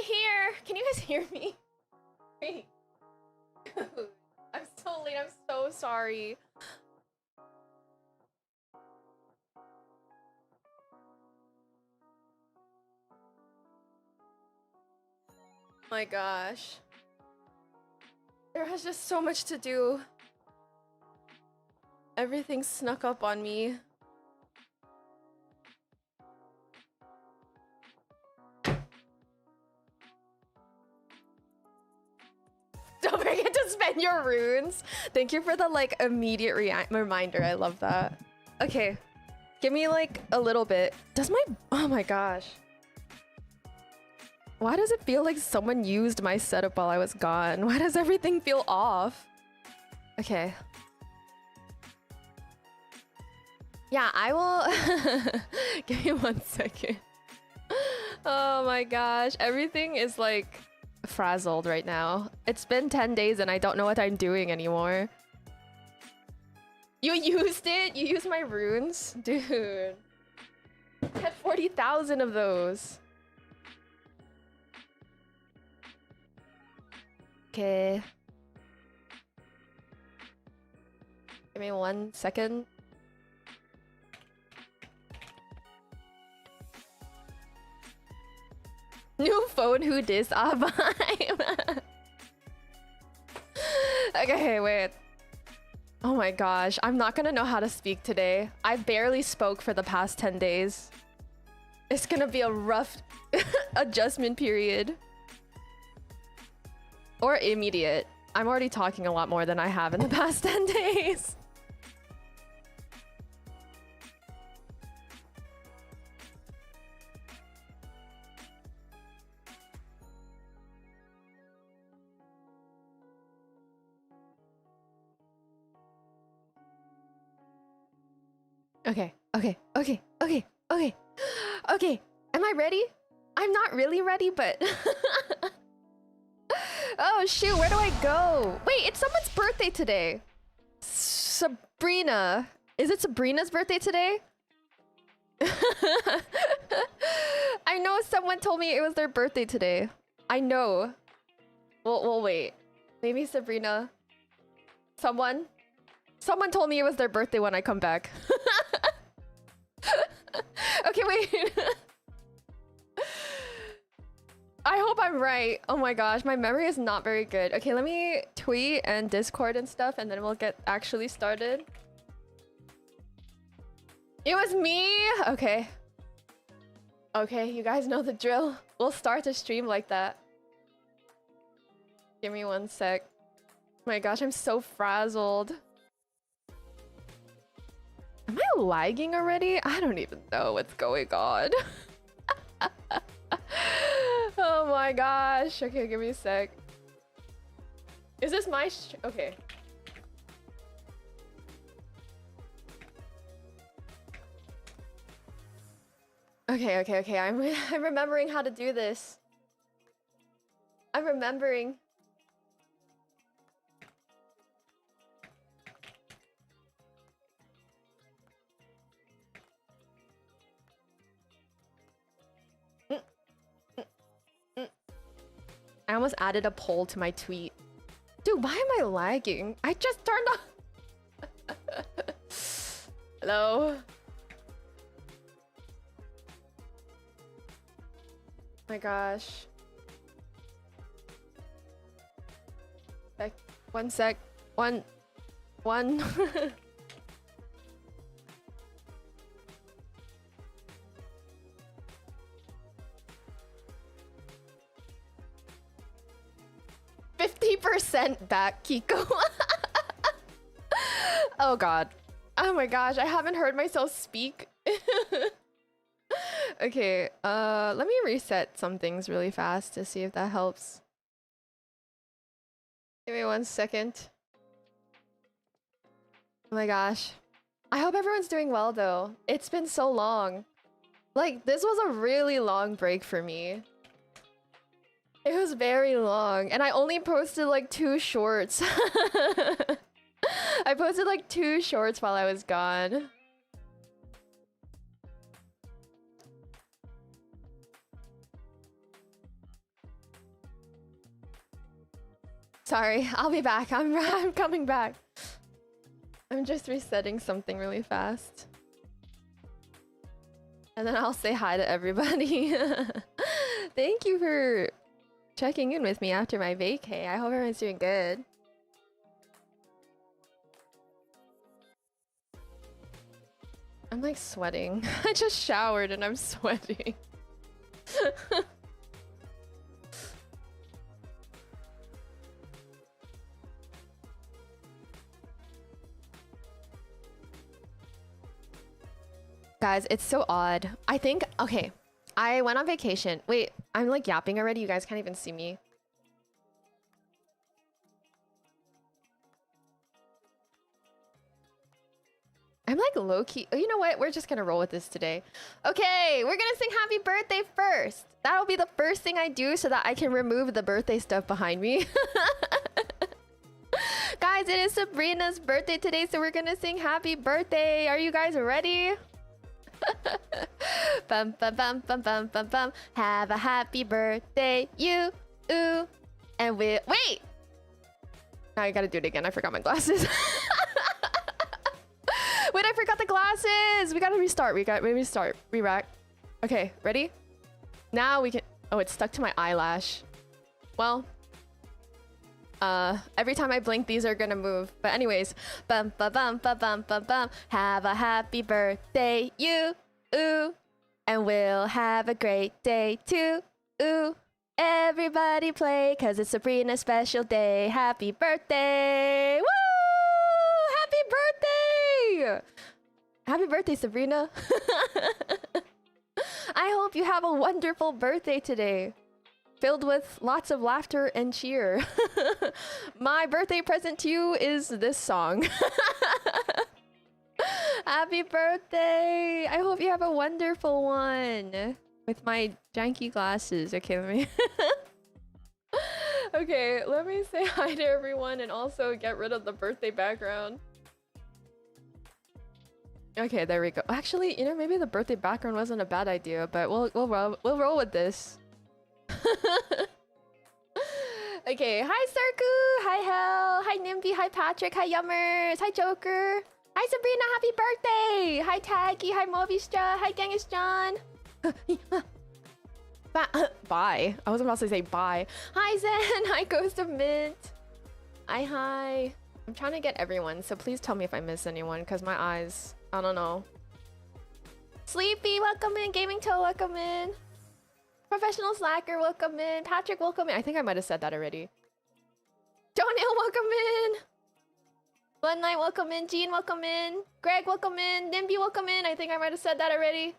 here! Can you guys hear me? Wait. I'm so late, I'm so sorry. My gosh. There was just so much to do. Everything snuck up on me. Don't forget to spend your runes. Thank you for the like immediate reminder. I love that. Okay. Give me like a little bit. Does my... Oh my gosh. Why does it feel like someone used my setup while I was gone? Why does everything feel off? Okay. Yeah, I will... Give me 1 second. Oh my gosh. Everything is like frazzled right now. It's been 10 days and I don't know what I'm doing anymore. You used it? You used my runes? Dude. I had 40,000 of those. Okay. Give me 1 second. New phone, who dis? Ah, vibe. Okay, wait. Oh my gosh, I'm not gonna know how to speak today. I barely spoke for the past 10 days. It's gonna be a rough adjustment period. Or immediate. I'm already talking a lot more than I have in the past 10 days. Okay. Okay. Am I ready? I'm not really ready, but... Oh shoot, where do I go? Wait, it's someone's birthday today. Sabrina. Is it Sabrina's birthday today? I know someone told me it was their birthday today. I know. We'll wait. Maybe Sabrina. Someone told me it was their birthday when I come back. Okay, wait. I hope I'm right. Oh my gosh, my memory is not very good. Okay, let me tweet and Discord and stuff, and then we'll get actually started. It was me! Okay. Okay, you guys know the drill. We'll start the stream like that. Give me 1 sec. Oh my gosh, I'm so frazzled. Am I lagging already? I don't even know what's going on. Oh my gosh. Okay, give me a sec. Is this my okay. Okay. I'm remembering how to do this. I'm remembering. I almost added a poll to my tweet. Dude, why am I lagging? I just turned on... Hello? Oh my gosh. One sec. One. 50% back, Kiko. Oh god. Oh my gosh, I haven't heard myself speak. Okay, let me reset some things really fast to see if that helps. Give me 1 second. Oh my gosh. I hope everyone's doing well though. It's been so long. Like, this was a really long break for me. It was very long, and I only posted like 2 shorts. I posted like 2 shorts while I was gone. Sorry, I'll be back. I'm coming back. I'm just resetting something really fast. And then I'll say hi to everybody. Thank you for checking in with me after my vacay. I hope everyone's doing good. I'm like sweating. I just showered and I'm sweating. Guys, it's so odd. I think, okay, I went on vacation. Wait, I'm like yapping already. You guys can't even see me. I'm like low-key. Oh, you know what? We're just gonna roll with this today. Okay, we're gonna sing happy birthday first. That'll be the first thing I do so that I can remove the birthday stuff behind me. Guys, it is Sabrina's birthday today, so we're gonna sing happy birthday. Are you guys ready? Bum bum bum bum bum bum bum. Have a happy birthday, you, ooh, and we wait. Now I gotta do it again. I forgot my glasses. Wait, I forgot the glasses. We gotta restart. We restart. Re-rack. Okay, ready? Now we can. Oh, it's stuck to my eyelash. Well. Every time I blink, these are gonna move. But anyways, bum ba bum ba bum ba bum. Have a happy birthday, you, ooh, and we'll have a great day too, ooh. Everybody play, cause it's Sabrina's special day. Happy birthday! Woo! Happy birthday! Happy birthday, Sabrina. I hope you have a wonderful birthday today, filled with lots of laughter and cheer. My birthday present to you is this song. Happy birthday! I hope you have a wonderful one. With my janky glasses. Okay, let me... Okay, let me say hi to everyone and also get rid of the birthday background. Okay, there we go. Actually, you know, maybe the birthday background wasn't a bad idea, but we'll roll with this. Okay, hi Sarku, hi Hel, hi Nimby, hi Patrick, hi Yummers, hi Joker, hi Sabrina, happy birthday, hi Taggy, hi Movistra, hi Genghis John. Bye. I wasn't about to say bye. Hi Zen, hi Ghost of Mint. Hi. I'm trying to get everyone, so please tell me if I miss anyone, because my eyes, I don't know. Sleepy, welcome in. Gaming Toe, welcome in. Professional Slacker, welcome in. Patrick, welcome in. I think I might have said that already. Toenail, welcome in. Blood Knight, welcome in. Jean, welcome in. Greg, welcome in. Nimby, welcome in. I think I might have said that already.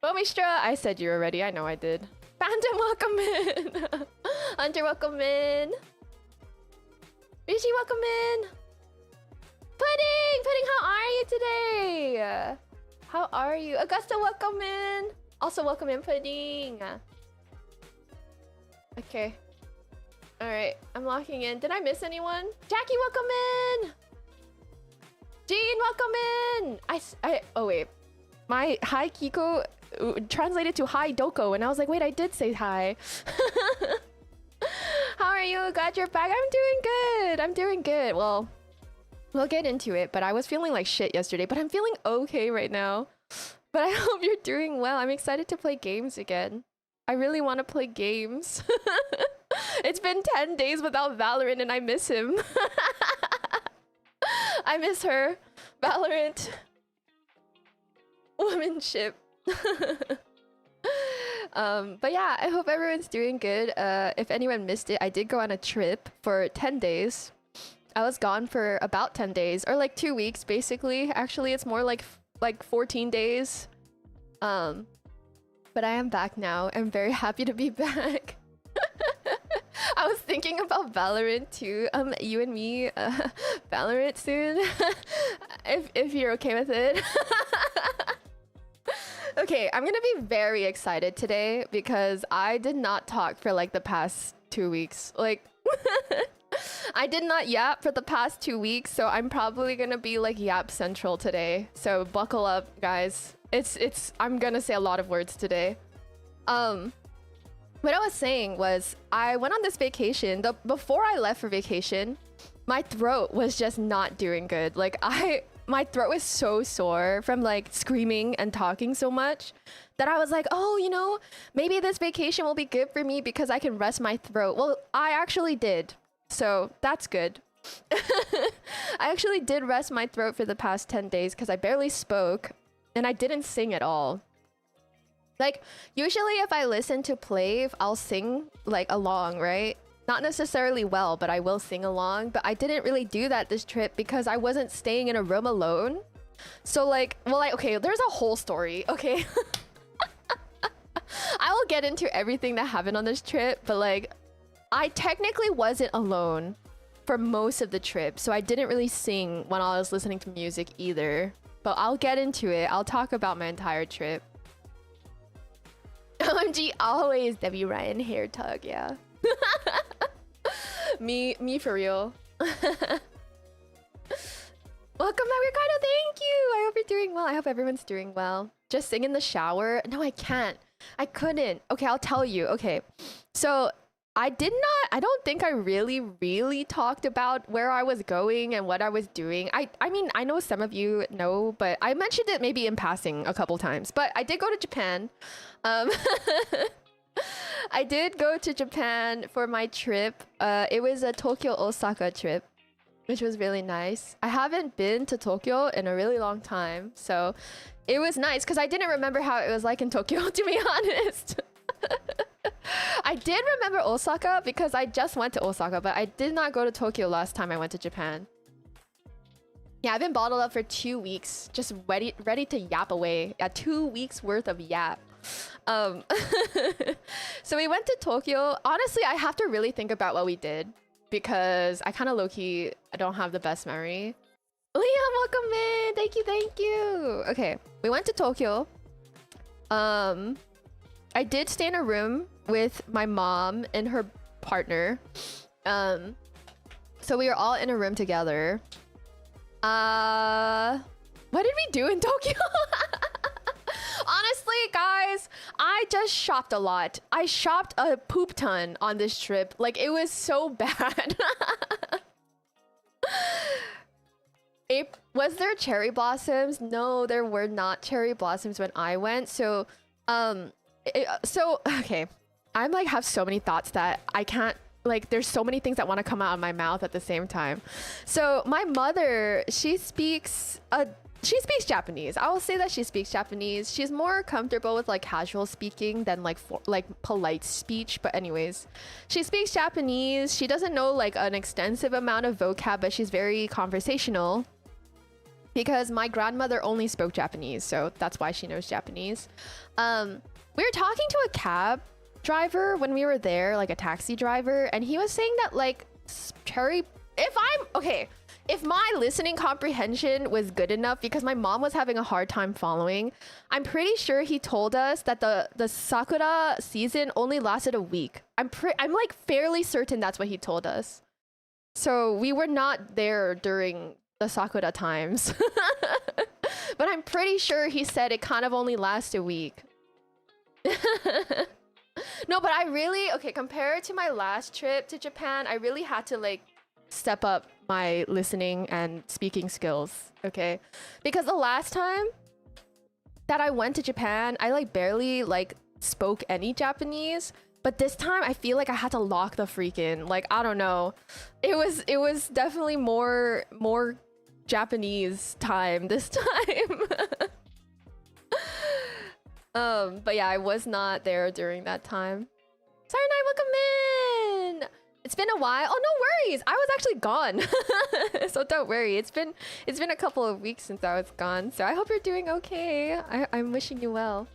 Bomistra, I said you already. I know I did. Phantom, welcome in. Hunter, welcome in. Rishi, welcome in. Pudding, how are you today? How are you? Augusta, welcome in. Also, welcome in, Pudding. Okay. Alright, I'm locking in. Did I miss anyone? Jackie, welcome in. Jean, welcome in. Oh wait. My hi Kiko translated to hi Doko, and I was like, wait, I did say hi. How are you? Glad you're back. I'm doing good. Well, we'll get into it, but I was feeling like shit yesterday, but I'm feeling okay right now. But I hope you're doing well. I'm excited to play games again. I really want to play games. It's been 10 days without Valorant and I miss him. I miss her. Valorant. Womanship. But yeah, I hope everyone's doing good. If anyone missed it, I did go on a trip for 10 days. I was gone for about 10 days, or like 2 weeks basically. Actually, it's more like 14 days. But I am back now. I'm very happy to be back. I was thinking about Valorant too. You and me, Valorant soon. if you're okay with it. Okay, I'm gonna be very excited today because I did not talk for like the past 2 weeks. Like, I did not yap for the past 2 weeks, so I'm probably gonna be like yap central today. So buckle up, guys. I'm gonna say a lot of words today. what I was saying was I went on this vacation. Before I left for vacation, my throat was just not doing good. Like my throat was so sore from like screaming and talking so much that I was like, oh, you know, maybe this vacation will be good for me because I can rest my throat. Well, I actually did. So that's good. I actually did rest my throat for the past 10 days because I barely spoke and I didn't sing at all. Like, usually if I listen to Plave, I'll sing like along, right? Not necessarily well, but I will sing along. But I didn't really do that this trip because I wasn't staying in a room alone. So like, well, okay, there's a whole story, okay? I will get into everything that happened on this trip, but like, I technically wasn't alone for most of the trip, so I didn't really sing when I was listening to music either. But I'll get into it. I'll talk about my entire trip. OMG, always Debbie Ryan hair tug, yeah. me for real. Welcome back, Ricardo. Thank you. I hope you're doing well. I hope everyone's doing well. Just sing in the shower. No, I can't. I couldn't. Okay, I'll tell you. Okay, so I don't think I really talked about where I was going and what I was doing. I mean, I know some of you know, but I mentioned it maybe in passing a couple times. But I did go to Japan. I did go to Japan for my trip. It was a Tokyo-Osaka trip, which was really nice. I haven't been to Tokyo in a really long time, so it was nice because I didn't remember how it was like in Tokyo, to be honest. I did remember Osaka because I just went to Osaka, but I did not go to Tokyo last time I went to Japan. Yeah, I've been bottled up for 2 weeks, just ready to yap away. Yeah, 2 weeks worth of yap. So we went to Tokyo. Honestly, I have to really think about what we did because I kind of low-key, I don't have the best memory. Liam, welcome in. Thank you. Okay, we went to Tokyo. I did stay in a room with my mom and her partner. So we were all in a room together. What did we do in Tokyo? Honestly, guys, I just shopped a lot. I shopped a poop ton on this trip. Like, it was so bad. Was there cherry blossoms? No, there were not cherry blossoms when I went. So, okay. I'm like have so many thoughts that I can't, like, there's so many things that want to come out of my mouth at the same time. So my mother, she speaks Japanese. I will say that she speaks Japanese. She's more comfortable with like casual speaking than like polite speech. But anyways, she speaks Japanese. She doesn't know like an extensive amount of vocab, but she's very conversational because my grandmother only spoke Japanese. So that's why she knows Japanese. We were talking to a cab driver when we were there, like a taxi driver, and he was saying that like if my listening comprehension was good enough, because my mom was having a hard time following, I'm pretty sure he told us that the sakura season only lasted a week. I'm like fairly certain that's what he told us. So we were not there during the sakura times. But I'm pretty sure he said it kind of only lasts a week. No, but I really, okay, compared to my last trip to Japan, I really had to like step up my listening and speaking skills, okay? Because the last time that I went to Japan, I like barely like spoke any Japanese, but this time I feel like I had to lock the freak in. Like, I don't know. It was definitely more Japanese time this time. But yeah, I was not there during that time. Sorry, Night, welcome in. It's been a while. Oh, no worries. I was actually gone. So don't worry. It's been a couple of weeks since I was gone. So I hope you're doing okay. I'm wishing you well.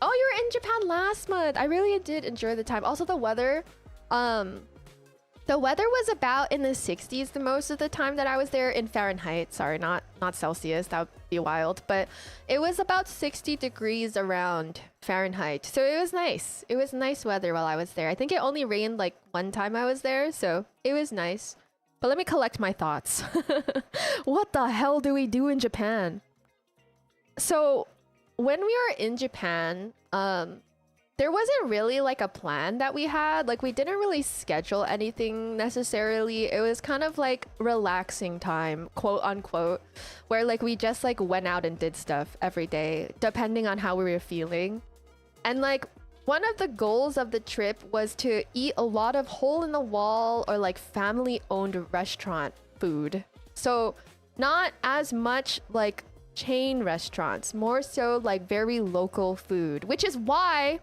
Oh, you were in Japan last month. I really did enjoy the time. Also, the weather. The weather was about in the 60s the most of the time that I was there, in Fahrenheit. Sorry, not Celsius. That would be wild. But it was about 60 degrees around Fahrenheit. So it was nice. It was nice weather while I was there. I think it only rained like one time I was there. So it was nice. But let me collect my thoughts. What the hell do we do in Japan? So when we were in Japan, there wasn't really like a plan that we had. Like we didn't really schedule anything necessarily. It was kind of like relaxing time, quote unquote, where like we just like went out and did stuff every day depending on how we were feeling. And like one of the goals of the trip was to eat a lot of hole in the wall or like family owned restaurant food. So not as much like chain restaurants, more so like very local food, which is why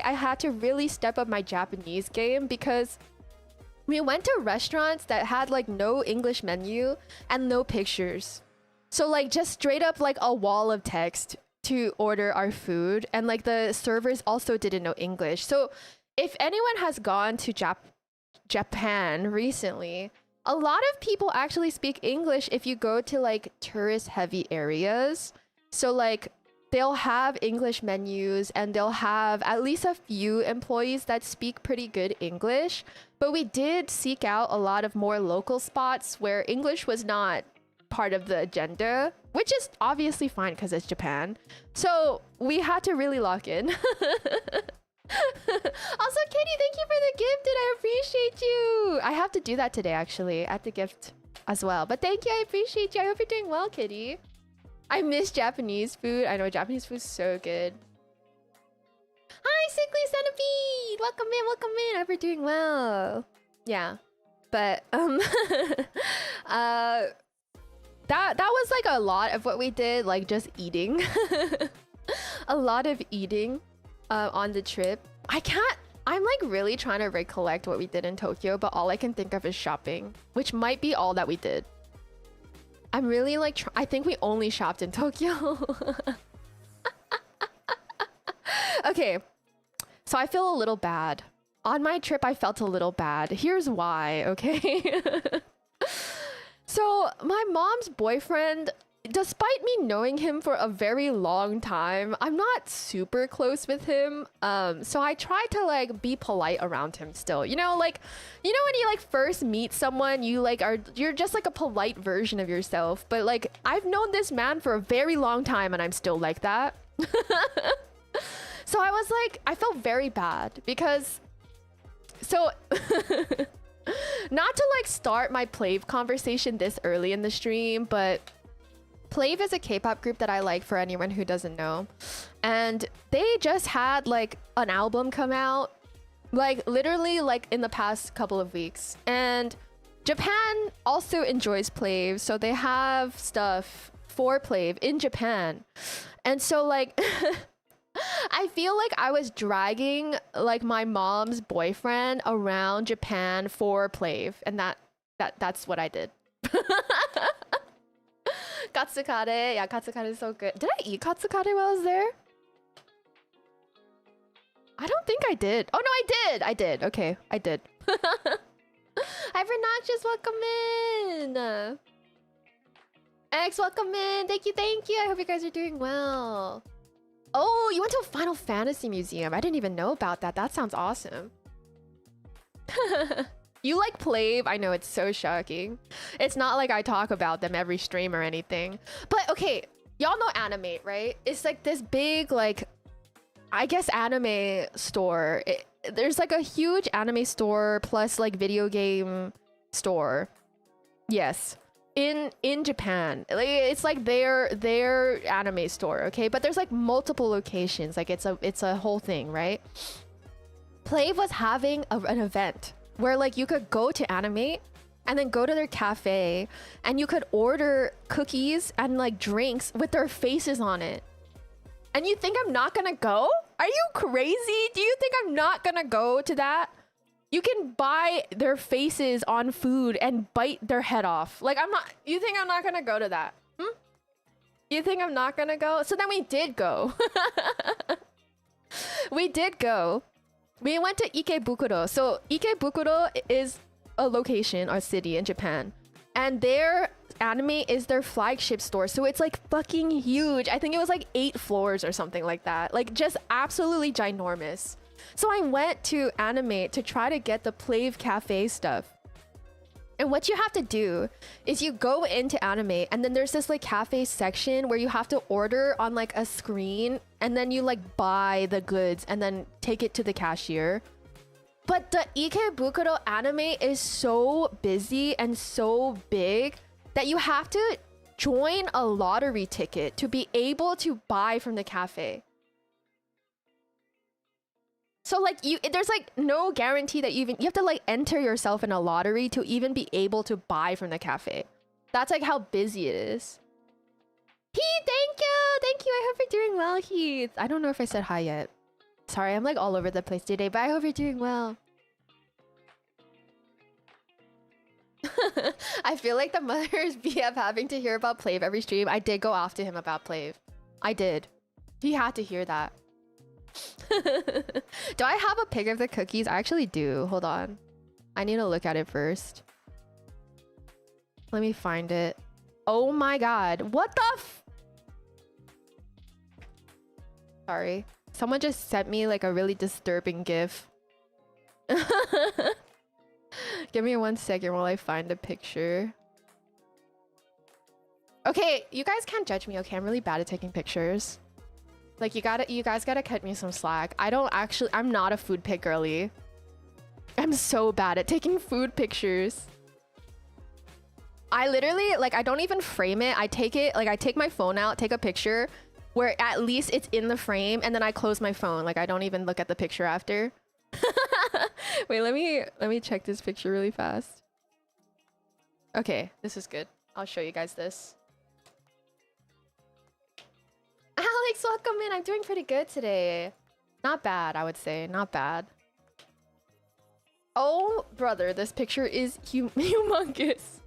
I had to really step up my Japanese game, because we went to restaurants that had like no English menu and no pictures. So like just straight up like a wall of text to order our food, and like the servers also didn't know English. So if anyone has gone to Japan recently, a lot of people actually speak English if you go to like tourist heavy areas. So like they'll have English menus and they'll have at least a few employees that speak pretty good English. But we did seek out a lot of more local spots where English was not part of the agenda, which is obviously fine because it's Japan. So we had to really lock in. Also, Katie, thank you for the gift and I appreciate you. I have to do that today actually at the gift as well. But thank you, I appreciate you. I hope you're doing well, Kitty. I miss Japanese food. I know Japanese food is so good. Hi, Sickly Centipede! Welcome in, welcome in. I hope you're doing well. Yeah. But that was like a lot of what we did, like just eating. A lot of eating on the trip. I'm like really trying to recollect what we did in Tokyo, but all I can think of is shopping, which might be all that we did. I'm really like, I think we only shopped in Tokyo. Okay, so I feel a little bad. On my trip, I felt a little bad. Here's why, okay? So my mom's boyfriend, despite me knowing him for a very long time, I'm not super close with him. So I try to like be polite around him still. You know, like, you know when you like first meet someone, you're just like a polite version of yourself. But like I've known this man for a very long time and I'm still like that. So I was like, I felt very bad because not to like start my Plave conversation this early in the stream, but Plave is a K-pop group that I like, for anyone who doesn't know. And they just had like an album come out, like literally like in the past couple of weeks. And Japan also enjoys Plave, so they have stuff for Plave in Japan. And so like I feel like I was dragging like my mom's boyfriend around Japan for Plave, and that's what I did. Katsukade, yeah, katsukade is so good. Did I eat katsukade while I was there? I don't think I did. Oh no, I did. Okay, I did. Hi, Vernoxious, welcome in. X, welcome in. Thank you, thank you. I hope you guys are doing well. Oh, you went to a Final Fantasy museum. I didn't even know about that. That sounds awesome. You like Plave? I know, it's so shocking. It's not like I talk about them every stream or anything. But okay, y'all know Animate, right? It's like this big, like, I guess anime store. There's like a huge anime store plus like video game store. Yes. In Japan, like, it's like their anime store, okay? But there's like multiple locations, like it's a whole thing, right? Plave was having an event where like you could go to Animate and then go to their cafe and you could order cookies and like drinks with their faces on it. And you think I'm not gonna go? Are you crazy? Do you think I'm not gonna go to that? You can buy their faces on food and bite their head off. Like, I'm not... You think I'm not gonna go to that? Hmm? You think I'm not gonna go? So then we did go. We did go. We went to Ikebukuro. So Ikebukuro is a location or city in Japan. And their Anime is their flagship store. So it's like fucking huge. I think it was like 8 floors or something like that. Like just absolutely ginormous. So I went to Animate to try to get the Plave Cafe stuff. And what you have to do is you go into anime and then there's this like cafe section where you have to order on like a screen and then you like buy the goods and then take it to the cashier. But the Ikebukuro anime is so busy and so big that you have to join a lottery ticket to be able to buy from the cafe. So like there's like no guarantee that you have to like enter yourself in a lottery to even be able to buy from the cafe. That's like how busy it is. Heath, thank you. I hope you're doing well, Heath. I don't know if I said hi yet. Sorry, I'm like all over the place today, but I hope you're doing well. I feel like the mother's BF having to hear about Plave every stream. I did go off to him about Plave. I did. He had to hear that. Do I have a pic of the cookies? I actually do. Hold on. I need to look at it first. Let me find it. Oh my god. What the f— Sorry. Someone just sent me like a really disturbing gif. Give me 1 second while I find a picture. Okay, you guys can't judge me, okay? I'm really bad at taking pictures. Like, you guys gotta cut me some slack. I'm not a food pic girly. I'm so bad at taking food pictures. I literally, like, I don't even frame it. I take my phone out, take a picture where at least it's in the frame, and then I close my phone. Like, I don't even look at the picture after. Wait, let me check this picture really fast. Okay, this is good. I'll show you guys this. Alex, welcome in. I'm doing pretty good today. Not bad, I would say. Not bad. Oh, brother, this picture is humongous.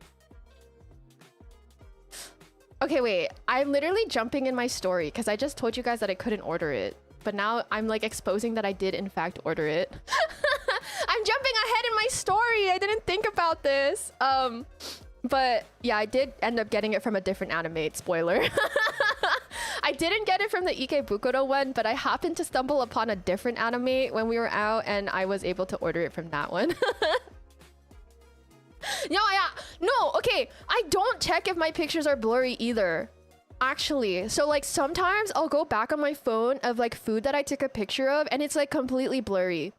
Okay, wait. I'm literally jumping in my story because I just told you guys that I couldn't order it. But now I'm like exposing that I did in fact order it. I'm jumping ahead in my story. I didn't think about this. But yeah, I did end up getting it from a different animate. Spoiler. I didn't get it from the Ikebukuro one, but I happened to stumble upon a different anime when we were out, and I was able to order it from that one. No, okay. I don't check if my pictures are blurry either. Actually, so like sometimes I'll go back on my phone of like food that I took a picture of, and it's like completely blurry.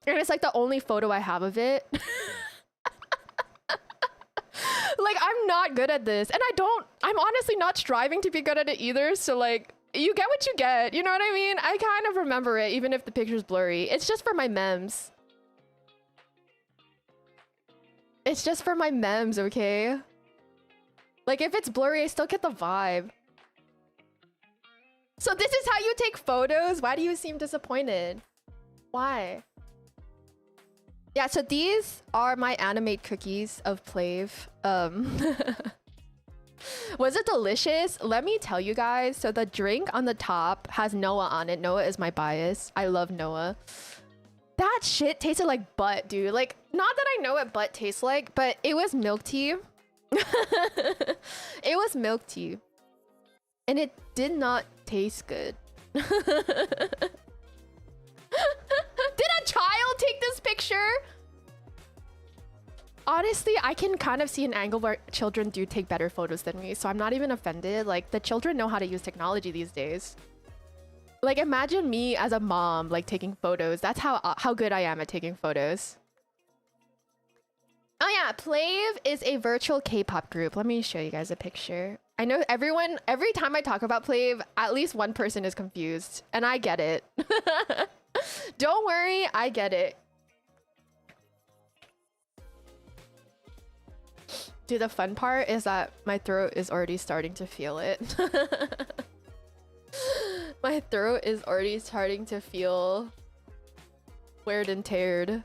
And it's like the only photo I have of it. Like, I'm not good at this, and I'm honestly not striving to be good at it either, so like, you get what you get, you know what I mean? I kind of remember it, even if the picture's blurry. It's just for my memes. It's just for my memes, okay? Like, if it's blurry, I still get the vibe. So this is how you take photos? Why do you seem disappointed? Why? Yeah, so these are my animate cookies of Plave. Was it delicious? Let me tell you guys. So the drink on the top has Noah on it. Noah is my bias. I love Noah. That shit tasted like butt, dude. Like, not that I know what butt tastes like, but it was milk tea. It was milk tea. And it did not taste good. Did a child take this picture? Honestly, I can kind of see an angle where children do take better photos than me, so I'm not even offended. Like, the children know how to use technology these days. Like, imagine me as a mom, like, taking photos. That's how good I am at taking photos. Oh yeah, Plave is a virtual K-pop group. Let me show you guys a picture. I know everyone, every time I talk about Plave, at least one person is confused. And I get it. Don't worry, I get it. Dude, the fun part is that my throat is already starting to feel it. My throat is already starting to feel weird and teared.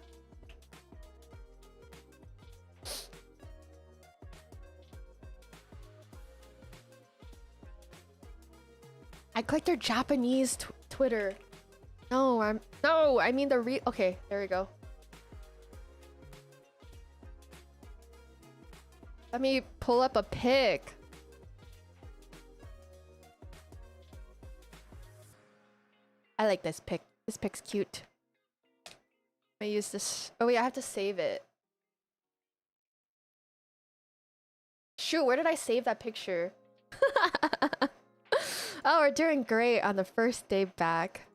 I clicked their Japanese Twitter. No, I mean the okay, there we go. Let me pull up a pic. I like this pic. This pic's cute. I use this. Oh wait, I have to save it. shoot, where did I save that picture? Oh, we're doing great on the first day back.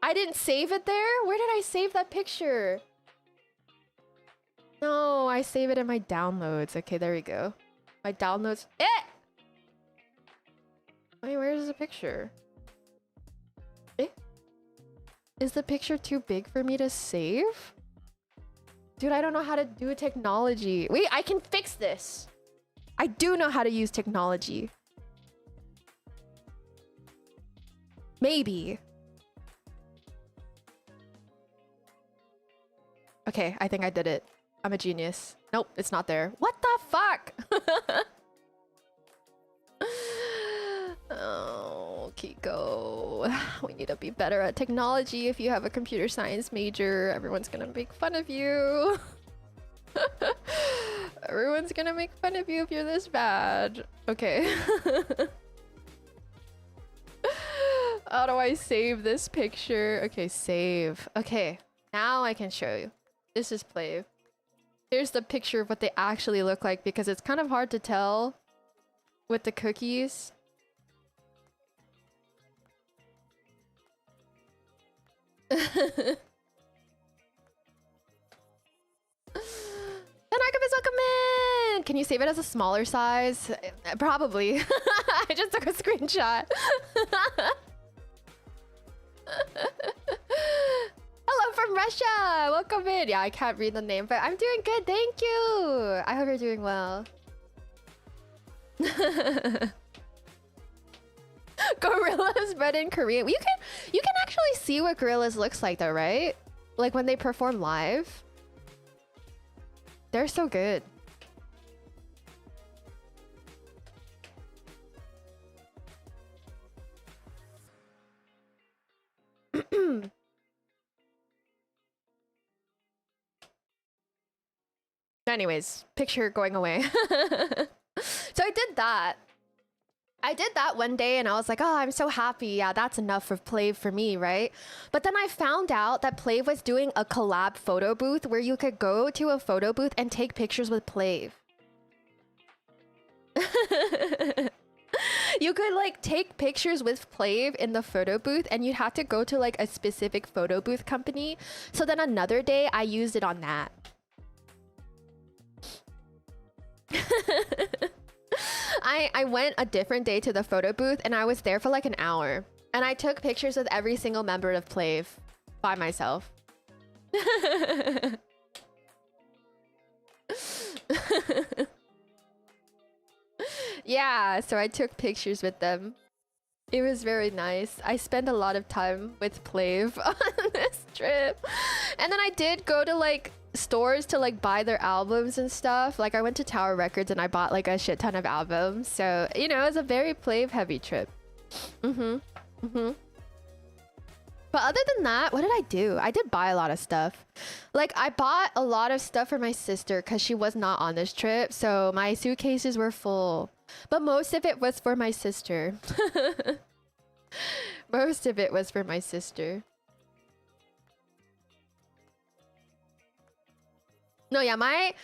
I didn't save it there? Where did I save that picture? No, I save it in my downloads. Okay, there we go. My downloads. Wait, where's the picture? Is the picture too big for me to save? Dude, I don't know how to do technology. Wait, I can fix this. I do know how to use technology. Maybe. Okay, I think I did it. I'm a genius. Nope, it's not there. What the fuck? Oh, Kiko. We need to be better at technology. If you have a computer science major, everyone's gonna make fun of you. Everyone's gonna make fun of you if you're this bad. Okay. How do I save this picture? Okay, save. Okay, now I can show you. This is play. Here's the picture of what they actually look like because it's kind of hard to tell with the cookies. Welcome in! Can you save it as a smaller size? Probably. I just took a screenshot. Hello from Russia! Welcome in! Yeah, I can't read the name, but I'm doing good, thank you! I hope you're doing well. Gorillas bred in Korea. You can actually see what gorillas looks like though, right? Like when they perform live. They're so good. Anyways, picture going away. So I did that. I did that one day and I was like, oh, I'm so happy. Yeah, that's enough of Plave for me, right? But then I found out that Plave was doing a collab photo booth where you could go to a photo booth and take pictures with Plave. You could like take pictures with Plave in the photo booth and you'd have to go to like a specific photo booth company. So then another day I used it on that. I went a different day to the photo booth and I was there for like an hour. And I took pictures with every single member of Plave by myself. Yeah, so I took pictures with them. It was very nice. I spent a lot of time with Plave on this trip. And then I did go to like stores to like buy their albums and stuff. Like I went to Tower Records and I bought like a shit ton of albums. So, you know, it was a very Plave heavy trip. But other than that, what did I do? I did buy a lot of stuff. Like I bought a lot of stuff for my sister because she was not on this trip. So my suitcases were full. But most of it was for my sister. Most of it was for my sister. No, yeah, my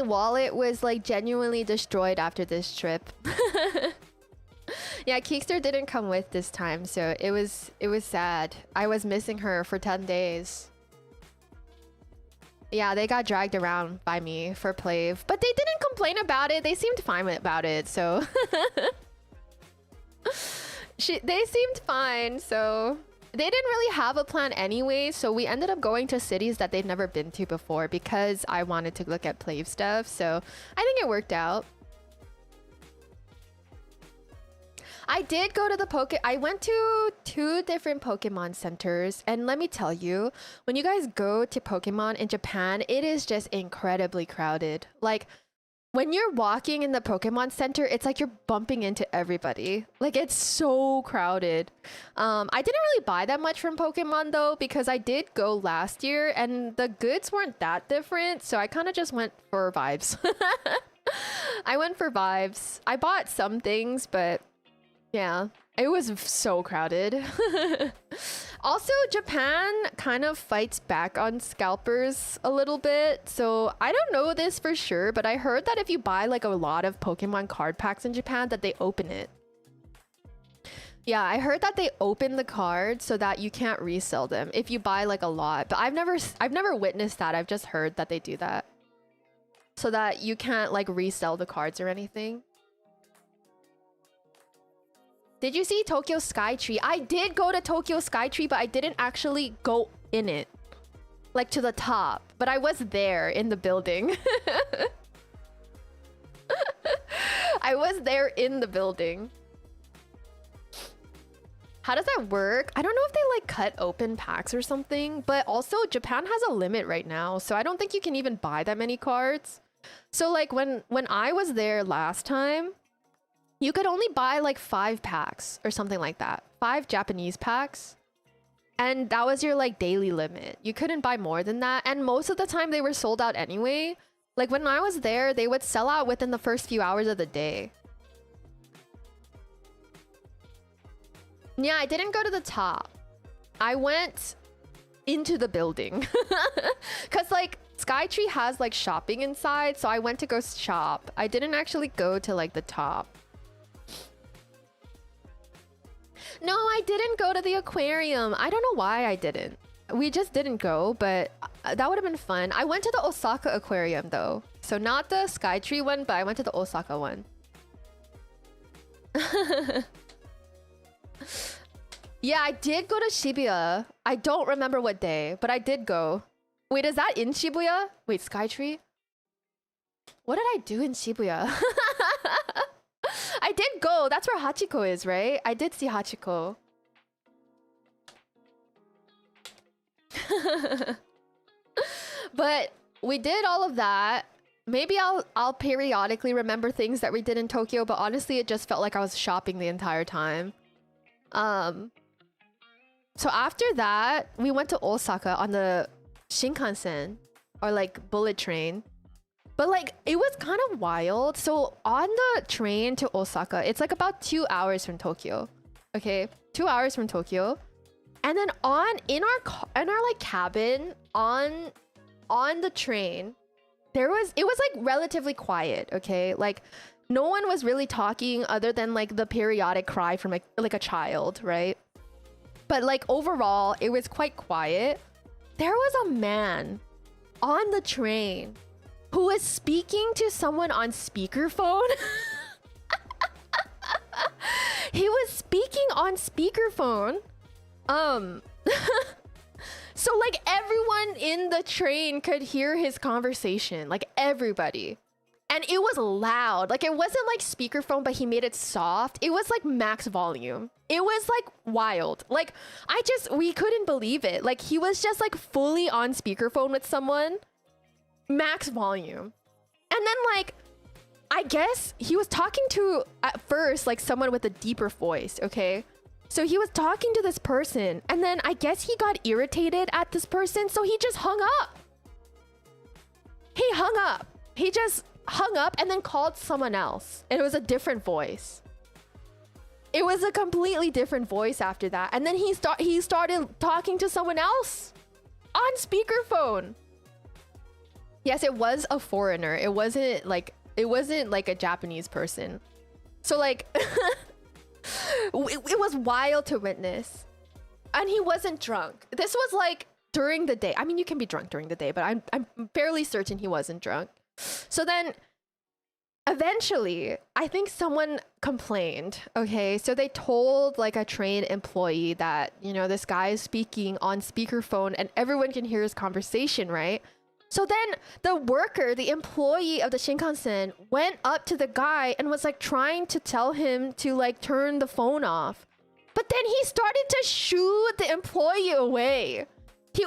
wallet was like genuinely destroyed after this trip. Yeah, Keekster didn't come with this time, so it was sad. I was missing her for 10 days. Yeah, they got dragged around by me for Plave, but they didn't complain about it. They seemed fine about it, so they seemed fine, so they didn't really have a plan anyway, so we ended up going to cities that they've never been to before because I wanted to look at Plave stuff, so I think it worked out. I did go to the I went to 2 different Pokemon centers, and let me tell you, when you guys go to Pokemon in Japan, it is just incredibly crowded. Like, when you're walking in the Pokemon Center, it's like you're bumping into everybody. Like, it's so crowded. I didn't really buy that much from Pokemon, though, because I did go last year, and the goods weren't that different, so I kind of just went for vibes. I went for vibes. I bought some things, but yeah, it was so crowded. Also, Japan kind of fights back on scalpers a little bit. So I don't know this for sure, but I heard that if you buy like a lot of Pokemon card packs in Japan, that they open it. Yeah, I heard that they open the cards so that you can't resell them if you buy like a lot. But I've never witnessed that. I've just heard that they do that. So that you can't like resell the cards or anything. Did you see Tokyo Skytree? I did go to Tokyo Skytree, but I didn't actually go in it. Like to the top. But I was there in the building. I was there in the building. How does that work? I don't know if they like cut open packs or something, but also Japan has a limit right now, so I don't think you can even buy that many cards. So like when I was there last time, you could only buy like 5 packs or something like that. 5 Japanese packs. And that was your like daily limit. You couldn't buy more than that. And most of the time they were sold out anyway. Like when I was there, they would sell out within the first few hours of the day. Yeah, I didn't go to the top. I went into the building. Because like Skytree has like shopping inside. So I went to go shop. I didn't actually go to like the top. No, I didn't go to the aquarium. I don't know why I didn't. We just didn't go, but that would have been fun. I went to the Osaka aquarium though. So not the Skytree one, but I went to the Osaka one. Yeah, I did go to Shibuya. I don't remember what day, but I did go. Wait, is that in Shibuya? Wait, Skytree? What did I do in Shibuya? I did go. That's where Hachiko is, right? I did see Hachiko. But we did all of that. Maybe I'll periodically remember things that we did in Tokyo, but honestly, it just felt like I was shopping the entire time. So after that, we went to Osaka on the Shinkansen, or like bullet train. But like, it was kind of wild. So on the train to Osaka, it's like about 2 hours from Tokyo. Okay, 2 hours from Tokyo. And then in our like cabin on the train, it was like relatively quiet, okay? Like no one was really talking other than like the periodic cry from like a child, right? But like overall, it was quite quiet. There was a man on the train who was speaking to someone on speakerphone. He was speaking on speakerphone. So like everyone in the train could hear his conversation, like everybody. And it was loud. Like it wasn't like speakerphone, but he made it soft. It was like max volume. It was like wild. Like we couldn't believe it. Like he was just like fully on speakerphone with someone. Max volume. And then like I guess he was talking to at first like someone with a deeper voice, okay? So he was talking to this person and then I guess he got irritated at this person, so he just hung up. He hung up. He just hung up and then called someone else. And it was a different voice. It was a completely different voice after that. And then he started talking to someone else on speakerphone. Yes, it was a foreigner. It wasn't like a Japanese person. So like it was wild to witness. And he wasn't drunk. This was like during the day. I mean, you can be drunk during the day, but I'm fairly certain he wasn't drunk. So then eventually, I think someone complained, okay? So they told like a train employee that, you know, this guy is speaking on speakerphone and everyone can hear his conversation, right? So then the worker, the employee of the Shinkansen went up to the guy and was like trying to tell him to like turn the phone off. But then he started to shoo the employee away.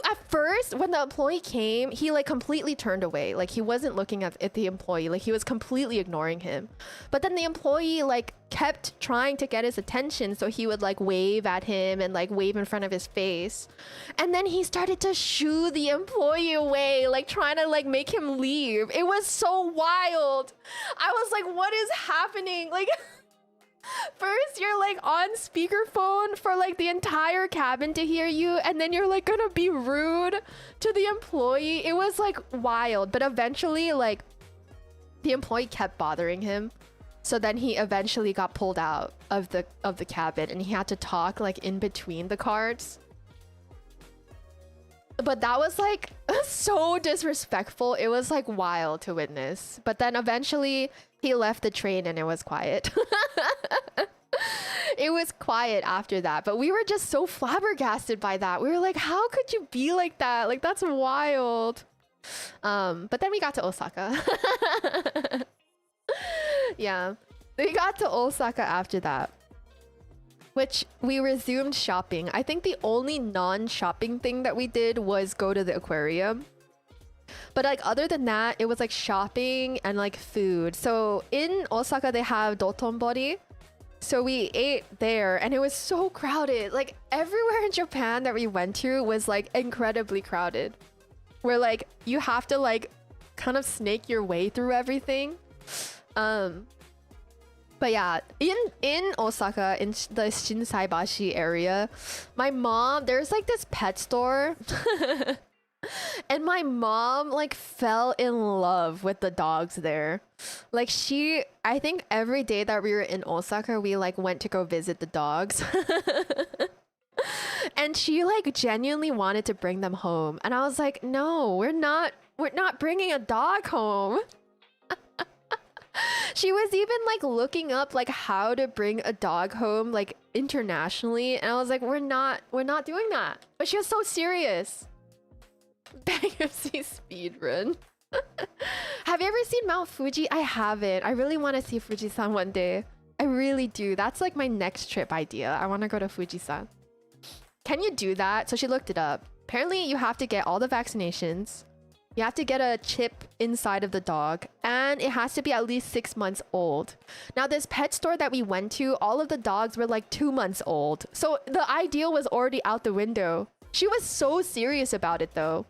At first, when the employee came, he like completely turned away. Like he wasn't looking at the employee. Like he was completely ignoring him. But then the employee like kept trying to get his attention. So he would like wave at him and like wave in front of his face. And then he started to shoo the employee away, like trying to like make him leave. It was so wild. I was like, what is happening? Like First, you're like on speakerphone for like the entire cabin to hear you, and then you're like gonna be rude to the employee. It was like wild, but eventually, like, the employee kept bothering him. So then he eventually got pulled out of the cabin, and he had to talk like in between the cards. But that was like so disrespectful. It was like wild to witness. But then eventually he left the train and it was quiet. It was quiet after that. But we were just so flabbergasted by that. We were like, how could you be like that? Like, that's wild. But then we got to Osaka. Yeah, we got to Osaka after that, which we resumed shopping. I think the only non-shopping thing that we did was go to the aquarium. But like other than that, it was like shopping and like food. So in Osaka, they have dotonbori. So we ate there and it was so crowded. Like everywhere in Japan that we went to was like incredibly crowded. Where like you have to like kind of snake your way through everything. But yeah, in Osaka, in the Shinsaibashi area, my mom, there's like this pet store. And my mom like fell in love with the dogs there. Like I think every day that we were in Osaka, we like went to go visit the dogs. And she like genuinely wanted to bring them home. And I was like, no, we're not bringing a dog home. She was even like looking up like how to bring a dog home like internationally, and I was like, we're not doing that. But she was so serious. Bankruptcy speedrun. Have you ever seen Mount Fuji? I haven't. I really want to see Fujisan one day. I really do. That's like my next trip idea. I want to go to Fujisan. Can you do that? So she looked it up. Apparently you have to get all the vaccinations. You have to get a chip inside of the dog, and it has to be at least 6 months old. Now, this pet store that we went to, all of the dogs were like 2 months old. So the ideal was already out the window. She was so serious about it though.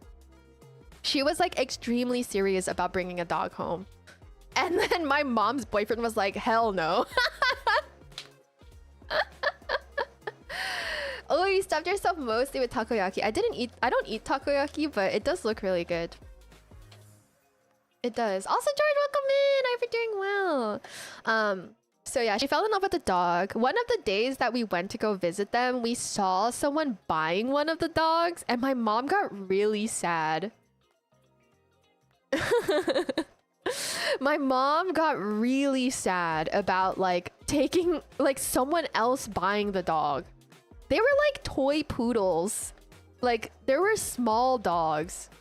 She was like extremely serious about bringing a dog home. And then my mom's boyfriend was like, hell no. Oh, you stuffed yourself mostly with takoyaki. I don't eat takoyaki, but it does look really good. It does. Also, George, welcome in. I hope you're doing well. So yeah, she fell in love with the dog. One of the days that we went to go visit them, we saw someone buying one of the dogs, and my mom got really sad. My mom got really sad about like taking like someone else buying the dog. They were like toy poodles. Like there were small dogs.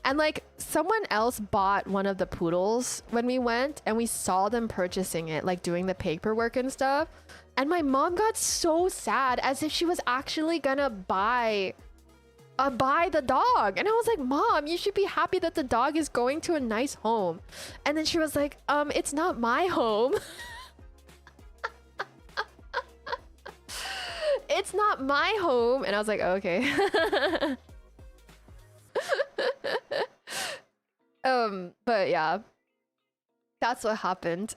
And like someone else bought one of the poodles when we went, and we saw them purchasing it, like doing the paperwork and stuff. And my mom got so sad, as if she was actually gonna buy the dog. And I was like, Mom, you should be happy that the dog is going to a nice home. And then she was like, it's not my home. It's not my home. And I was like, okay. But yeah, that's what happened.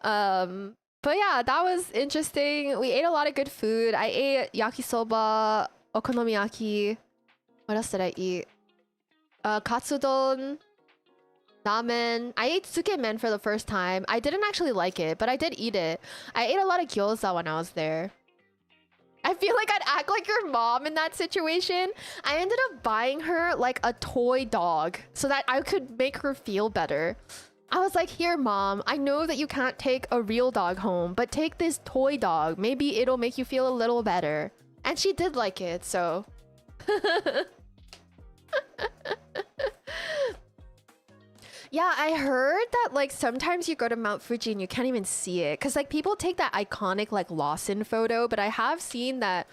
But yeah, that was interesting. We ate a lot of good food. I ate yakisoba, okonomiyaki. What else did I eat? Katsudon, ramen. I ate tsukemen for the first time. I didn't actually like it, but I did eat it. I ate a lot of gyoza when I was there. I feel like I'd act like your mom in that situation. I ended up buying her like a toy dog so that I could make her feel better. I was like, here, Mom, I know that you can't take a real dog home, but take this toy dog. Maybe it'll make you feel a little better. And she did like it, so... Yeah, I heard that like sometimes you go to Mount Fuji and you can't even see it. Because like people take that iconic like Lawson photo, but I have seen that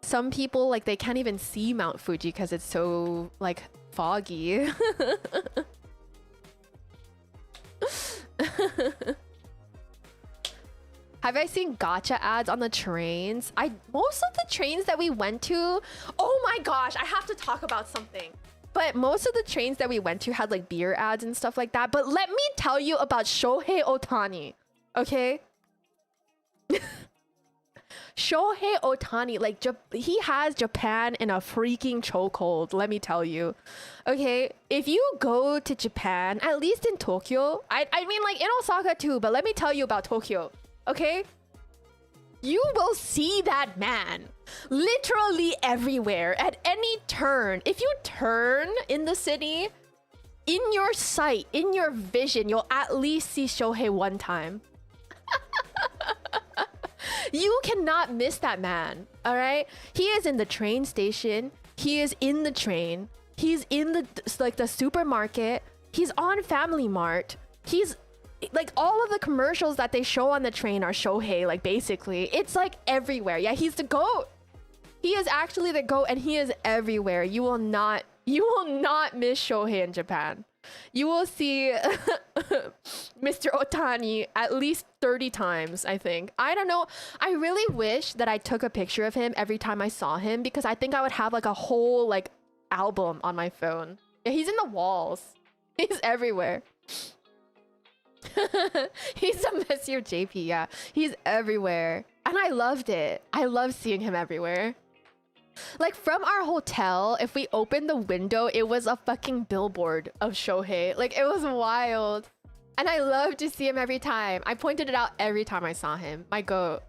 some people like they can't even see Mount Fuji because it's so like foggy. Have I seen gacha ads on the trains? Most of the trains that we went to, oh my gosh, I have to talk about something. But most of the trains that we went to had like beer ads and stuff like that. But let me tell you about Shohei Ohtani. Okay? Shohei Ohtani, like, he has Japan in a freaking chokehold, let me tell you. Okay, if you go to Japan, at least in Tokyo, I mean, like, in Osaka too, but let me tell you about Tokyo, okay? You will see that man literally everywhere, at any turn. If you turn in the city, in your sight, in your vision, you'll at least see Shohei one time. You cannot miss that man, all right? He is in the train station. He is in the train. He's in the supermarket. He's on Family Mart. He's like, all of the commercials that they show on the train are Shohei, like, basically. It's like everywhere. Yeah, he's the GOAT. He is actually the GOAT, and he is everywhere. You will not miss Shohei in Japan. You will see Mr. Ohtani at least 30 times, I think. I don't know. I really wish that I took a picture of him every time I saw him, because I think I would have like a whole like album on my phone. Yeah, he's in the walls. He's everywhere. He's a Monsieur JP, yeah. He's everywhere. And I loved it. I love seeing him everywhere. Like, from our hotel, if we opened the window, it was a fucking billboard of Shohei. Like, it was wild. And I love to see him every time. I pointed it out every time I saw him. My goat.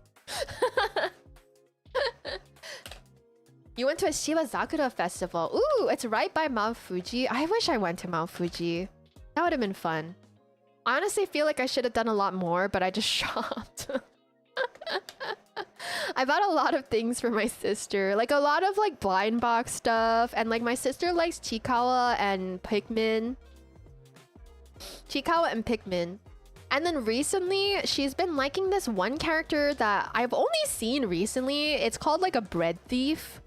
You went to a Shibazakura festival. Ooh, it's right by Mount Fuji. I wish I went to Mount Fuji. That would have been fun. I honestly feel like I should have done a lot more, but I just shopped. I bought a lot of things for my sister, like a lot of like blind box stuff, and like my sister likes Chikawa and Pikmin. And then recently she's been liking this one character that I've only seen recently. It's called like a bread thief.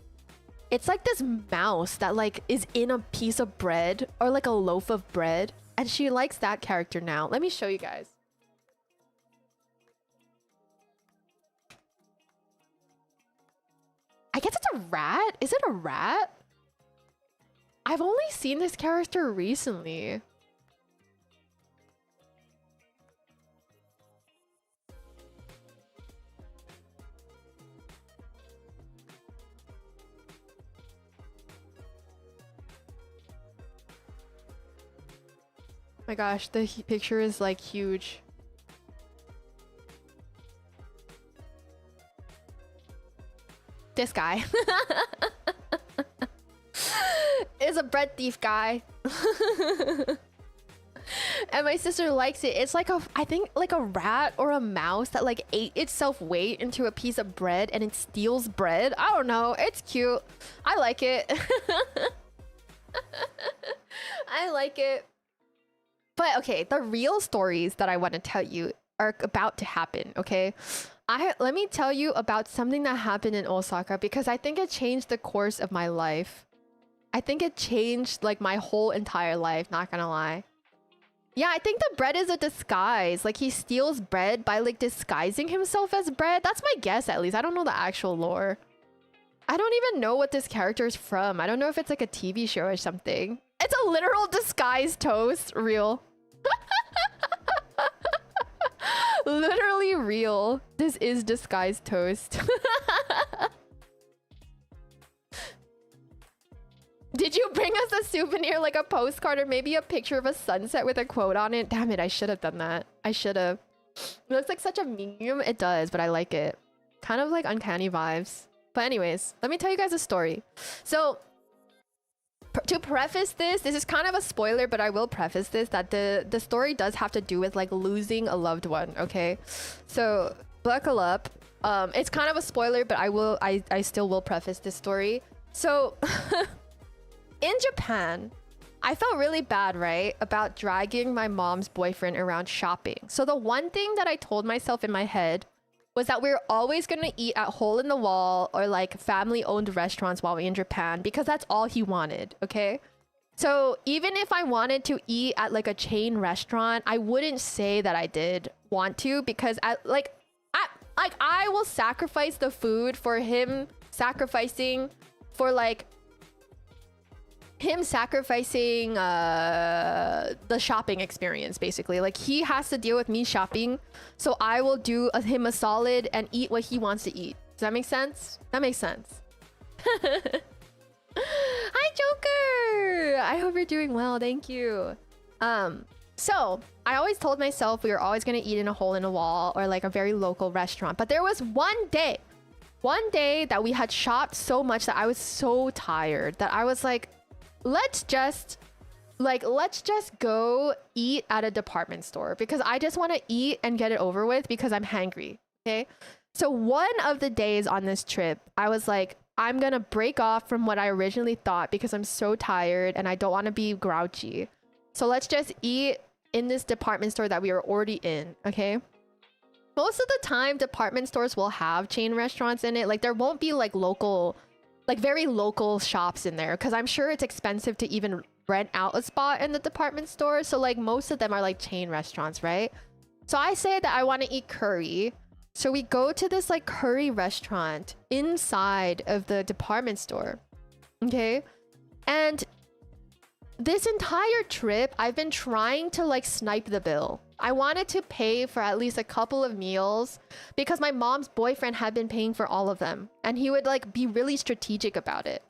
It's like this mouse that like is in a piece of bread or like a loaf of bread, and she likes that character now. Let me show you guys. I guess it's a rat? Is it a rat? I've only seen this character recently. My gosh, the picture is like huge. This guy is a bread thief guy. And my sister likes it. It's like I think like a rat or a mouse that like ate itself weight into a piece of bread and it steals bread. I don't know. It's cute. I like it. I like it. But okay, the real stories that I want to tell you are about to happen, okay? Let me tell you about something that happened in Osaka, because I think it changed the course of my life. I think it changed like my whole entire life, not gonna lie. Yeah, I think the bread is a disguise. Like, he steals bread by like disguising himself as bread. That's my guess, at least. I don't know the actual lore. I don't even know what this character is from. I don't know if it's like a TV show or something. It's a literal disguised toast. Real. Literally real. This is disguised toast. Did you bring us a souvenir, like a postcard or maybe a picture of a sunset with a quote on it? Damn it, I should have done that. I should have. It looks like such a meme. It does, but I like it. Kind of like uncanny vibes. But anyways, let me tell you guys a story. So to preface this is kind of a spoiler, but I will preface this that the story does have to do with like losing a loved one, okay? So buckle up. It's kind of a spoiler, but I still will preface this story. So in Japan, I felt really bad, right? About dragging my mom's boyfriend around shopping. So the one thing that I told myself in my head was that we were always going to eat at hole in the wall or like family owned restaurants while we were in Japan, because that's all he wanted, okay? So even if I wanted to eat at like a chain restaurant, I wouldn't say that I did want to, because I will sacrifice the food for him sacrificing for like him sacrificing the shopping experience, basically. Like, he has to deal with me shopping, so I will do him a solid and eat what he wants to eat. Does that make sense? That makes sense. Hi, Joker! I hope you're doing well. Thank you. So I always told myself we were always gonna eat in a hole in a wall or like a very local restaurant. But there was one day that we had shopped so much that I was so tired that I was like, let's just go eat at a department store because I just want to eat and get it over with because I'm hangry. Okay. So one of the days on this trip, I was like, I'm going to break off from what I originally thought because I'm so tired and I don't want to be grouchy. So let's just eat in this department store that we were already in. Okay. Most of the time, department stores will have chain restaurants in it. Like, there won't be like local, like very local shops in there because I'm sure it's expensive to even rent out a spot in the department store. So like most of them are like chain restaurants, right? So I say that I want to eat curry. So we go to this like curry restaurant inside of the department store. Okay. And this entire trip, I've been trying to like snipe the bill. I wanted to pay for at least a couple of meals because my mom's boyfriend had been paying for all of them and he would like be really strategic about it.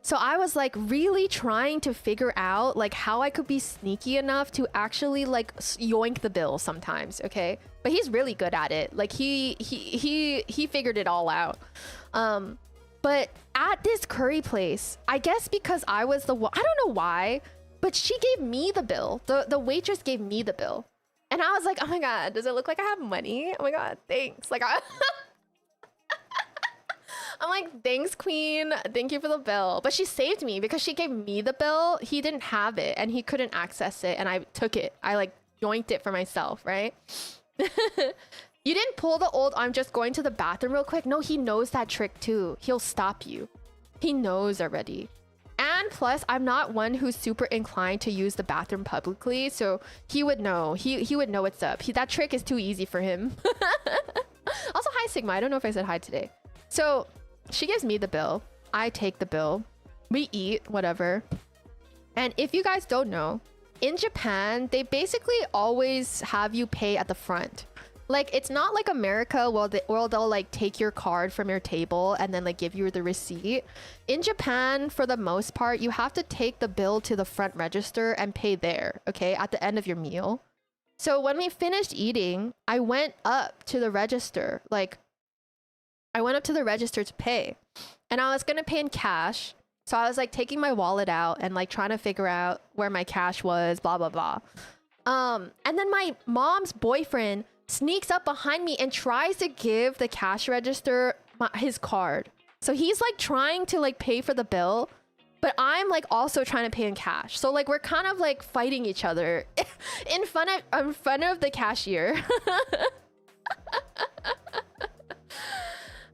So I was like really trying to figure out like how I could be sneaky enough to actually like yoink the bill sometimes, okay? But he's really good at it. Like he figured it all out. But at this curry place, I guess because I was the one, I don't know why, but she gave me the bill. The waitress gave me the bill. And I was like, oh my God, does it look like I have money? Oh my God, thanks. Like, I'm like, thanks, queen. Thank you for the bill. But she saved me because she gave me the bill. He didn't have it and he couldn't access it. And I took it. I like yoinked it for myself, right? You didn't pull the old, I'm just going to the bathroom real quick. No, he knows that trick too. He'll stop you. He knows already. And plus, I'm not one who's super inclined to use the bathroom publicly. So he would know. He would know what's up. That trick is too easy for him. Also, hi, Sigma. I don't know if I said hi today. So she gives me the bill. I take the bill. We eat, whatever. And if you guys don't know, in Japan, they basically always have you pay at the front. Like, it's not like America where they'll like take your card from your table and then like give you the receipt. In Japan, for the most part, you have to take the bill to the front register and pay there, okay, at the end of your meal. So when we finished eating, I went up to the register. Like, I went up to the register to pay. And I was gonna pay in cash. So I was like taking my wallet out and like trying to figure out where my cash was, blah, blah, blah. And then my mom's boyfriend sneaks up behind me and tries to give the cash register his card. So he's like trying to like pay for the bill, but I'm like also trying to pay in cash. So like we're kind of like fighting each other in front of the cashier.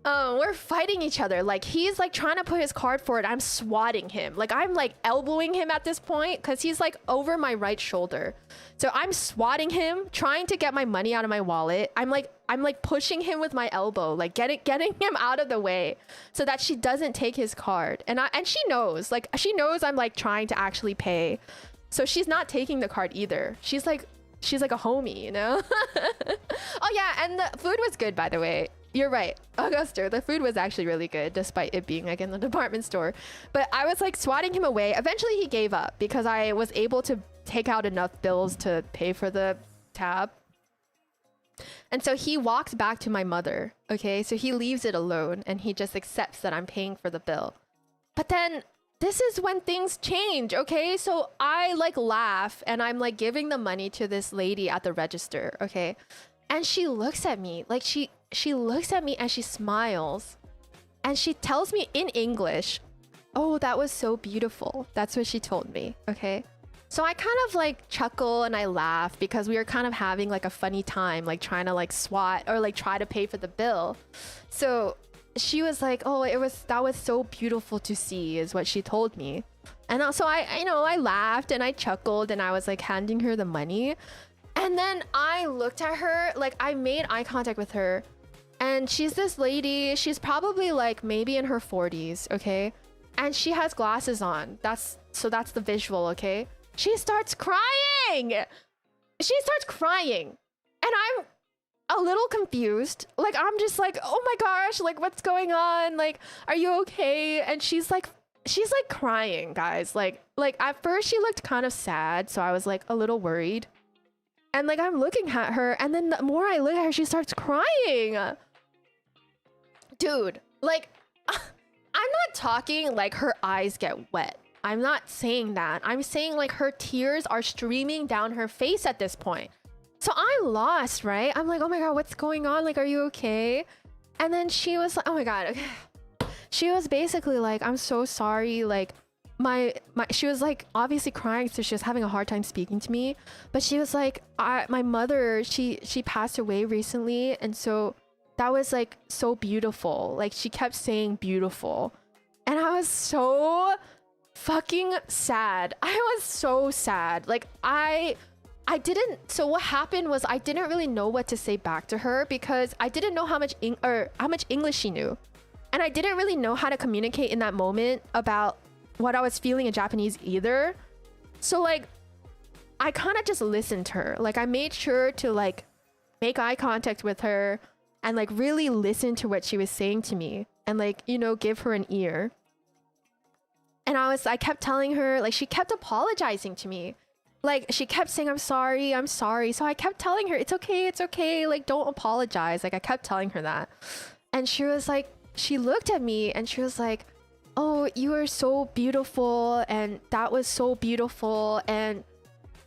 We're fighting each other. Like, he's like trying to put his card forward. I'm swatting him. Like, I'm like elbowing him at this point because he's like over my right shoulder. So I'm swatting him, trying to get my money out of my wallet. I'm like pushing him with my elbow, like getting him out of the way so that she doesn't take his card. And she knows, like, she knows I'm like trying to actually pay. So she's not taking the card either. She's like a homie, you know? Oh yeah, and the food was good, by the way. You're right, Auguster. The food was actually really good, despite it being like in the department store. But I was like swatting him away. Eventually, he gave up because I was able to take out enough bills to pay for the tab. And so he walks back to my mother. Okay, so he leaves it alone and he just accepts that I'm paying for the bill. But then this is when things change. Okay, so I like laugh and I'm like giving the money to this lady at the register. Okay, and she looks at me like she looks at me and she smiles and she tells me in English, "Oh, that was so beautiful." That's what she told me. Okay. So I kind of like chuckle and I laugh because we were kind of having like a funny time, like trying to like swat or like try to pay for the bill. So she was like, "Oh, that was so beautiful to see," is what she told me. And so I laughed and I chuckled and I was like handing her the money. And then I looked at her, like I made eye contact with her. And she's this lady, she's probably like maybe in her 40s, okay? and she has glasses on. That's the visual, okay? She starts crying. She starts crying. And I'm a little confused. Like, I'm just like, oh my gosh, like, what's going on? Like, are you okay? And she's like crying, guys. Like at first she looked kind of sad, so I was like a little worried. And like I'm looking at her, and then the more I look at her, she starts crying. Dude, like, I'm not talking like her eyes get wet. I'm not saying that. I'm saying like her tears are streaming down her face at this point. So I'm lost, right? I'm like, oh my god, what's going on? Like, are you okay? And then she was like, oh my god, okay. She was basically like, I'm so sorry. Like, she was like obviously crying, so she was having a hard time speaking to me. But she was like, my mother, she passed away recently, and so that was like so beautiful. Like, she kept saying beautiful, and I was so fucking sad. I was so sad. Like, I didn't. So what happened was I didn't really know what to say back to her because I didn't know how much English she knew, and I didn't really know how to communicate in that moment about what I was feeling in Japanese either. So like, I kind of just listened to her. Like, I made sure to like make eye contact with her and like really listen to what she was saying to me, and like, you know, give her an ear. And I kept telling her, like, she kept apologizing to me. Like, she kept saying, I'm sorry, I'm sorry. So I kept telling her, it's okay, like, don't apologize. Like, I kept telling her that. And she was like, she looked at me and she was like, oh, you are so beautiful, and that was so beautiful. And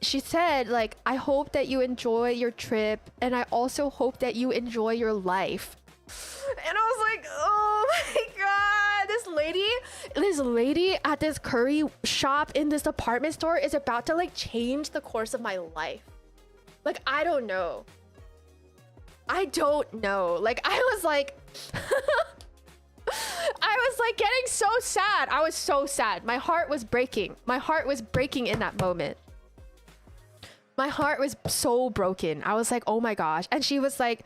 she said, like, I hope that you enjoy your trip, and I also hope that you enjoy your life. And I was like, oh my god, this lady at this curry shop in this department store is about to like change the course of my life. Like, I don't know. Like, I was like I was like getting so sad. I was so sad. My heart was breaking. My heart was breaking in that moment. My heart was so broken. I was like, oh my gosh. And she was like,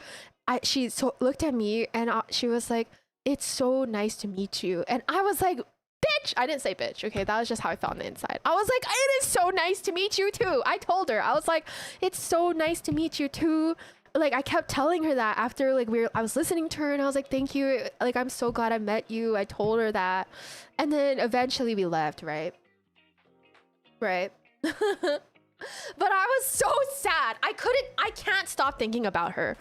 she looked at me and she was like, it's so nice to meet you. And I was like, bitch. I didn't say bitch. Okay, that was just how I felt on the inside. I was like, it is so nice to meet you too. I told her, I was like, it's so nice to meet you too. Like, I kept telling her that after like I was listening to her, and I was like, thank you. Like, I'm so glad I met you. I told her that. And then eventually we left, right? Right. But I was so sad. I can't stop thinking about her.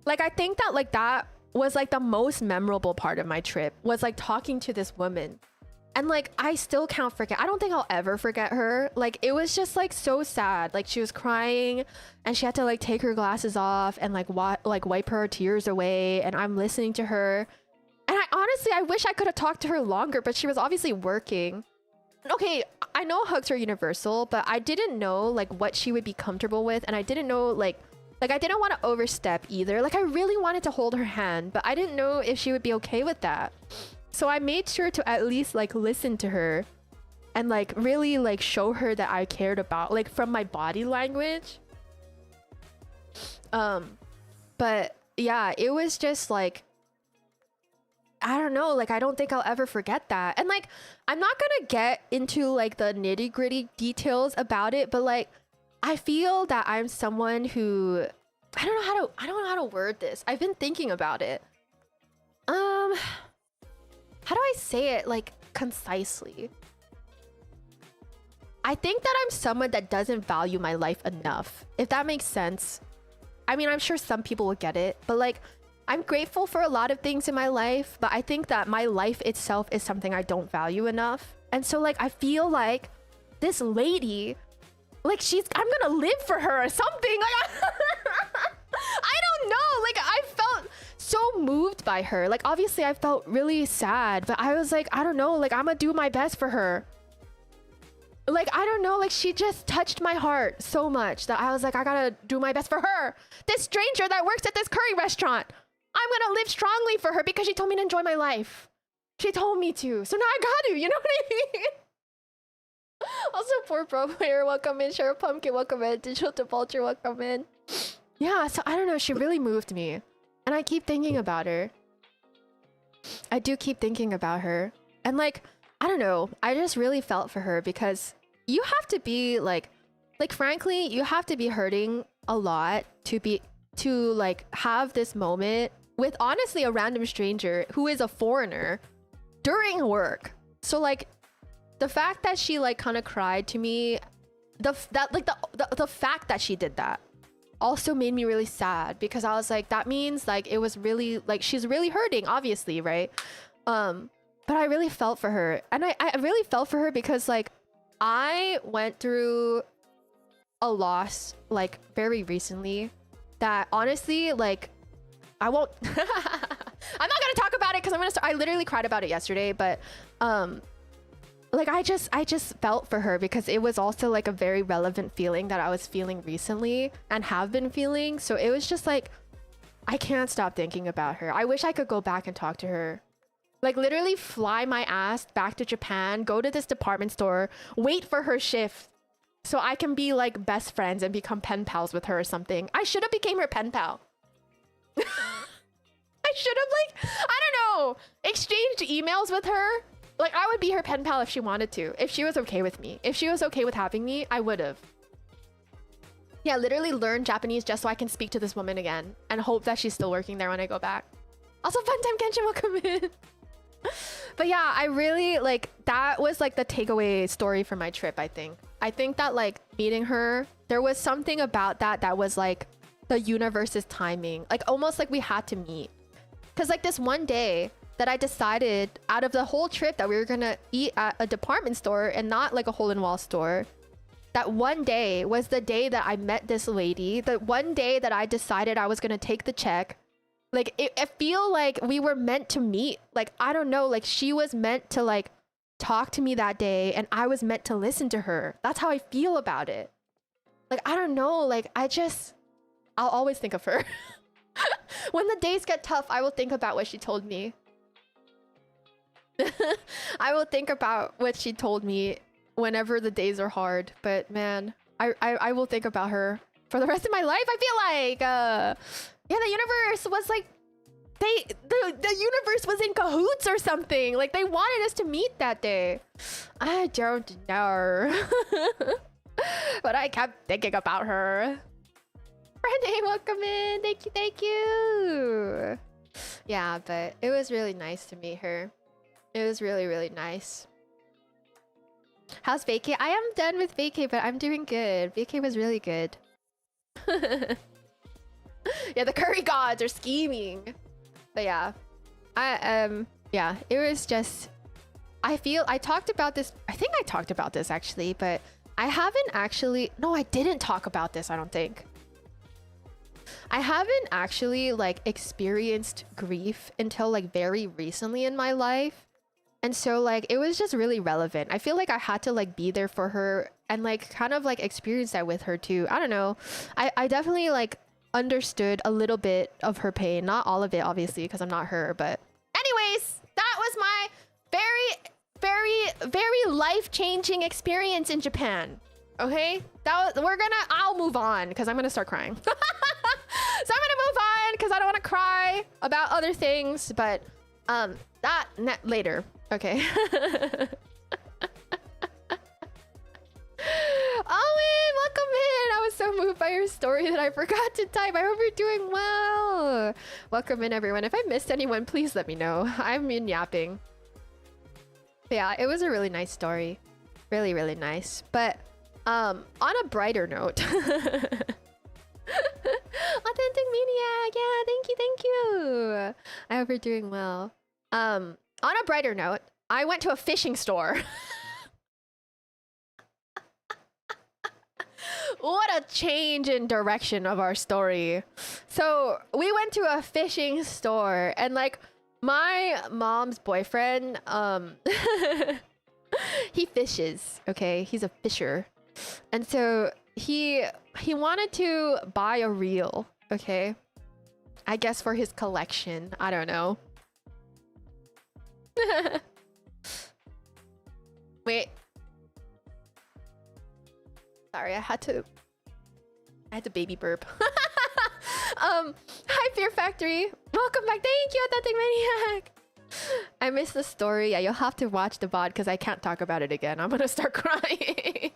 Like, I think that like that was like the most memorable part of my trip, was like talking to this woman. And like, I still can't forget. I don't think I'll ever forget her. Like, it was just like so sad. Like, she was crying and she had to like take her glasses off and like wipe her tears away. And I'm listening to her. And I wish I could have talked to her longer, but she was obviously working. Okay, I know hugs are universal, but I didn't know like what she would be comfortable with. And I didn't know like I didn't want to overstep either. Like, I really wanted to hold her hand, but I didn't know if she would be okay with that. So I made sure to at least like listen to her and like really like show her that I cared about, like, from my body language. But yeah, it was just like, I don't know, like, I don't think I'll ever forget that. And like, I'm not gonna get into like the nitty-gritty details about it, but like, I feel that I'm someone who, I don't know how to word this. I've been thinking about it. How do I say it like concisely? I think that I'm someone that doesn't value my life enough, if that makes sense. I mean, I'm sure some people will get it, but like, I'm grateful for a lot of things in my life, but I think that my life itself is something I don't value enough. And so like, I feel like this lady, like, I'm gonna live for her or something. Like, I don't know. Like, I felt so moved by her. Like, obviously I felt really sad, but I was like, I don't know, like, I'm gonna do my best for her. Like, I don't know, like, she just touched my heart so much that I was like, I gotta do my best for her. This stranger that works at this curry restaurant, I'm gonna live strongly for her because she told me to enjoy my life. She told me to, so now I got to, you know what I mean? Also, poor pro player, welcome in. Sheriff Pumpkin, welcome in. Digital Debulger, welcome in. Yeah, so I don't know, she really moved me. And I keep thinking about her. I do keep thinking about her. And like, I don't know. I just really felt for her because you have to be like frankly, you have to be hurting a lot to like have this moment with honestly a random stranger who is a foreigner during work. So like the fact that she like kind of cried to me, the fact that she did that also made me really sad because I was like, that means like it was really like she's really hurting, obviously, right? But I really felt for her, and I really felt for her because like I went through a loss like very recently that honestly like I won't I'm not gonna talk about it because I literally cried about it yesterday, but like I just felt for her because it was also like a very relevant feeling that I was feeling recently and have been feeling. So it was just like I can't stop thinking about her. I wish I could go back and talk to her. Like literally fly my ass back to Japan, go to this department store, wait for her shift so I can be like best friends and become pen pals with her or something. I should have became her pen pal. I should have like, I don't know, exchanged emails with her. Like I would be her pen pal if she wanted to, if she was okay with me. If she was okay with having me, I would have. Yeah, literally learn Japanese just so I can speak to this woman again and hope that she's still working there when I go back. Also, Fun Time Kenshin, welcome in. But yeah, I really like that was like the takeaway story for my trip. I think that like meeting her, there was something about that was like the universe's timing, like almost like we had to meet. Because like this one day that I decided out of the whole trip that we were gonna eat at a department store and not like a hole-in-wall store, that one day was the day that I met this lady, the one day that I decided I was gonna take the check. Like, I feel like we were meant to meet. Like, I don't know, like she was meant to like talk to me that day and I was meant to listen to her. That's how I feel about it. Like, I don't know, like I'll always think of her. When the days get tough, I will think about what she told me. I will think about what she told me whenever the days are hard. But man, I will think about her for the rest of my life. I feel like yeah, the universe was like the universe was in cahoots or something. Like they wanted us to meet that day. I don't know. But I kept thinking about her. Renee, welcome in. Thank you. Yeah, but it was really nice to meet her. It was really, really nice. How's vacay? I am done with vacay, but I'm doing good. Vacay was really good. Yeah, the curry gods are scheming. But yeah, yeah, it was just, I talked about this. I think I talked about this actually, but I haven't actually, no, I didn't talk about this. I don't think. I haven't actually like experienced grief until like very recently in my life. And so like, it was just really relevant. I feel like I had to like be there for her and like kind of like experience that with her too. I don't know. I definitely like understood a little bit of her pain. Not all of it, obviously, because I'm not her. But anyways, that was my very life-changing experience in Japan. Okay? I'll move on because I'm gonna start crying. So I'm gonna move on because I don't want to cry about other things, but later. Okay. Owen, welcome in. I was so moved by your story that I forgot to type. I hope you're doing well. Welcome in, everyone. If I missed anyone, please let me know. I'm in yapping. But yeah, it was a really nice story. Really, really nice. But on a brighter note. Authentic Maniac. Yeah, thank you. I hope you're doing well. On a brighter note, I went to a fishing store. What a change in direction of our story. So we went to a fishing store and like my mom's boyfriend, he fishes, okay? He's a fisher. And so he wanted to buy a reel, okay? I guess for his collection. I don't know. Wait. Sorry, I had to baby burp. Hi Fear Factory. Welcome back. Thank you, Authentic Maniac. I missed the story. Yeah, you'll have to watch the VOD because I can't talk about it again. I'm gonna start crying.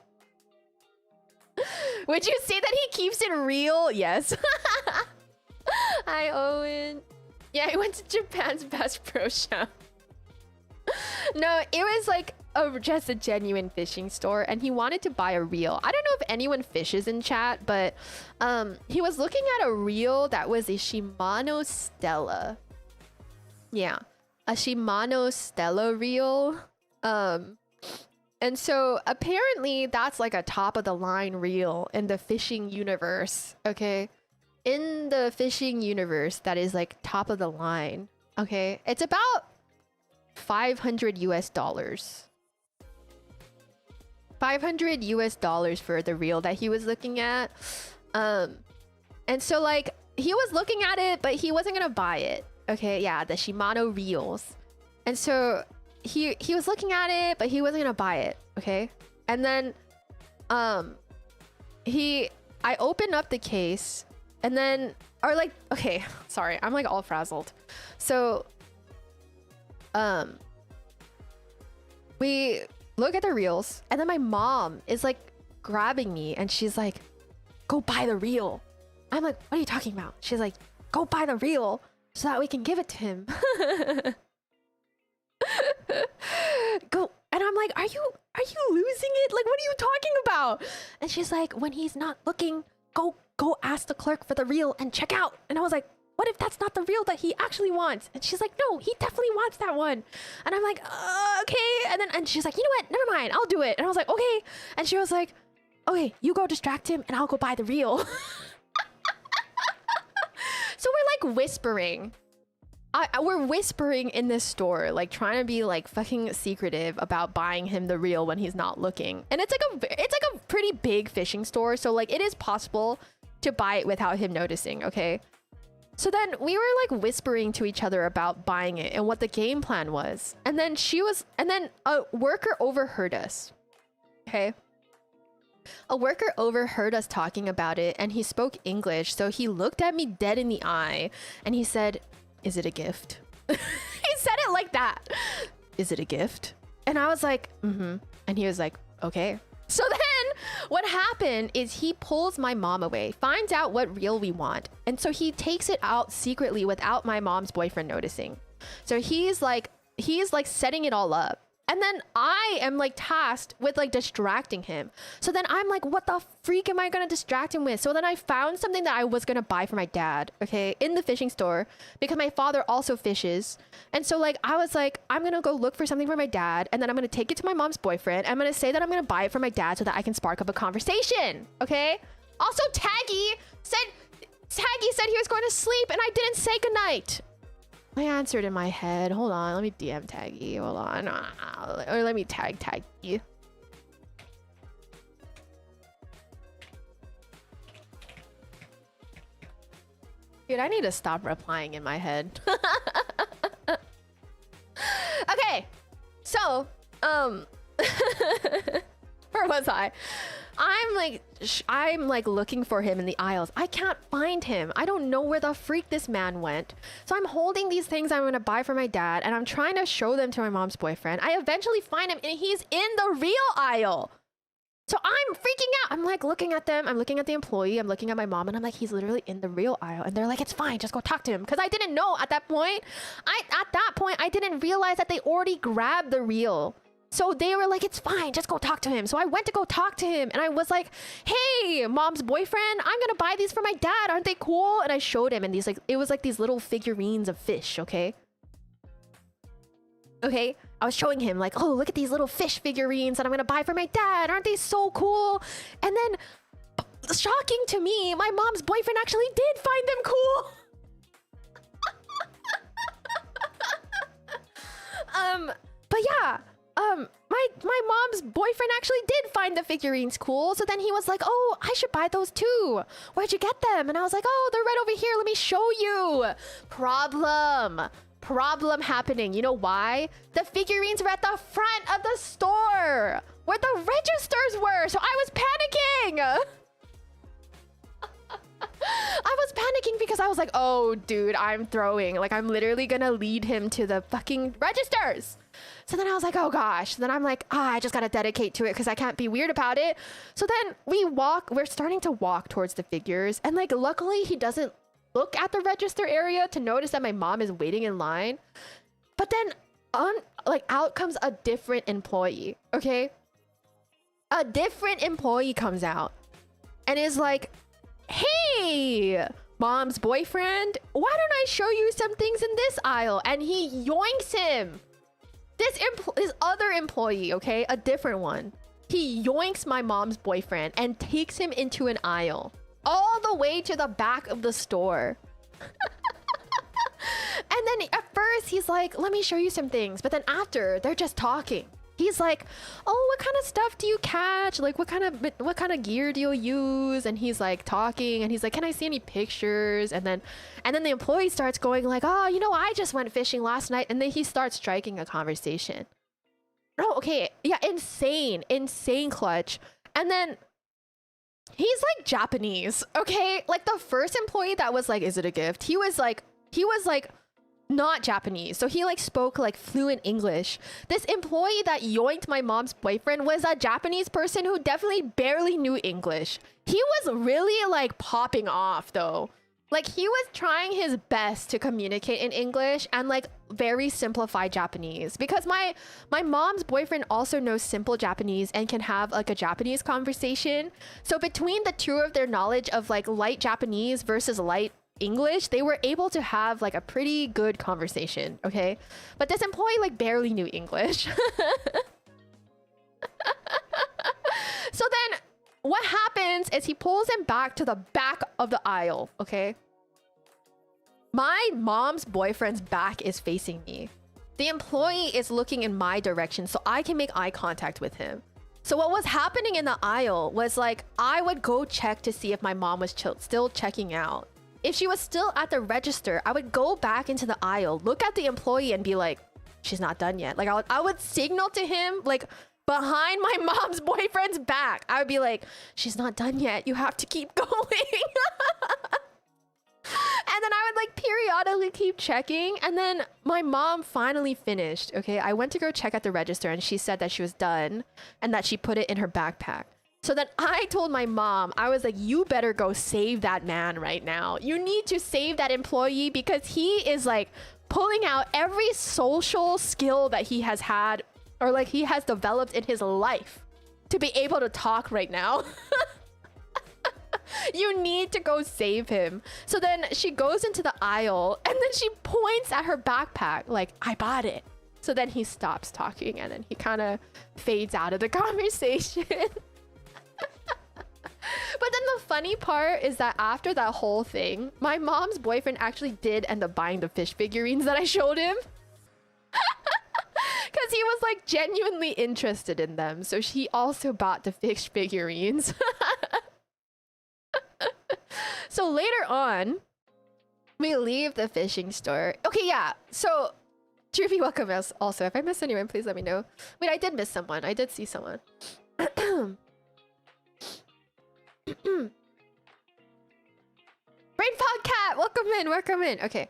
Would you say that he keeps it real? Yes. Hi, Owen. Yeah, he went to Japan's best pro shop. No, it was like just a genuine fishing store, and he wanted to buy a reel. I don't know if anyone fishes in chat, but he was looking at a reel that was a Shimano Stella. Yeah, a Shimano Stella reel. And so apparently that's like a top of the line reel in the fishing universe. Okay, in the fishing universe, that is like top of the line. Okay, it's about $500 US. $500 US for the reel that he was looking at. And so like he was looking at it, but he wasn't gonna buy it. Okay, yeah, the Shimano reels. And so he was looking at it, but he wasn't gonna buy it. Okay, and then I opened up the case, and then okay, sorry, I'm like all frazzled. So we look at the reels, and then my mom is like grabbing me, and she's like, go buy the reel. I'm like, what are you talking about? She's like, go buy the reel so that we can give it to him. Go. And I'm like, are you losing it? Like, what are you talking about? And she's like, when he's not looking, go ask the clerk for the reel and check out. And I was like, what if that's not the reel that he actually wants? And she's like, no, he definitely wants that one. And I'm like, okay. And she's like, you know what? Never mind. I'll do it. And I was like, okay. And she was like, okay, you go distract him and I'll go buy the reel. So we're like whispering. We're whispering in this store, like trying to be like fucking secretive about buying him the reel when he's not looking. And it's like a pretty big fishing store. So like it is possible to buy it without him noticing. Okay. So then we were like whispering to each other about buying it and what the game plan was. And then a worker overheard us. Okay. A worker overheard us talking about it, and he spoke English. So he looked at me dead in the eye and he said, is it a gift? He said it like that. Is it a gift? And I was like, mm-hmm. And he was like, okay. So then what happened is he pulls my mom away, finds out what reel we want. And so he takes it out secretly without my mom's boyfriend noticing. So he's like setting it all up. And then I am like tasked with like distracting him. So then I'm like, what the freak am I gonna distract him with? So then I found something that I was gonna buy for my dad, okay, in the fishing store, because my father also fishes. And so like, I was like, I'm gonna go look for something for my dad, and then I'm gonna take it to my mom's boyfriend. I'm gonna say that I'm gonna buy it for my dad so that I can spark up a conversation, okay? Also, Taggy said he was going to sleep and I didn't say goodnight. I answered in my head. Hold on, let me DM Taggy. Hold on. Or let me tag Taggy. Dude, I need to stop replying in my head. Okay. So, where was I? I'm like looking for him in the aisles. I can't find him. I don't know where the freak this man went. So I'm holding these things I'm gonna buy for my dad, and I'm trying to show them to my mom's boyfriend. I eventually find him, and he's in the reel aisle. So I'm freaking out. I'm like looking at them. I'm looking at the employee. I'm looking at my mom, and I'm like, he's literally in the reel aisle. And they're like, it's fine. Just go talk to him. Because I didn't know at that point. I didn't realize that they already grabbed the reel. So they were like, it's fine, just go talk to him. So I went to go talk to him, and I was like, hey, mom's boyfriend, I'm gonna buy these for my dad. Aren't they cool? And I showed him, and these like, it was like these little figurines of fish, okay? Okay, I was showing him like, oh, look at these little fish figurines that I'm gonna buy for my dad. Aren't they so cool? And then, shocking to me, my mom's boyfriend actually did find them cool. But yeah. My mom's boyfriend actually did find the figurines cool. So then he was like, oh, I should buy those too. Where'd you get them? And I was like, oh, they're right over here. Let me show you. Problem happening. You know why? The figurines were at the front of the store where the registers were. So I was panicking. I was panicking because I was like, oh, dude, I'm throwing. Like, I'm literally gonna lead him to the fucking registers. So then I was like, oh gosh. Then I'm like, I just gotta dedicate to it because I can't be weird about it. So then we're starting to walk towards the figures. And like, luckily he doesn't look at the register area to notice that my mom is waiting in line. But then out comes a different employee, okay? A different employee comes out and is like, hey, mom's boyfriend, why don't I show you some things in this aisle? And he yoinks him. This other employee, okay, a different one. He yoinks my mom's boyfriend and takes him into an aisle all the way to the back of the store. And then at first he's like, let me show you some things. But then after, they're just talking. He's like, oh, what kind of stuff do you catch? Like, what kind of gear do you use? And he's like talking and he's like, can I see any pictures? And then the employee starts going like, oh, you know, I just went fishing last night. And then he starts striking a conversation. Oh, okay. Yeah, insane clutch. And then he's like Japanese, okay? Like the first employee that was like, is it a gift? He was like not Japanese. So he like spoke like fluent English. This employee that yoinked my mom's boyfriend was a Japanese person who definitely barely knew English. He was really like popping off though. Like he was trying his best to communicate in English and like very simplified Japanese because my mom's boyfriend also knows simple Japanese and can have like a Japanese conversation. So between the two of their knowledge of like light Japanese versus light English, they were able to have like a pretty good conversation, okay? But this employee like barely knew English. So then what happens is he pulls him back to the back of the aisle, okay? My mom's boyfriend's back is facing me. The employee is looking in my direction so I can make eye contact with him. So what was happening in the aisle was like, I would go check to see if my mom was still checking out. If she was still at the register, I would go back into the aisle, look at the employee and be like, she's not done yet. Like I would signal to him like behind my mom's boyfriend's back. I would be like, she's not done yet. You have to keep going. And then I would like periodically keep checking. And then my mom finally finished. Okay. I went to go check at the register and she said that she was done and that she put it in her backpack. So then I told my mom, I was like, you better go save that man right now. You need to save that employee because he is like pulling out every social skill that he has had or like he has developed in his life to be able to talk right now. You need to go save him. So then she goes into the aisle and then she points at her backpack like, I bought it. So then he stops talking and then he kind of fades out of the conversation. But then the funny part is that after that whole thing, my mom's boyfriend actually did end up buying the fish figurines that I showed him. Because he was like genuinely interested in them. So he also bought the fish figurines. So later on, we leave the fishing store. Okay, yeah. So, Droopy, welcome also. If I missed anyone, please let me know. Wait, I did miss someone. I did see someone. Brain Fog Cat, welcome in. Okay.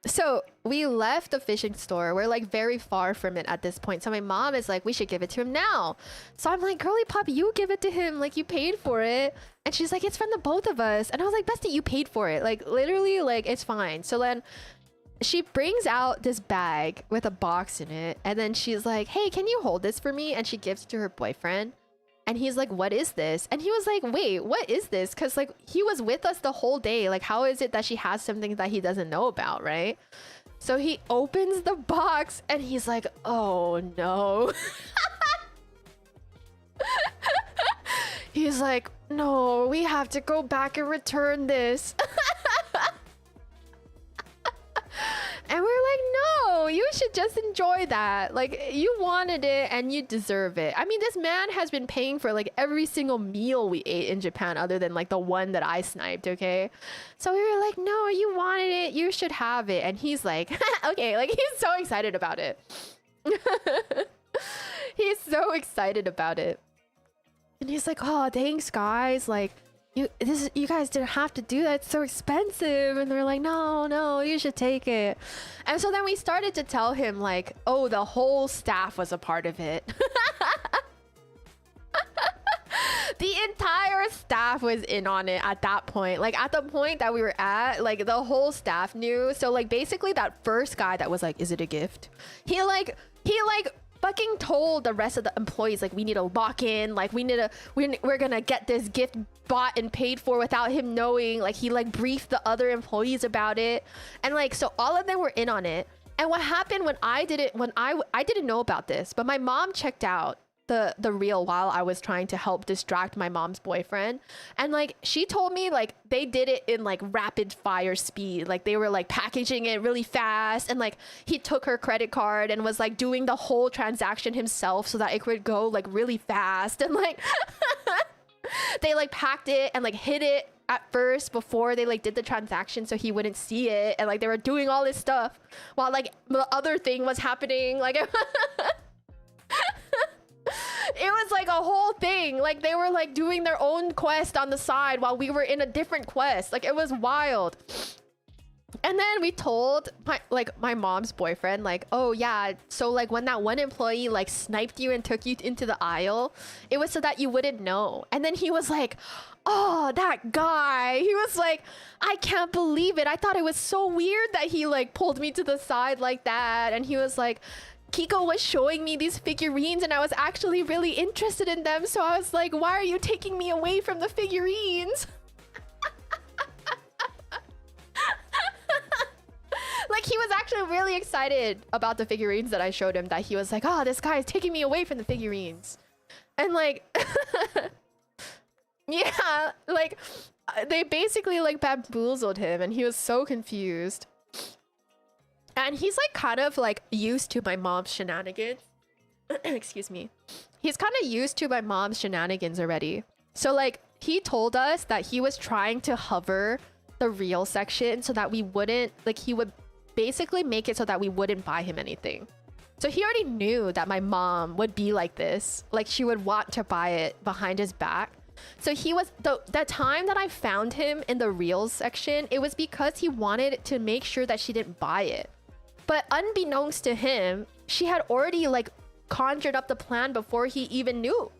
So we left the fishing store. We're like very far from it at this point. So my mom is like, we should give it to him now. So I'm like, girly pop, you give it to him. Like you paid for it. And she's like, it's from the both of us. And I was like, bestie, you paid for it. Like literally, like it's fine. So then she brings out this bag with a box in it. And then she's like, hey, can you hold this for me? And she gives it to her boyfriend. And he's like, what is this? And he was like, wait, what is this? Because like he was with us the whole day. Like, how is it that she has something that he doesn't know about, right? So he opens the box and he's like, oh no. He's like, no, we have to go back and return this. And we're like, no, you should just enjoy that. Like, you wanted it and you deserve it. I mean, this man has been paying for like every single meal we ate in Japan other than like the one that I sniped, okay? So we were like, no, you wanted it. You should have it. And he's like, okay, like he's so excited about it. He's so excited about it. And he's like, oh, thanks, guys. Like, you guys didn't have to do that. It's so expensive. And they're like, no, you should take it. And so then we started to tell him like, oh, the whole staff was a part of it. The entire staff was in on it at that point. Like at the point that we were at, like the whole staff knew. So like basically that first guy that was like, is it a gift? He like fucking told the rest of the employees like, we need to lock in, like we're gonna get this gift bought and paid for without him knowing. Like he like briefed the other employees about it, and like so all of them were in on it. And what happened when I didn't know about this, but my mom checked out the reel while I was trying to help distract my mom's boyfriend, and like she told me like they did it in like rapid fire speed. Like they were like packaging it really fast, and like he took her credit card and was like doing the whole transaction himself so that it would go like really fast, and like they like packed it and like hid it at first before they like did the transaction so he wouldn't see it, and like they were doing all this stuff while like the other thing was happening. Like it was like a whole thing. Like they were like doing their own quest on the side while we were in a different quest. Like it was wild. And then we told my mom's boyfriend like, oh yeah, so like when that one employee like sniped you and took you into the aisle, it was so that you wouldn't know. And then he was like, oh, that guy. He was like, I can't believe it. I thought it was so weird that he like pulled me to the side like that. And he was like, Kiko was showing me these figurines and I was actually really interested in them. So I was like, why are you taking me away from the figurines? Like he was actually really excited about the figurines that I showed him, that he was like, oh, this guy is taking me away from the figurines. And like, yeah, like they basically like bamboozled him and he was so confused. And he's like kind of like used to my mom's shenanigans. Excuse me. He's kind of used to my mom's shenanigans already. So like he told us that he was trying to hover the real section so that we wouldn't, like he would basically make it so that we wouldn't buy him anything. So he already knew that my mom would be like this. Like she would want to buy it behind his back. So he was, the time that I found him in the reels section, it was because he wanted to make sure that she didn't buy it. But unbeknownst to him, she had already like conjured up the plan before he even knew.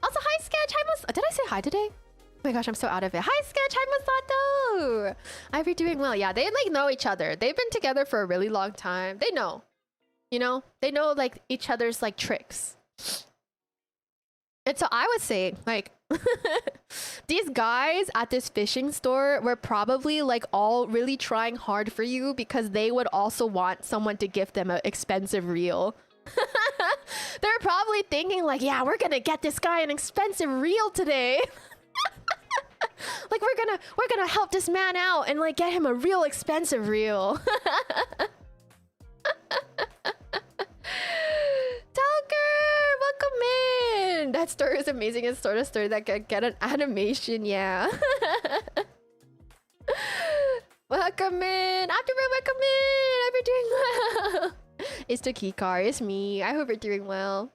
Also, hi Sketch, hi Mas. Did I say hi today? Oh my gosh, I'm so out of it. Hi Sketch, hi Masato. I hope you're doing well. Yeah, they like know each other. They've been together for a really long time. They know, you know, they know like each other's like tricks. And so I would say like these guys at this fishing store were probably like all really trying hard for you because they would also want someone to gift them an expensive reel. They're probably thinking like, yeah, we're gonna get this guy an expensive reel today. Like we're gonna help this man out and like get him a real expensive reel. Talker, welcome in. That story is amazing. It's sort of story that can get an animation. Yeah. Welcome in. Afterlife, welcome in. I hope you're doing well. It's the key car. It's me. I hope you're doing well.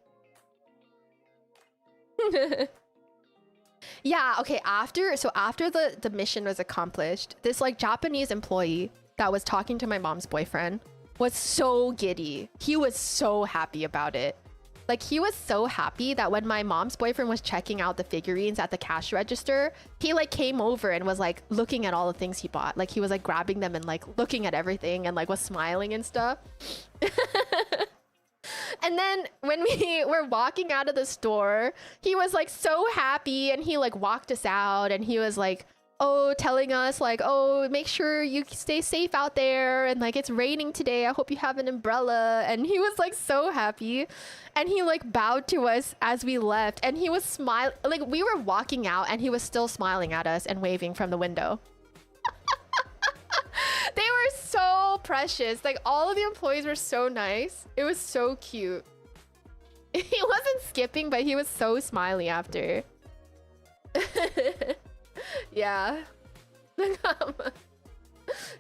Yeah. Okay. After the mission was accomplished, this like Japanese employee that was talking to my mom's boyfriend was so giddy. He was so happy about it. Like he was so happy that when my mom's boyfriend was checking out the figurines at the cash register, he like came over and was like looking at all the things he bought. Like he was like grabbing them and like looking at everything and like was smiling and stuff. And then when we were walking out of the store, he was like so happy and he like walked us out and he was like, oh, telling us like, oh, make sure you stay safe out there and like it's raining today, I hope you have an umbrella. And he was like so happy and he like bowed to us as we left and he was smiling. Like we were walking out and he was still smiling at us and waving from the window. They were so precious. Like all of the employees were so nice. It was so cute. He wasn't skipping, but he was so smiley after. Yeah.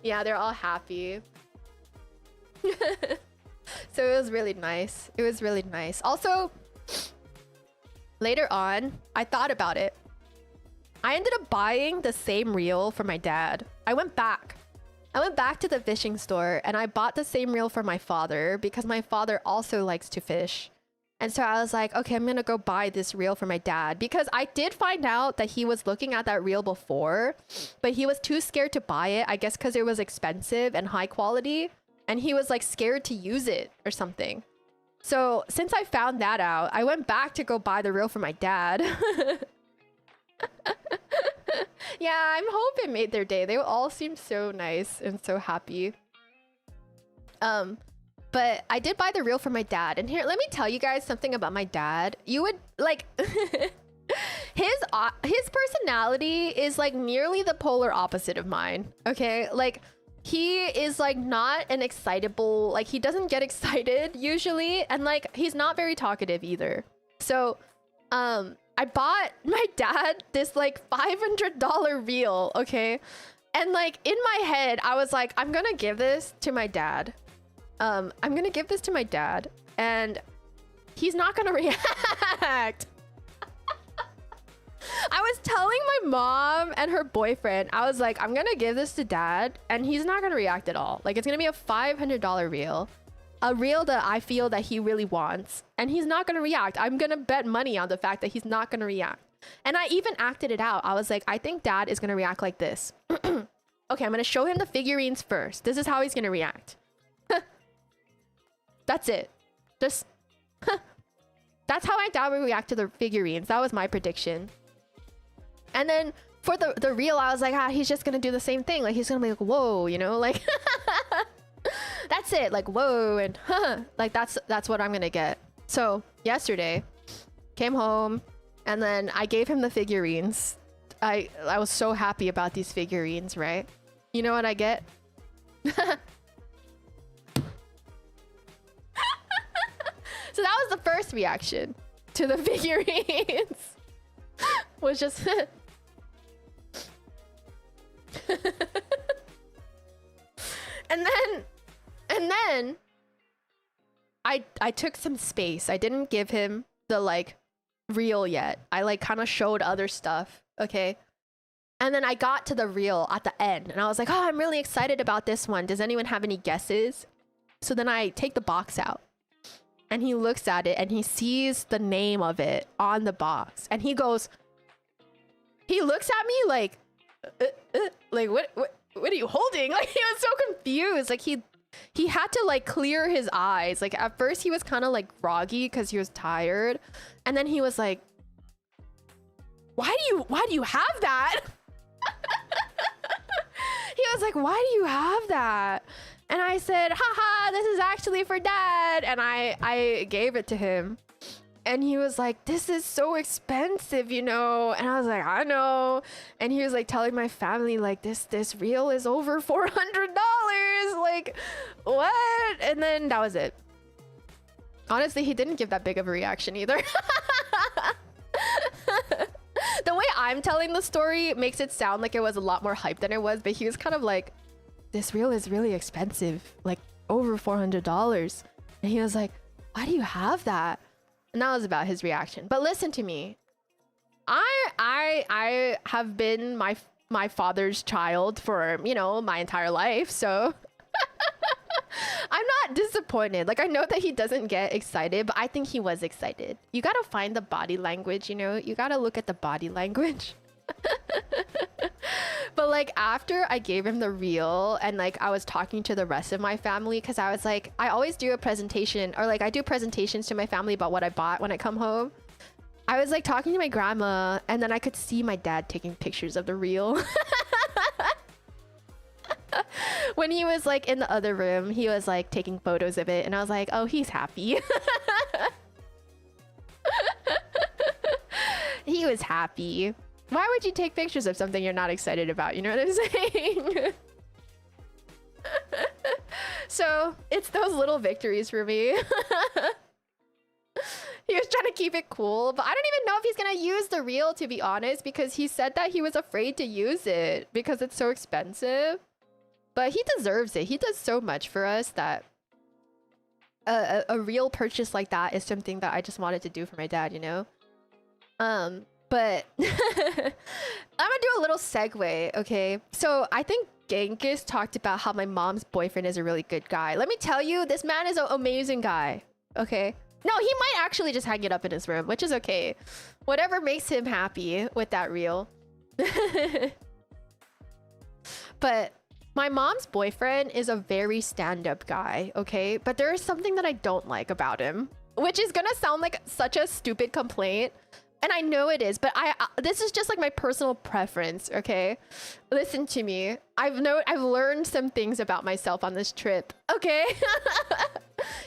Yeah, they're all happy. So it was really nice. It was really nice. Also, later on, I thought about it. I ended up buying the same reel for my dad. I went back to the fishing store and I bought the same reel for my father because my father also likes to fish. And so I was like, okay, I'm gonna go buy this reel for my dad because I did find out that he was looking at that reel before, but he was too scared to buy it, I guess because it was expensive and high quality, and he was like scared to use it or something. So since I found that out, I went back to go buy the reel for my dad. Yeah, I'm hoping it made their day. They all seem so nice and so happy. But I did buy the reel for my dad. And here, let me tell you guys something about my dad. You would like his personality is like nearly the polar opposite of mine. Okay, like he is like not an excitable, like he doesn't get excited usually, and like he's not very talkative either. So I bought my dad this like $500 reel, okay? And like in my head, I was like, I'm gonna give this to my dad. I'm gonna give this to my dad and he's not gonna react. I was telling my mom and her boyfriend, I was like, I'm gonna give this to dad and he's not gonna react at all. Like it's gonna be a $500 reel. A reel that I feel that he really wants, and he's not gonna react. I'm gonna bet money on the fact that he's not gonna react. And I even acted it out. I was like, I think dad is gonna react like this. Okay, I'm gonna show him the figurines first. This is how he's gonna react. That's it. Just that's how my dad would react to the figurines. That was my prediction. And then for the reel, I was like, he's just gonna do the same thing. Like he's gonna be like, whoa, you know, like that's it, like whoa and like that's what I'm gonna get. So yesterday came home and then I gave him the figurines. I was so happy about these figurines, right? You know what I get? So that was the first reaction to the figurines. Was just and then I took some space. I didn't give him the like reel yet. I like kind of showed other stuff, okay? And then I got to the reel at the end and I was like, oh, I'm really excited about this one. Does anyone have any guesses? So then I take the box out and he looks at it and he sees the name of it on the box and he goes, he looks at me like what are you holding? Like he was so confused. Like he had to like clear his eyes. Like at first he was kind of like groggy because he was tired, and then he was like, why do you have that? He was like, why do you have that? And I said, haha, this is actually for dad. And I gave it to him. And he was like, this is so expensive, you know? And I was like, I know. And he was like telling my family, like, this reel is over $400. Like, what? And then that was it. Honestly, he didn't give that big of a reaction either. The way I'm telling the story makes it sound like it was a lot more hype than it was. But he was kind of like, this reel is really expensive. Like, over $400. And he was like, why do you have that? And that was about his reaction. But listen to me. I have been my father's child for, you know, my entire life. So I'm not disappointed. Like I know that he doesn't get excited, but I think he was excited. You got to find the body language, you know? You got to look at the body language. But like after I gave him the reel and like I was talking to the rest of my family, because I was like, I always do a presentation, or like I do presentations to my family about what I bought when I come home. I was like talking to my grandma and then I could see my dad taking pictures of the reel. When he was like in the other room, he was like taking photos of it and I was like, oh, he's happy. He was happy. Why would you take pictures of something you're not excited about? You know what I'm saying? So it's those little victories for me. He was trying to keep it cool, but I don't even know if he's gonna use the reel, to be honest, because he said that he was afraid to use it because it's so expensive. But he deserves it. He does so much for us that a real purchase like that is something that I just wanted to do for my dad, you know? But I'm gonna do a little segue, okay? So I think Genghis talked about how my mom's boyfriend is a really good guy. Let me tell you, this man is an amazing guy, okay? No, he might actually just hang it up in his room, which is okay. Whatever makes him happy with that reel. But my mom's boyfriend is a very stand-up guy, okay? But there is something that I don't like about him, which is gonna sound like such a stupid complaint. And I know it is, but this is just like my personal preference, okay? Listen to me. I've learned some things about myself on this trip, okay?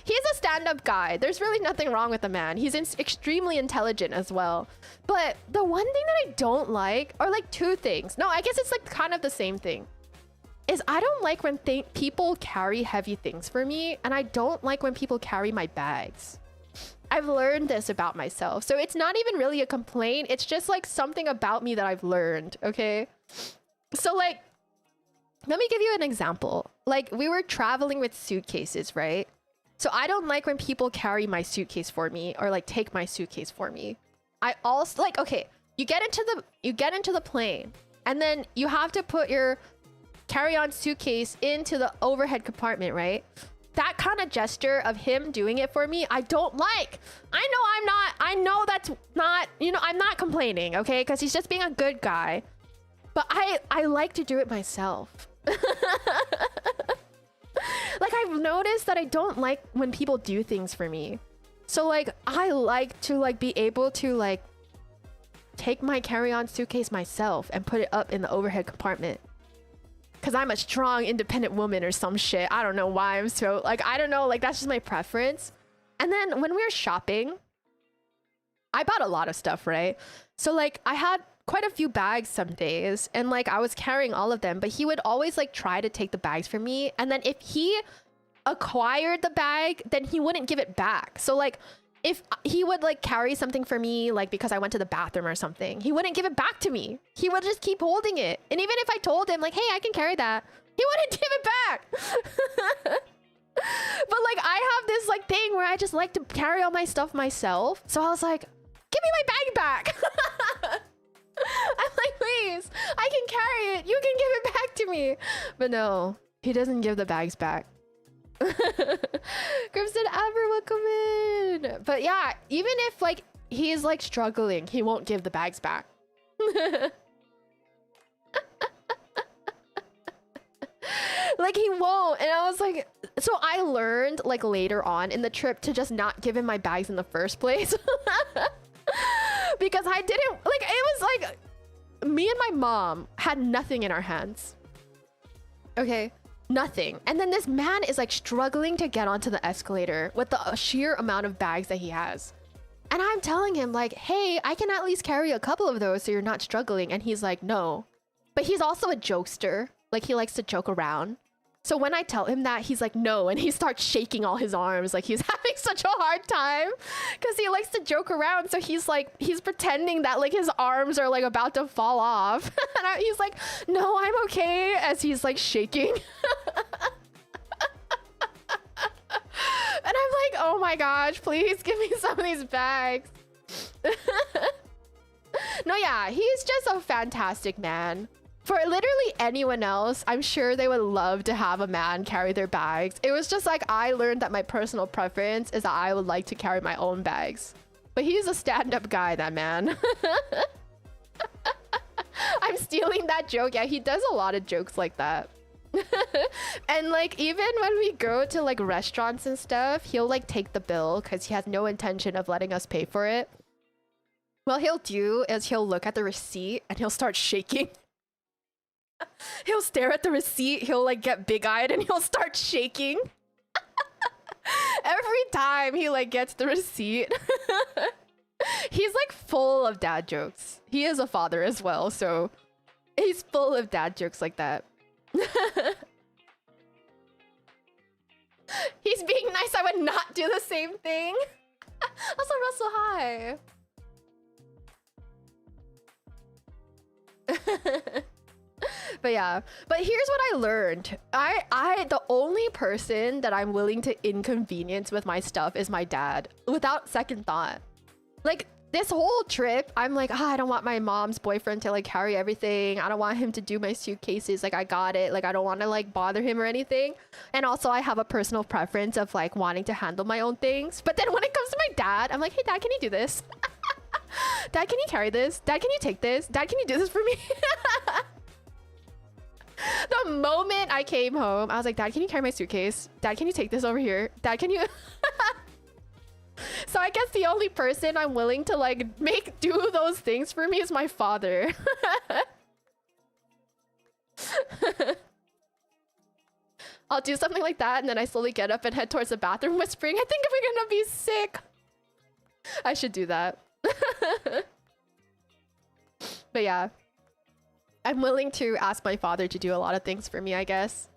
He's a stand-up guy. There's really nothing wrong with the man. He's extremely intelligent as well. But the one thing that I don't like, or like two things. No, I guess it's like kind of the same thing. Is I don't like when people carry heavy things for me, and I don't like when people carry my bags. I've learned this about myself. So it's not even really a complaint. It's just like something about me that I've learned, okay? So like, let me give you an example. Like we were traveling with suitcases, right? So I don't like when people carry my suitcase for me or like take my suitcase for me. I also like, okay, you get into the plane and then you have to put your carry-on suitcase into the overhead compartment, right? That kind of gesture of him doing it for me, I don't like. I know that's not, you know, I'm not complaining, okay? Because he's just being a good guy. But I like to do it myself. Like I've noticed that I don't like when people do things for me. So like I like to like be able to like take my carry-on suitcase myself and put it up in the overhead compartment. Cause I'm a strong, independent woman or some shit. I don't know why I'm so like, I don't know, like that's just my preference. And then when we were shopping, I bought a lot of stuff, right? So like I had quite a few bags some days and like I was carrying all of them, but he would always like try to take the bags from me. And then if he acquired the bag, then he wouldn't give it back. So like if he would like carry something for me, like because I went to the bathroom or something, he wouldn't give it back to me. He would just keep holding it. And even if I told him like, hey, I can carry that, he wouldn't give it back. But like I have this like thing where I just like to carry all my stuff myself. So I was like, give me my bag back. I'm like, please, I can carry it. You can give it back to me. But no, he doesn't give the bags back. Grimson Amber, welcome in. But yeah, even if like he's like struggling, he won't give the bags back. Like he won't. And I was like, so I learned like later on in the trip to just not give him my bags in the first place. Because I didn't like, it was like me and my mom had nothing in our hands. Okay, nothing. And then this man is like struggling to get onto the escalator with the sheer amount of bags that he has. And I'm telling him like, hey, I can at least carry a couple of those so you're not struggling. And he's like, no. But he's also a jokester. Like he likes to joke around. So when I tell him that, he's like, no. And he starts shaking all his arms. Like he's having such a hard time because he likes to joke around. So he's like, he's pretending that like his arms are like about to fall off. And he's like, no, I'm okay. As he's like shaking. And I'm like, oh my gosh, please give me some of these bags. No, yeah, he's just a fantastic man. For literally anyone else, I'm sure they would love to have a man carry their bags. It was just like I learned that my personal preference is that I would like to carry my own bags. But he's a stand-up guy, that man. I'm stealing that joke. Yeah, he does a lot of jokes like that. And like even when we go to like restaurants and stuff, he'll like take the bill because he has no intention of letting us pay for it. What he'll do is he'll look at the receipt and he'll start shaking. He'll stare at the receipt, he'll like get big-eyed and he'll start shaking. Every time he like gets the receipt. He's like full of dad jokes. He is a father as well, so he's full of dad jokes like that. He's being nice, I would not do the same thing. Also, Russell, hi. But yeah, but here's what I learned. The only person that I'm willing to inconvenience with my stuff is my dad, without second thought. Like this whole trip, I'm like, I don't want my mom's boyfriend to like carry everything. I don't want him to do my suitcases. Like, I got it. Like, I don't want to like bother him or anything. And also, I have a personal preference of like wanting to handle my own things. But then when it comes to my dad, I'm like, hey, dad, can you do this? Dad, can you carry this? Dad, can you take this? Dad, can you do this for me? The moment I came home, I was like, Dad, can you carry my suitcase? Dad, can you take this over here? Dad, can you... So I guess the only person I'm willing to like do those things for me is my father. I'll do something like that and then I slowly get up and head towards the bathroom whispering, I think we're gonna be sick. I should do that. But yeah, I'm willing to ask my father to do a lot of things for me, I guess.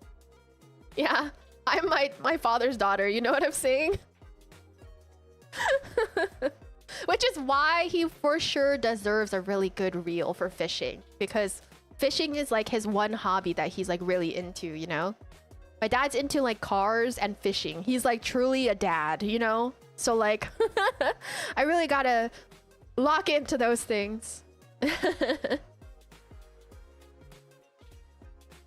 Yeah, I'm my father's daughter, you know what I'm saying? Which is why he for sure deserves a really good reel for fishing, because fishing is like his one hobby that he's like really into, you know? My dad's into like cars and fishing. He's like truly a dad, you know? So like I really gotta lock into those things.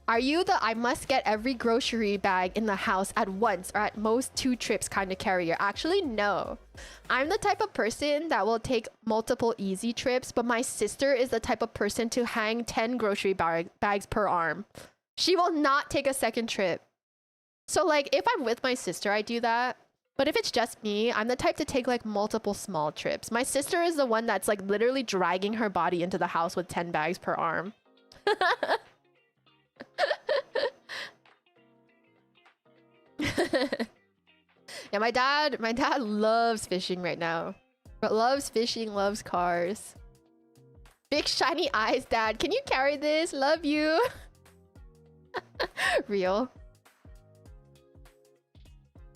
Are you the I must get every grocery bag in the house at once or at most 2 trips kind of carrier? Actually, no. I'm the type of person that will take multiple easy trips, but my sister is the type of person to hang 10 grocery bags per arm. She will not take a second trip. So like if I'm with my sister, I do that. But if it's just me, I'm the type to take like multiple small trips. My sister is the one that's like literally dragging her body into the house with 10 bags per arm. Yeah, my dad loves fishing right now. But loves fishing, loves cars. Big shiny eyes, dad. Can you carry this? Love you. Real.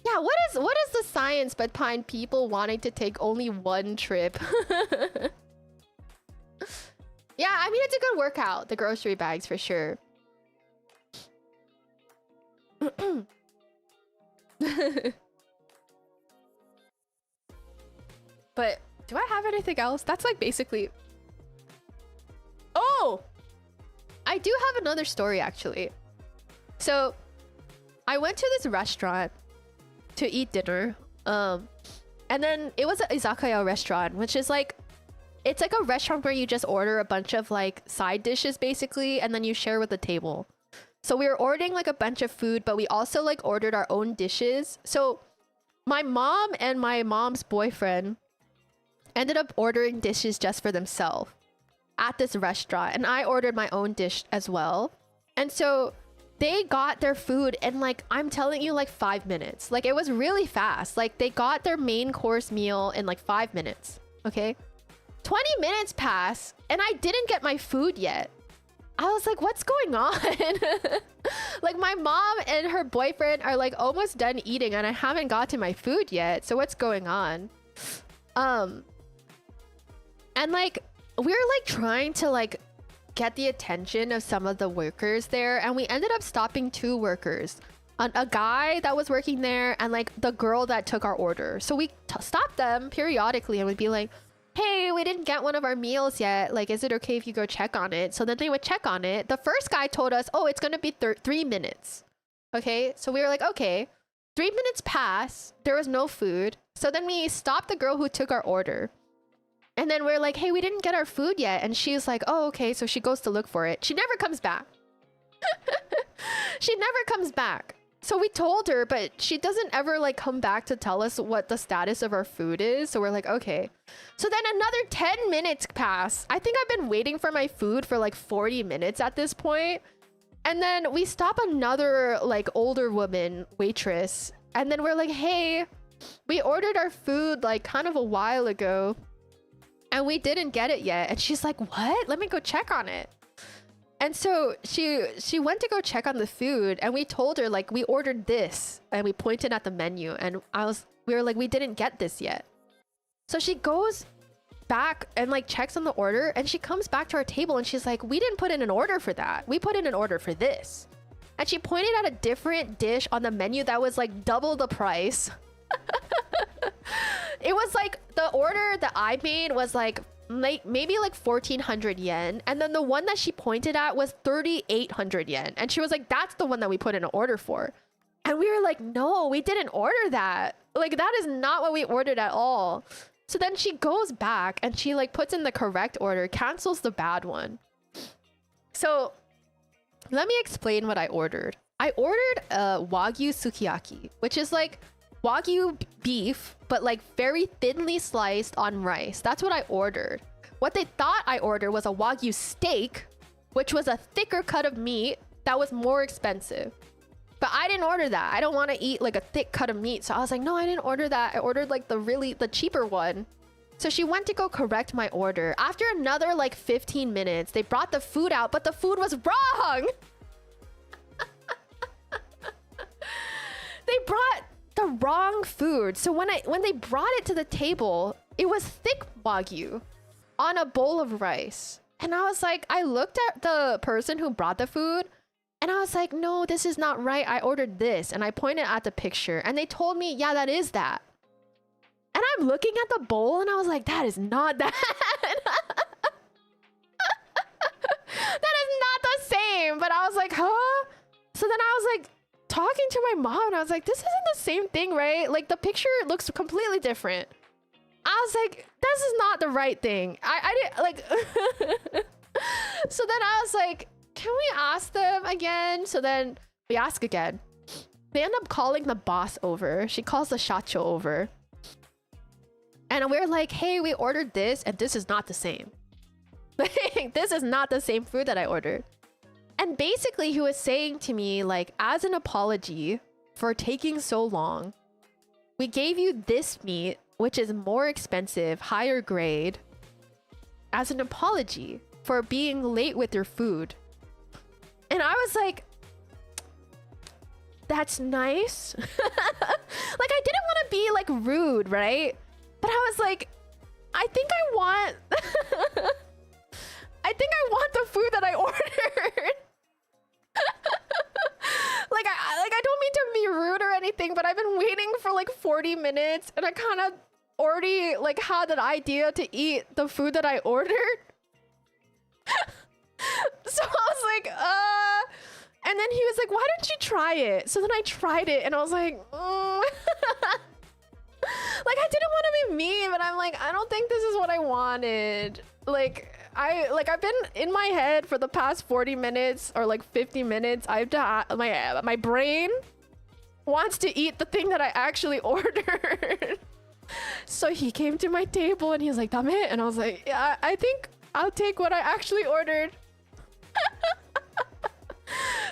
Yeah, what is the science behind people wanting to take only 1 trip? Yeah, I mean, it's a good workout, the grocery bags for sure. But do I have anything else? That's like basically... Oh! I do have another story actually. So I went to this restaurant to eat dinner. And then it was an izakaya restaurant, which is like... It's like a restaurant where you just order a bunch of like side dishes basically, and then you share with the table. So we were ordering like a bunch of food, but we also like ordered our own dishes. So my mom and my mom's boyfriend ended up ordering dishes just for themselves at this restaurant. And I ordered my own dish as well. And so they got their food in like, I'm telling you, like 5 minutes. Like it was really fast. Like they got their main course meal in like 5 minutes. Okay. 20 minutes pass and I didn't get my food yet. I was like, what's going on? Like my mom and her boyfriend are like almost done eating and I haven't got to my food yet. So what's going on? And like, we were like trying to like get the attention of some of the workers there. And we ended up stopping 2 workers. A guy that was working there and like the girl that took our order. So we stopped them periodically and we'd be like, hey, we didn't get one of our meals yet. Like, is it okay if you go check on it? So then they would check on it. The first guy told us, oh, it's going to be 3 minutes. Okay. So we were like, okay, 3 minutes pass. There was no food. So then we stopped the girl who took our order. And then we're like, hey, we didn't get our food yet. And she's like, oh, okay. So she goes to look for it. She never comes back. She never comes back. So we told her, but she doesn't ever like come back to tell us what the status of our food is. So we're like, okay. So then another 10 minutes pass. I think I've been waiting for my food for like 40 minutes at this point. And then we stop another like older woman waitress. And then we're like, hey, we ordered our food like kind of a while ago and we didn't get it yet. And she's like, what? Let me go check on it. And so she went to go check on the food and we told her like we ordered this and we pointed at the menu and we were like, we didn't get this yet. So she goes back and like checks on the order and she comes back to our table and she's like, we didn't put in an order for that. We put in an order for this. And she pointed at a different dish on the menu that was like double the price. It was like the order that I made was like maybe like 1,400 yen, and then the one that she pointed at was 3,800 yen, and she was like, "That's the one that we put in an order for," and we were like, "No, we didn't order that. Like that is not what we ordered at all." So then she goes back and she like puts in the correct order, cancels the bad one. So let me explain what I ordered. I ordered a Wagyu sukiyaki, which is like Wagyu beef, but like very thinly sliced on rice. That's what I ordered. What they thought I ordered was a Wagyu steak, which was a thicker cut of meat that was more expensive. But I didn't order that. I don't want to eat like a thick cut of meat. So I was like, no, I didn't order that. I ordered like the cheaper one. So she went to go correct my order. After another like 15 minutes, they brought the food out, but the food was wrong. They brought the wrong food. So when they brought it to the table, it was thick Wagyu on a bowl of rice. And I was like, I looked at the person who brought the food and I was like, no, this is not right. I ordered this. And I pointed at the picture and they told me, yeah, that is that. And I'm looking at the bowl and I was like, that is not that. That is not the same. But I was like, huh? So then I was like talking to my mom and I was like, this isn't the same thing, right? Like the picture looks completely different. I was like, this is not the right thing. I didn't like. So then I was like, can we ask them again? So then we ask again. They end up calling the boss over. She calls the shacho over. And we're like, hey, we ordered this and this is not the same. Like, this is not the same food that I ordered. And basically he was saying to me, like, as an apology for taking so long, we gave you this meat, which is more expensive, higher grade, as an apology for being late with your food. And I was like, that's nice. Like, I didn't want to be like rude, right? But I was like, I think I want the food that I ordered. I don't mean to be rude or anything, but I've been waiting for like 40 minutes and I kind of already like had an idea to eat the food that I ordered. So I was like, and then he was like, why don't you try it? So then I tried it and I was like, like I didn't want to be mean, but I'm like, I don't think this is what I wanted. I've been in my head for the past 40 minutes or like 50 minutes. My brain wants to eat the thing that I actually ordered. So he came to my table and he was like, "Dame," and I was like, "Yeah, I think I'll take what I actually ordered."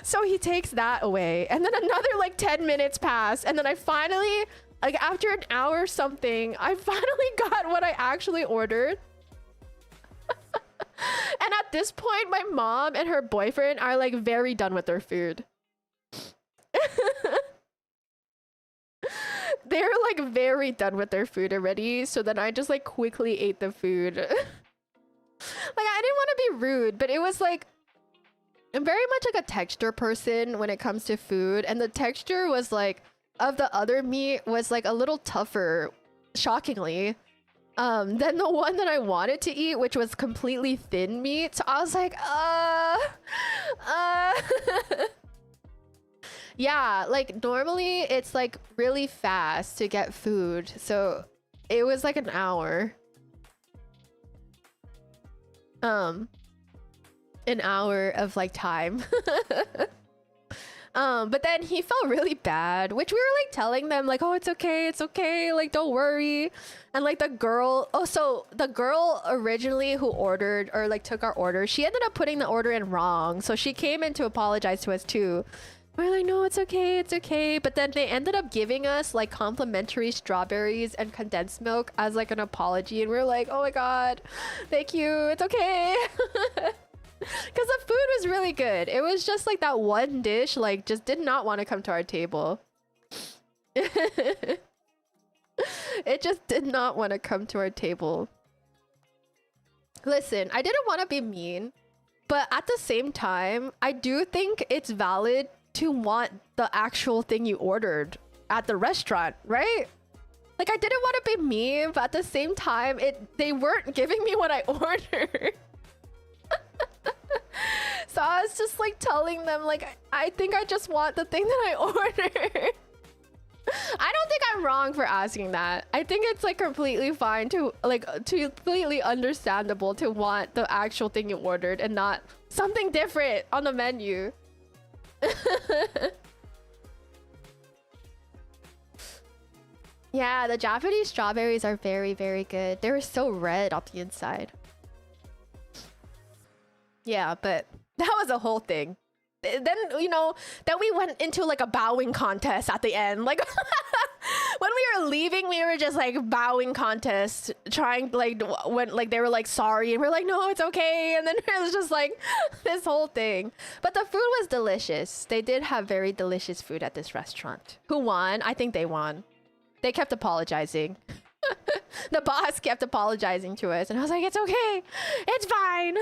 So he takes that away, and then another like 10 minutes pass, and then I finally, like after an hour or something, I finally got what I actually ordered. And at this point, my mom and her boyfriend are like very done with their food. They're like very done with their food already. So then I just like quickly ate the food. Like I didn't want to be rude, but it was like, I'm very much like a texture person when it comes to food. And the texture was like, of the other meat was like a little tougher, shockingly, than the one that I wanted to eat, which was completely thin meat. So I was like, yeah, like normally it's like really fast to get food. So it was like an hour. An hour of like time. But then he felt really bad, which we were like telling them like, oh, it's okay, like don't worry. And like the girl originally who ordered or like took our order, she ended up putting the order in wrong, so she came in to apologize to us too. We're like, no, it's okay. But then they ended up giving us like complimentary strawberries and condensed milk as like an apology, and we're like, oh my god, thank you, it's okay. Because the food was really good. It was just like that one dish like just did not want to come to our table. It just did not want to come to our table. Listen, I didn't want to be mean, but at the same time, I do think it's valid to want the actual thing you ordered at the restaurant, right? Like, I didn't want to be mean, but at the same time, they weren't giving me what I ordered. So I was just like telling them, like, I think I just want the thing that I ordered. I don't think I'm wrong for asking that. I think it's like completely fine to completely understandable to want the actual thing you ordered and not something different on the menu. Yeah, the Japanese strawberries are very, very good. They were so red on the inside. Yeah, but that was a whole thing. Then, you know, then we went into like a bowing contest at the end. Like when we were leaving, we were just like bowing contest, trying like when like they were like sorry and we're like, no, it's okay. And then it was just like this whole thing. But the food was delicious. They did have very delicious food at this restaurant. Who won? I think they won. They kept apologizing. The boss kept apologizing to us and I was like, it's okay. It's fine.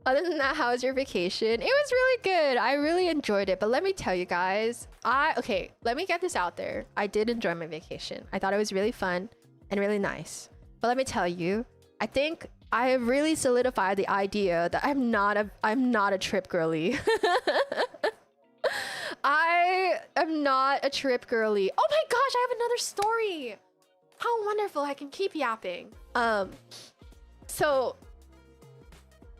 Other than that, how was your vacation? It was really good. I really enjoyed it. But let me tell you guys, okay, let me get this out there. I did enjoy my vacation. I thought it was really fun and really nice. But let me tell you, I think I have really solidified the idea that I'm not a trip girly. I am not a trip girly. Oh my gosh, I have another story. How wonderful. I can keep yapping. So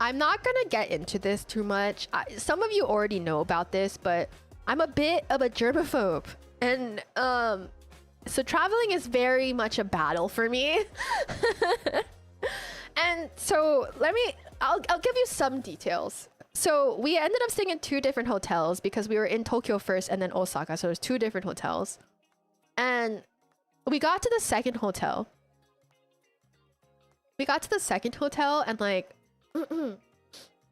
I'm not gonna get into this too much. Some of you already know about this, but I'm a bit of a germaphobe. And so traveling is very much a battle for me. And so I'll give you some details. So we ended up staying in 2 different hotels because we were in Tokyo first and then Osaka. So there's 2 different hotels. And we got to the second hotel. And like the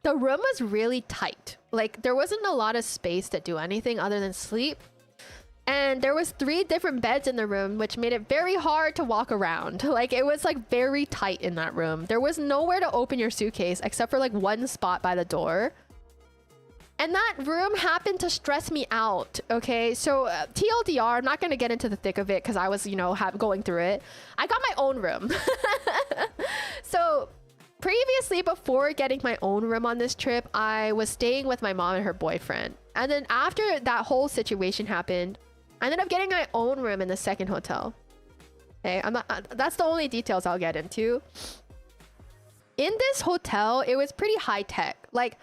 room was really tight. Like there wasn't a lot of space to do anything other than sleep. And there was 3 different beds in the room, which made it very hard to walk around. Like it was like very tight in that room. There was nowhere to open your suitcase except for like one spot by the door. And that room happened to stress me out. Okay, so TLDR, I'm not going to get into the thick of it because I was, you know, going through it. I got my own room. So previously, before getting my own room on this trip, I was staying with my mom and her boyfriend. And then after that whole situation happened, I ended up getting my own room in the second hotel. Okay, that's the only details I'll get into. In this hotel, it was pretty high tech. Like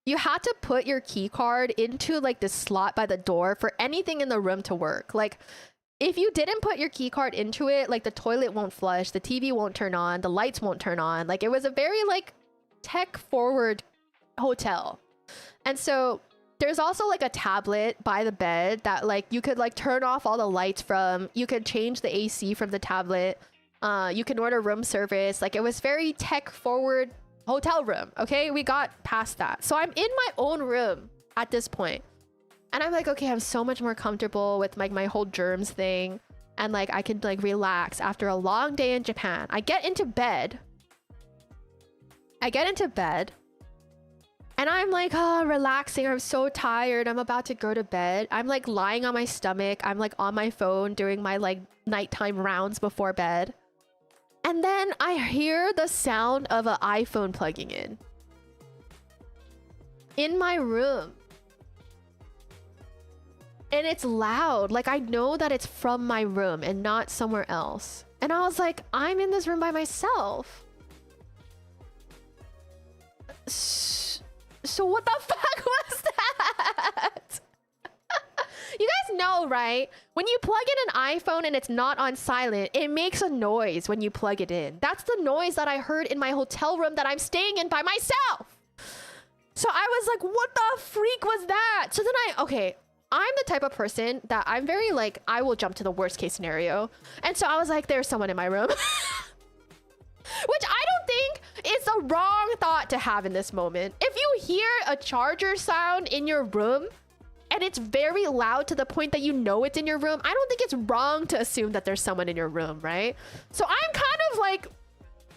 you had to put your key card into like the slot by the door for anything in the room to work. Like if you didn't put your key card into it, like the toilet won't flush, the TV won't turn on, the lights won't turn on. Like it was a very like tech forward hotel. And so there's also like a tablet by the bed that like you could like turn off all the lights from. You could change the AC from the tablet. You can order room service. Like it was very tech forward hotel room. Okay, we got past that. So I'm in my own room at this point. And I'm like, okay, I'm so much more comfortable with like my whole germs thing. And like I can like relax after a long day in Japan. I get into bed. And I'm like, oh, relaxing. I'm so tired. I'm about to go to bed. I'm like lying on my stomach. I'm like on my phone doing my like nighttime rounds before bed. And then I hear the sound of an iPhone plugging in my room. And it's loud. Like I know that it's from my room and not somewhere else. And I was like, I'm in this room by myself. So what the fuck was that? You guys know, right? When you plug in an iPhone and it's not on silent, it makes a noise when you plug it in. That's the noise that I heard in my hotel room that I'm staying in by myself. So I was like, what the freak was that? So then I'm the type of person that I'm very like, I will jump to the worst case scenario. And so I was like, there's someone in my room. Which I don't think is the wrong thought to have in this moment. If you hear a charger sound in your room and it's very loud to the point that you know it's in your room, I don't think it's wrong to assume that there's someone in your room, right? So I'm kind of like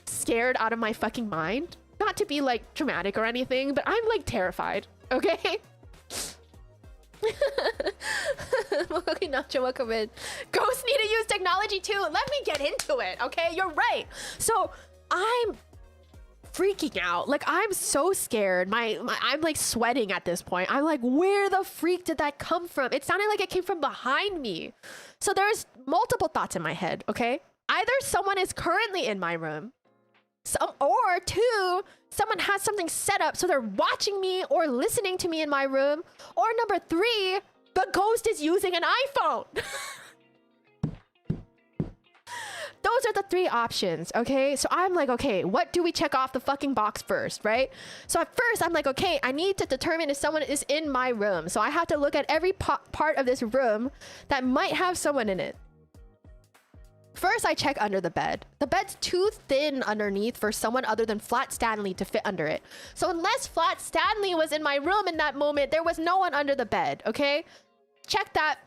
scared out of my fucking mind. Not to be like dramatic or anything, but I'm like terrified, okay? Okay, Nacho, welcome in. Ghosts need to use technology too. Let me get into it, okay? You're right. So I'm freaking out. Like, I'm so scared. I'm like sweating at this point. I'm like, where the freak did that come from? It sounded like it came from behind me. So there's multiple thoughts in my head, okay? Either someone is currently in my room, or two, someone has something set up so they're watching me or listening to me in my room, or number three, the ghost is using an iPhone. Those are the three options, okay? So I'm like, okay, what do we check off the fucking box first, right? So at first, I'm like, okay, I need to determine if someone is in my room. So I have to look at every part of this room that might have someone in it. First, I check under the bed. The bed's too thin underneath for someone other than Flat Stanley to fit under it. So unless Flat Stanley was in my room in that moment, there was no one under the bed, okay? Check that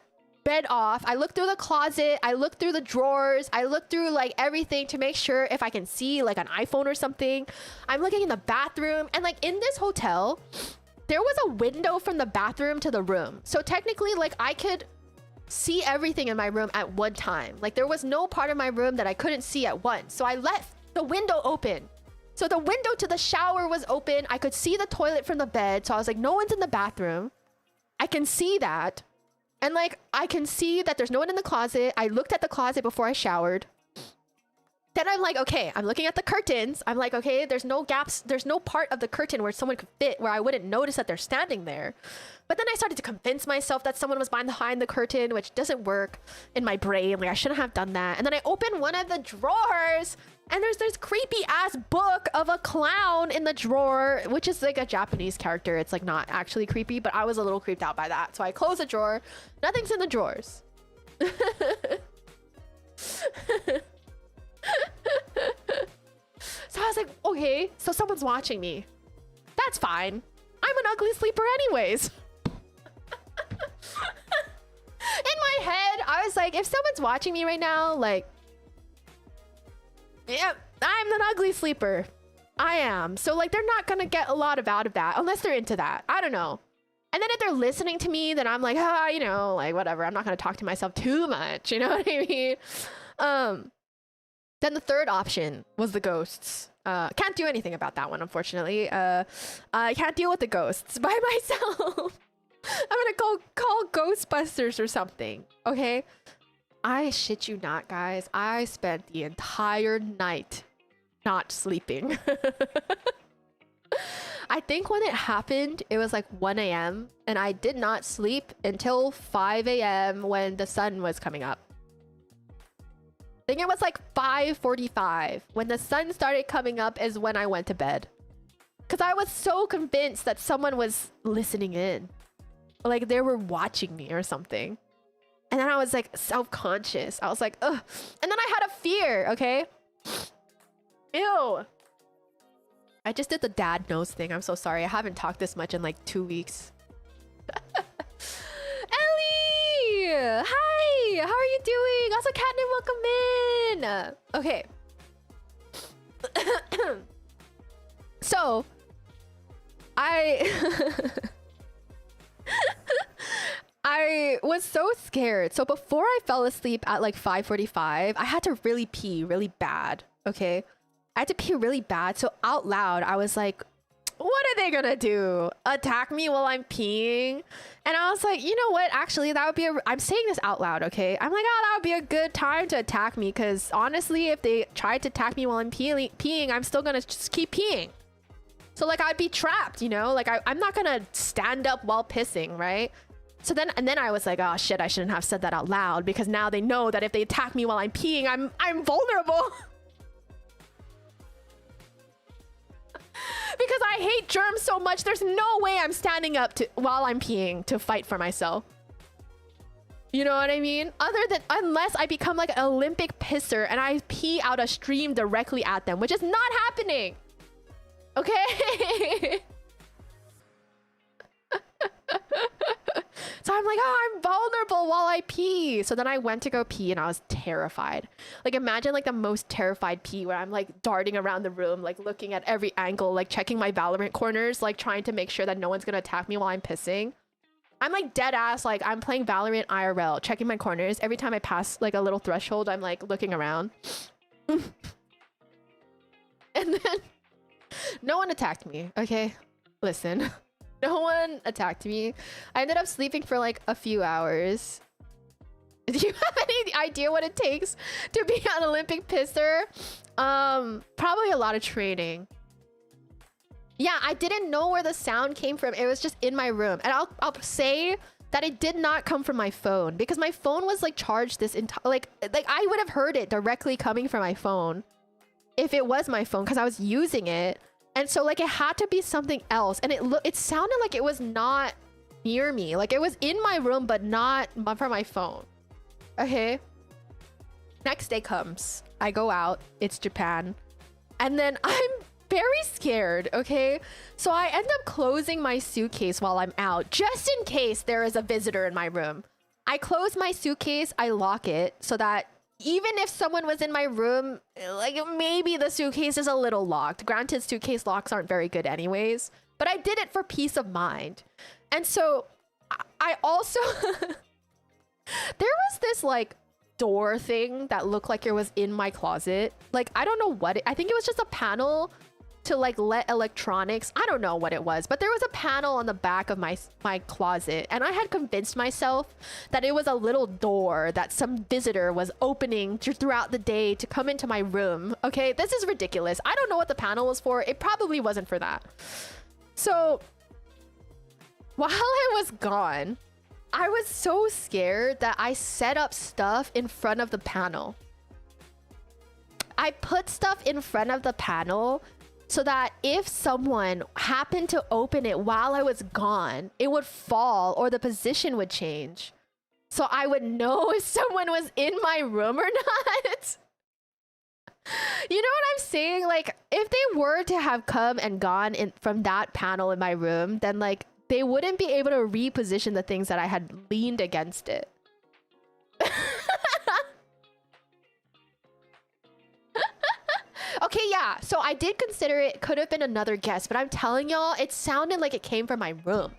bed off. I look through the closet. I look through the drawers. I look through like everything to make sure if I can see like an iPhone or something. I'm looking in the bathroom. And like in this hotel, there was a window from the bathroom to the room. So technically like I could see everything in my room at one time. Like there was no part of my room that I couldn't see at once. So I left the window open. So the window to the shower was open. I could see the toilet from the bed. So I was like, no one's in the bathroom. I can see that. And like, I can see that there's no one in the closet. I looked at the closet before I showered. Then I'm like, okay, I'm looking at the curtains. I'm like, okay, there's no gaps. There's no part of the curtain where someone could fit, where I wouldn't notice that they're standing there. But then I started to convince myself that someone was behind the curtain, which doesn't work in my brain. Like I shouldn't have done that. And then I opened one of the drawers and there's this creepy ass book of a clown in the drawer, which is like a Japanese character. It's like not actually creepy, but I was a little creeped out by that. So I closed the drawer. Nothing's in the drawers. So I was like, okay, so someone's watching me. That's fine. I'm an ugly sleeper anyways. In my head, I was like, if someone's watching me right now, like, yeah, I'm an ugly sleeper. I am. So like, they're not gonna get a lot out of that unless they're into that. I don't know. And then if they're listening to me, then I'm like, you know, like whatever. I'm not gonna talk to myself too much. You know what I mean? Then the third option was the ghosts. Can't do anything about that one, unfortunately. I can't deal with the ghosts by myself. I'm gonna go call Ghostbusters or something, okay? I shit you not, guys. I spent the entire night not sleeping. I think when it happened, it was like 1 a.m. and I did not sleep until 5 a.m. when the sun was coming up. I think it was like 5:45 when the sun started coming up is when I went to bed. Because I was so convinced that someone was listening in. Like they were watching me or something. And then I was like self-conscious. I was like, ugh. And then I had a fear, okay? Ew. I just did the dad nose thing. I'm so sorry. I haven't talked this much in like 2 weeks. Ellie! Hi! How are you doing? Also, Catnip, welcome in! Okay. So, I was so scared. So before I fell asleep at like 5:45, I had to really pee really bad, okay? I had to pee really bad. So out loud, I was like, what are they gonna do? Attack me while I'm peeing? And I was like, you know what? Actually, that would be I'm saying this out loud, okay? I'm like, oh, that would be a good time to attack me. Because honestly, if they tried to attack me while I'm peeing, I'm still gonna just keep peeing. So like, I'd be trapped, you know? Like, I'm not gonna stand up while pissing, right? So then I was like, oh shit, I shouldn't have said that out loud. Because now they know that if they attack me while I'm peeing, I'm vulnerable. Because I hate germs so much, there's no way I'm standing up while I'm peeing to fight for myself. You know what I mean? Unless I become like an Olympic pisser and I pee out a stream directly at them, which is not happening. Okay? So I'm like, oh, I'm vulnerable while I pee. So then I went to go pee and I was terrified. Like imagine like the most terrified pee where I'm like darting around the room, like looking at every angle, like checking my Valorant corners, like trying to make sure that no one's gonna attack me while I'm pissing. I'm like dead ass, like I'm playing Valorant IRL, checking my corners. Every time I pass like a little threshold, I'm like looking around. And then no one attacked me, okay? Listen, no one attacked me. I ended up sleeping for like a few hours. Do you have any idea what it takes to be an Olympic pisser? Probably a lot of training. Yeah, I didn't know where the sound came from. It was just in my room. And I'll say that it did not come from my phone because my phone was like charged this entire like I would have heard it directly coming from my phone if it was my phone because I was using it. And so like it had to be something else. And it sounded like it was not near me. Like it was in my room, but not from my phone. Okay. Next day comes. I go out. It's Japan. And then I'm very scared, okay? So I end up closing my suitcase while I'm out, just in case there is a visitor in my room. I close my suitcase, I lock it, so that even if someone was in my room, like maybe the suitcase is a little locked. Granted, suitcase locks aren't very good anyways, but I did it for peace of mind. And so I also... there was this like door thing that looked like it was in my closet. Like, I don't know what I think it was just a panel to like let electronics. I don't know what it was, but there was a panel on the back of my closet, and I had convinced myself that it was a little door that some visitor was opening throughout the day to come into my room. Okay, this is ridiculous. I don't know what the panel was for. It probably wasn't for that. So while I was gone, I was so scared that I set up stuff in front of the panel. I put stuff in front of the panel so that if someone happened to open it while I was gone, it would fall or the position would change. So I would know if someone was in my room or not. You know what I'm saying? Like, if they were to have come and gone from that panel in my room, then like they wouldn't be able to reposition the things that I had leaned against it. Okay, yeah. So I did consider it could have been another guest, but I'm telling y'all, it sounded like it came from my room.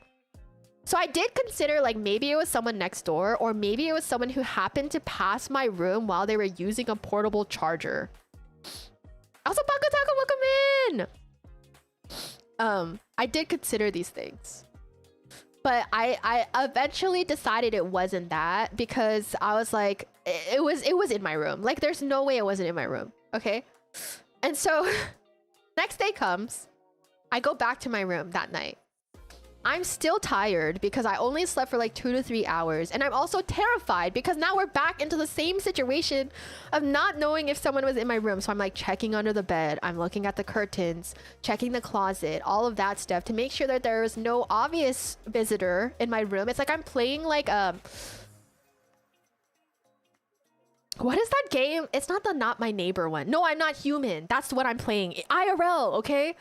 So I did consider like maybe it was someone next door, or maybe it was someone who happened to pass my room while they were using a portable charger. Also, Paco Taco, welcome in! I did consider these things. But I eventually decided it wasn't that, because I was like, it was in my room. Like, there's no way it wasn't in my room. Okay? And so next day comes, I go back to my room that night. I'm still tired because I only slept for like 2 to 3 hours. And I'm also terrified because now we're back into the same situation of not knowing if someone was in my room. So I'm like checking under the bed. I'm looking at the curtains, checking the closet, all of that stuff to make sure that there is no obvious visitor in my room. It's like I'm playing like what is that game? It's not the Not My Neighbor one. No, I'm Not Human. That's what I'm playing. IRL, okay?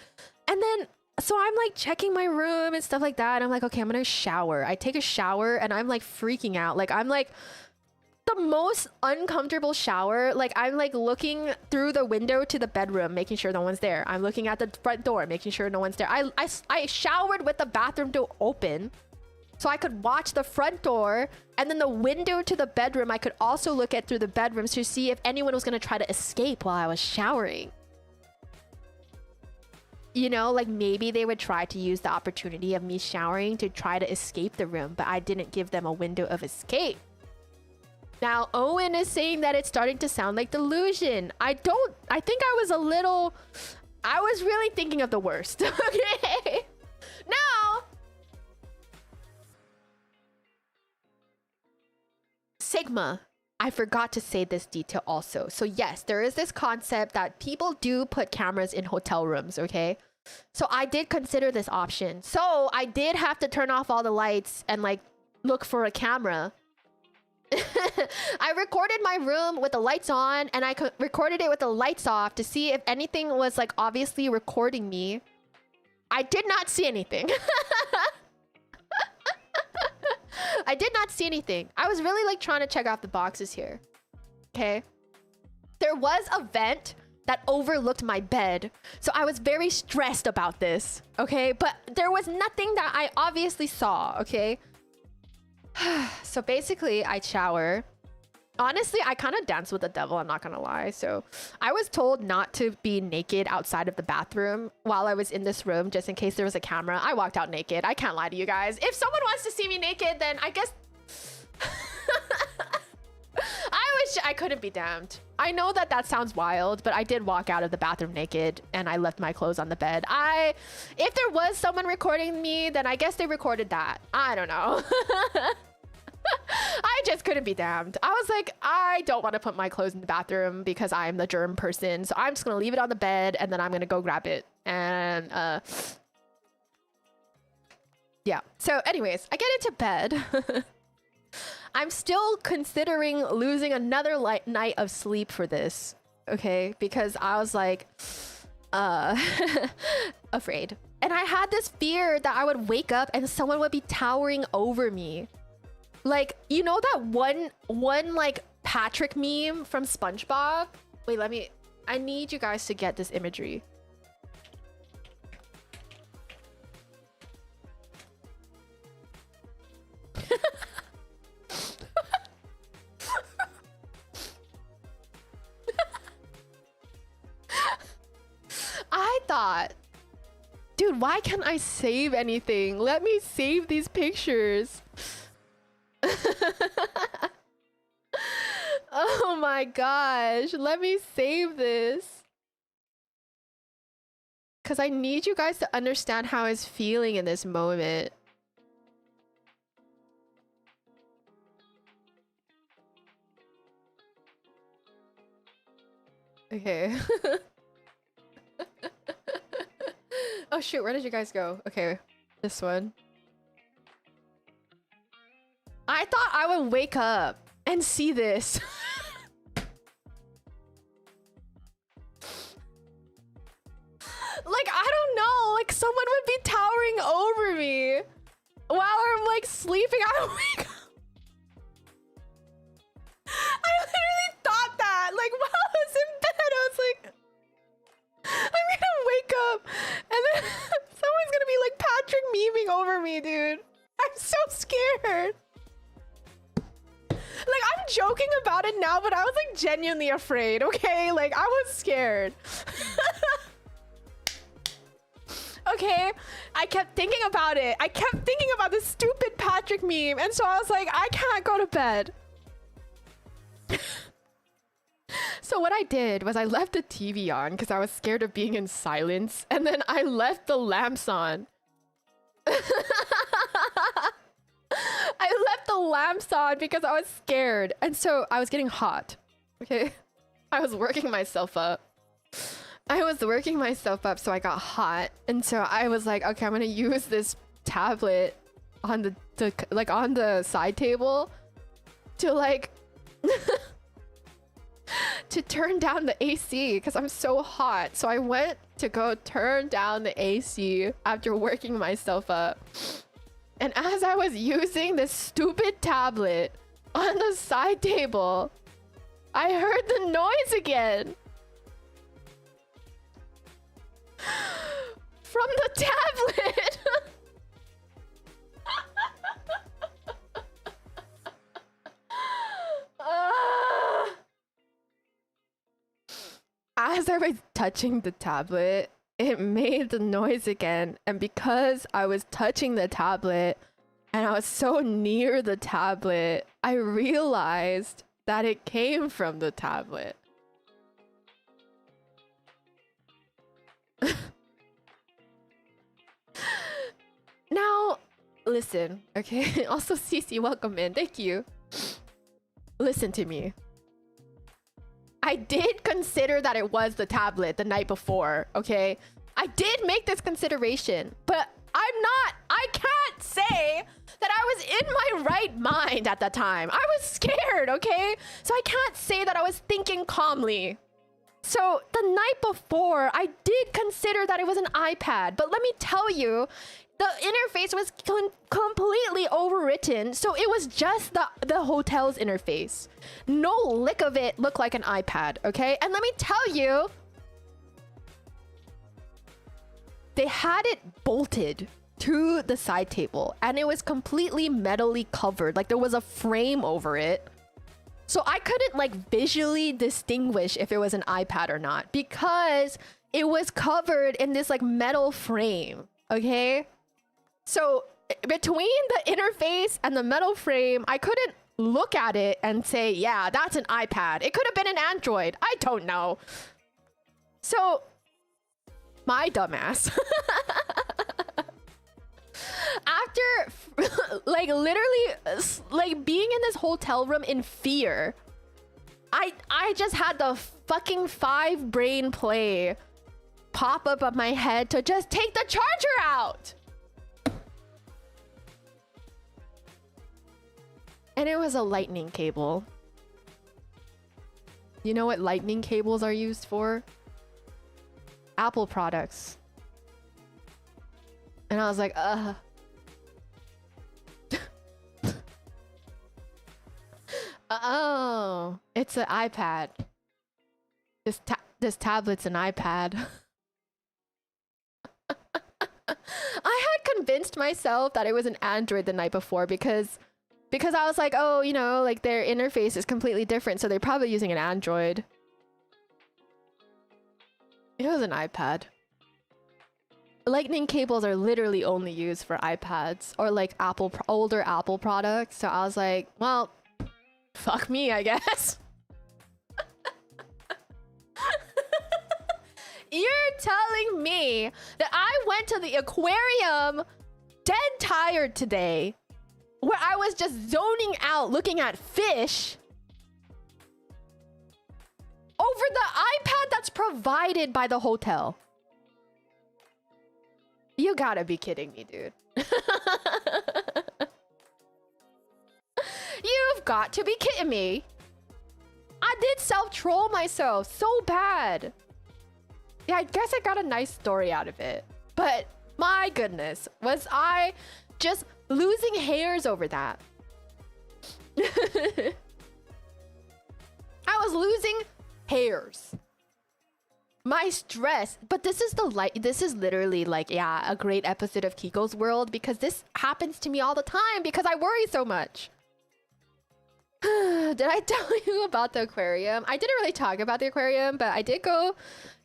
And then, so I'm like checking my room and stuff like that. I'm like, okay, I'm gonna shower. I take a shower and I'm like freaking out. Like, I'm like the most uncomfortable shower. Like, I'm like looking through the window to the bedroom, making sure no one's there. I'm looking at the front door, making sure no one's there. I showered with the bathroom door open, so I could watch the front door, and then the window to the bedroom I could also look at through the bedrooms to see if anyone was going to try to escape while I was showering. You know, like maybe they would try to use the opportunity of me showering to try to escape the room, but I didn't give them a window of escape. Now, Owen is saying that it's starting to sound like delusion. I think I was really thinking of the worst. Okay. Now, Sigma, I forgot to say this detail also. So yes, there is this concept that people do put cameras in hotel rooms, okay? So I did consider this option. So I did have to turn off all the lights and like look for a camera. I recorded my room with the lights on, and I recorded it with the lights off to see if anything was like obviously recording me. I did not see anything. I did not see anything. I was really like trying to check off the boxes here. Okay. There was a vent that overlooked my bed, so I was very stressed about this. Okay. But there was nothing that I obviously saw. Okay. So basically, I shower. Honestly, I kind of dance with the devil, I'm not gonna lie. So I was told not to be naked outside of the bathroom while I was in this room, just in case there was a camera. I walked out naked. I can't lie to you guys. If someone wants to see me naked, then I guess... I wish I couldn't be damned. I know that that sounds wild, but I did walk out of the bathroom naked and I left my clothes on the bed. If there was someone recording me, then I guess they recorded that. I don't know. I just couldn't be damned. I was like, I don't want to put my clothes in the bathroom because I'm the germ person. So I'm just going to leave it on the bed and then I'm going to go grab it. And yeah. So anyways, I get into bed. I'm still considering losing another night of sleep for this. Okay. Because I was like, afraid. And I had this fear that I would wake up and someone would be towering over me. Like, you know that one like Patrick meme from SpongeBob? Wait, I need you guys to get this imagery. I thought, dude, why can't I save anything? Let me save these pictures. Oh my gosh, let me save this. Because I need you guys to understand how I was feeling in this moment. Okay. Oh shoot, where did you guys go? Okay, this one. I thought I would wake up and see this. Like, I don't know, like someone would be towering over me while I'm like sleeping. I would wake up. I literally thought that, like while I was in bed, I was like, I'm gonna wake up and then someone's gonna be like Patrick memeing over me, dude. I'm so scared. Like, I'm joking about it now, but I was like genuinely afraid, okay? Like, I was scared. Okay, I kept thinking about it. I kept thinking about this stupid Patrick meme, and so I was like, I can't go to bed. So what I did was I left the TV on because I was scared of being in silence, and then I left the lamps on. I left the lamps on because I was scared, and so I was getting hot. Okay, I was working myself up. So I got hot, and so I was like, okay, I'm gonna use this tablet on the side table to like to turn down the AC because I'm so hot. So I went to go turn down the AC after working myself up. And as I was using this stupid tablet on the side table, I heard the noise again. From the tablet. As I was touching the tablet, it made the noise again, and because I was touching the tablet and I was so near the tablet, I realized that it came from the tablet. Now, listen, okay? Also, Cece, welcome in. Thank you. Listen to me. I did consider that it was the tablet the night before, okay? I did make this consideration, but I can't say that I was in my right mind at that time. I was scared, okay? So I can't say that I was thinking calmly. So the night before, I did consider that it was an iPad, but let me tell you, the interface was completely overwritten, so it was just the hotel's interface. No lick of it looked like an iPad, okay? And let me tell you, they had it bolted to the side table, and it was completely metally covered. Like there was a frame over it. So I couldn't like visually distinguish if it was an iPad or not because it was covered in this like metal frame. Okay. So between the interface and the metal frame, I couldn't look at it and say, yeah, that's an iPad. It could have been an Android. I don't know. So my dumbass after like literally like being in this hotel room in fear, I just had the fucking 5 brain play pop up on my head to just take the charger out. And it was a lightning cable. You know what lightning cables are used for? Apple products. And I was like, oh, it's an iPad. This tablet's an iPad. I had convinced myself that it was an Android the night before because I was like, oh, you know, like their interface is completely different, so they're probably using an Android. It was an iPad. Lightning cables are literally only used for iPads or like older Apple products. So I was like, well, fuck me, I guess. You're telling me that I went to the aquarium dead tired today, where I was just zoning out looking at fish, over the iPad that's provided by the hotel? You gotta be kidding me, dude. You've got to be kidding me. I did self-troll myself so bad. Yeah, I guess I got a nice story out of it. But my goodness, was I just losing hairs over that. I was losing hairs. My stress. But this is literally like, yeah, a great episode of Kiko's World, because this happens to me all the time because I worry so much. Did I tell you about the aquarium? I didn't really talk about the aquarium, but I did go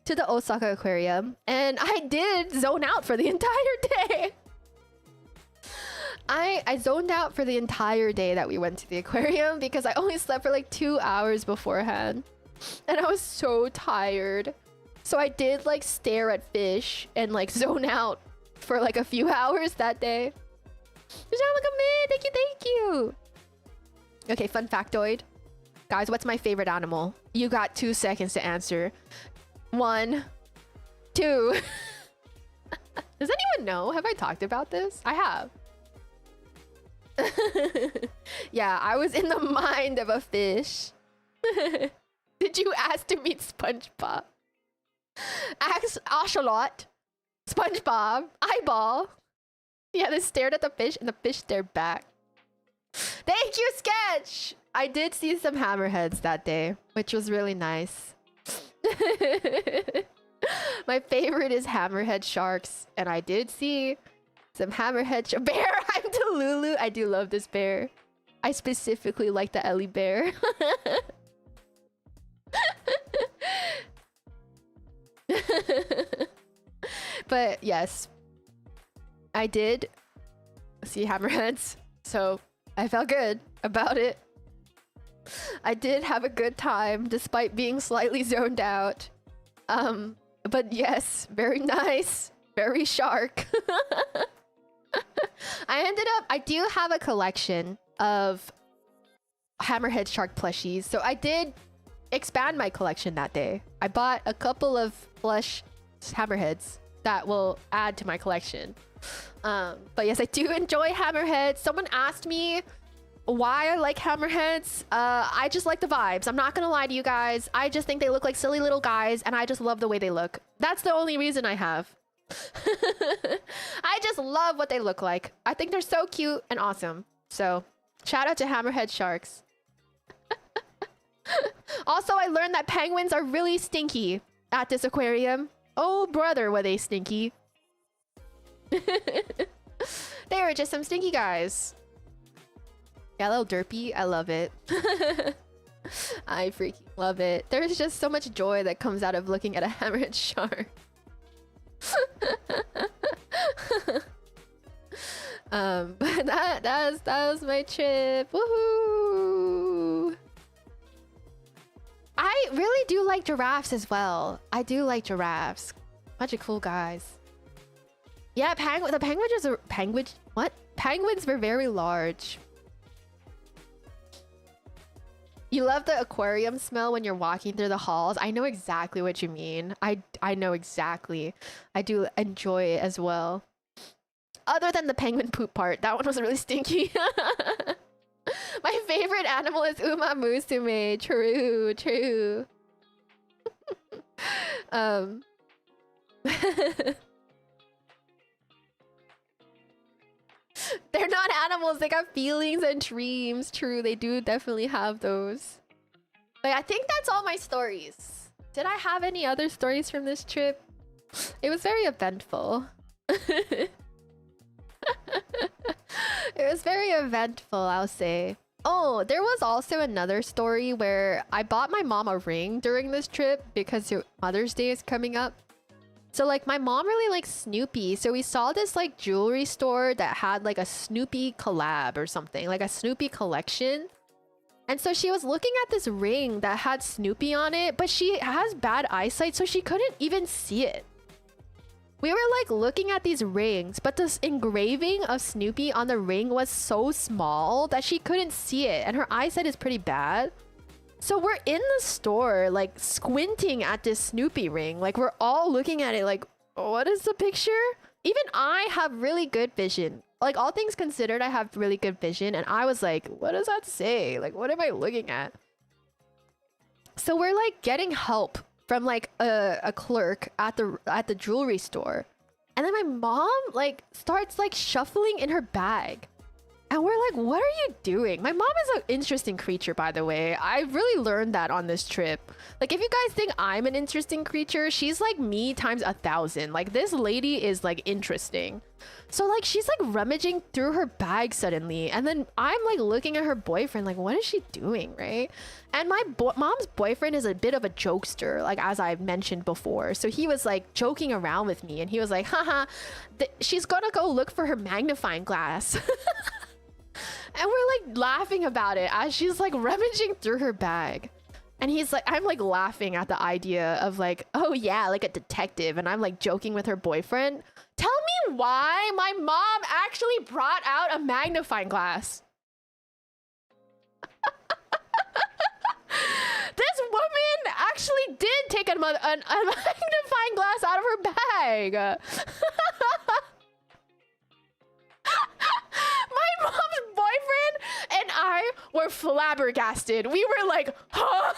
to the Osaka aquarium and I did zone out for the entire day. I zoned out for the entire day that we went to the aquarium because I only slept for like 2 hours beforehand and I was so tired. So I did like stare at fish and like zone out for like a few hours that day. Thank you. Okay, fun factoid. Guys, what's my favorite animal? You got 2 seconds to answer. 1, 2. Does anyone know? Have I talked about this? I have. Yeah, I was in the mind of a fish. Did you ask to meet SpongeBob? Ask Ocelot, SpongeBob, Eyeball. Yeah, they stared at the fish and the fish stared back. Thank you, Sketch! I did see some hammerheads that day, which was really nice. My favorite is hammerhead sharks, and I did see some hammerhead bear. I'm Delulu. I do love this bear. I specifically like the Ellie bear. But yes, I did see hammerheads, so I felt good about it. I did have a good time despite being slightly zoned out. But yes, very nice, very shark. I do have a collection of hammerhead shark plushies, so I did expand my collection that day. I bought a couple of plush hammerheads that will add to my collection. But yes, I do enjoy hammerheads. Someone asked me why I like hammerheads. I just like the vibes. I'm not gonna lie to you guys. I just think they look like silly little guys and I just love the way they look. That's the only reason I have. I just love what they look like. I think they're so cute and awesome. So shout out to hammerhead sharks. Also, I learned that penguins are really stinky at this aquarium. Oh brother, were they stinky. They were just some stinky guys. Yeah, a little derpy. I love it. I freaking love it. There's just so much joy that comes out of looking at a hammered shark. But that was my trip. Woohoo! I really do like giraffes as well. I do like giraffes. Bunch of cool guys. Yeah, the penguins are penguins were very large. You love the aquarium smell when you're walking through the halls. I know exactly what you mean. I know exactly. I do enjoy it as well. Other than the penguin poop part, that one was really stinky. My favorite animal is Uma Musume. True, true. They're not animals, they got feelings and dreams. True, they do definitely have those. But I think that's all my stories. Did I have any other stories from this trip? It was very eventful. It was very eventful, I'll say. Oh, there was also another story where I bought my mom a ring during this trip because Mother's Day is coming up. So like my mom really likes Snoopy, so we saw this like jewelry store that had like a Snoopy collab or something, like a Snoopy collection. And so she was looking at this ring that had Snoopy on it, but she has bad eyesight, so she couldn't even see it. We were like looking at these rings, but this engraving of Snoopy on the ring was so small that she couldn't see it, and her eyesight is pretty bad. So we're in the store, like squinting at this Snoopy ring. Like we're all looking at it like, what is the picture? Even I have really good vision. Like all things considered, I have really good vision. And I was like, what does that say? Like, what am I looking at? So we're like getting help from like a clerk at the jewelry store. And then my mom like starts like shuffling in her bag. And we're like, what are you doing? My mom is an interesting creature, by the way. I really learned that on this trip. Like, if you guys think I'm an interesting creature, she's like me times 1,000. Like, this lady is like interesting. So like, she's like rummaging through her bag suddenly. And then I'm like looking at her boyfriend, like, what is she doing, right? And my mom's boyfriend is a bit of a jokester, like as I've mentioned before. So he was like joking around with me and he was like, haha, she's gonna go look for her magnifying glass. And we're like laughing about it as she's like rummaging through her bag. And he's like, I'm like laughing at the idea of like, oh yeah, like a detective. And I'm like joking with her boyfriend. Tell me why my mom actually brought out a magnifying glass. This woman actually did take a magnifying glass out of her bag. My mom's boyfriend and I were flabbergasted. We were like, huh?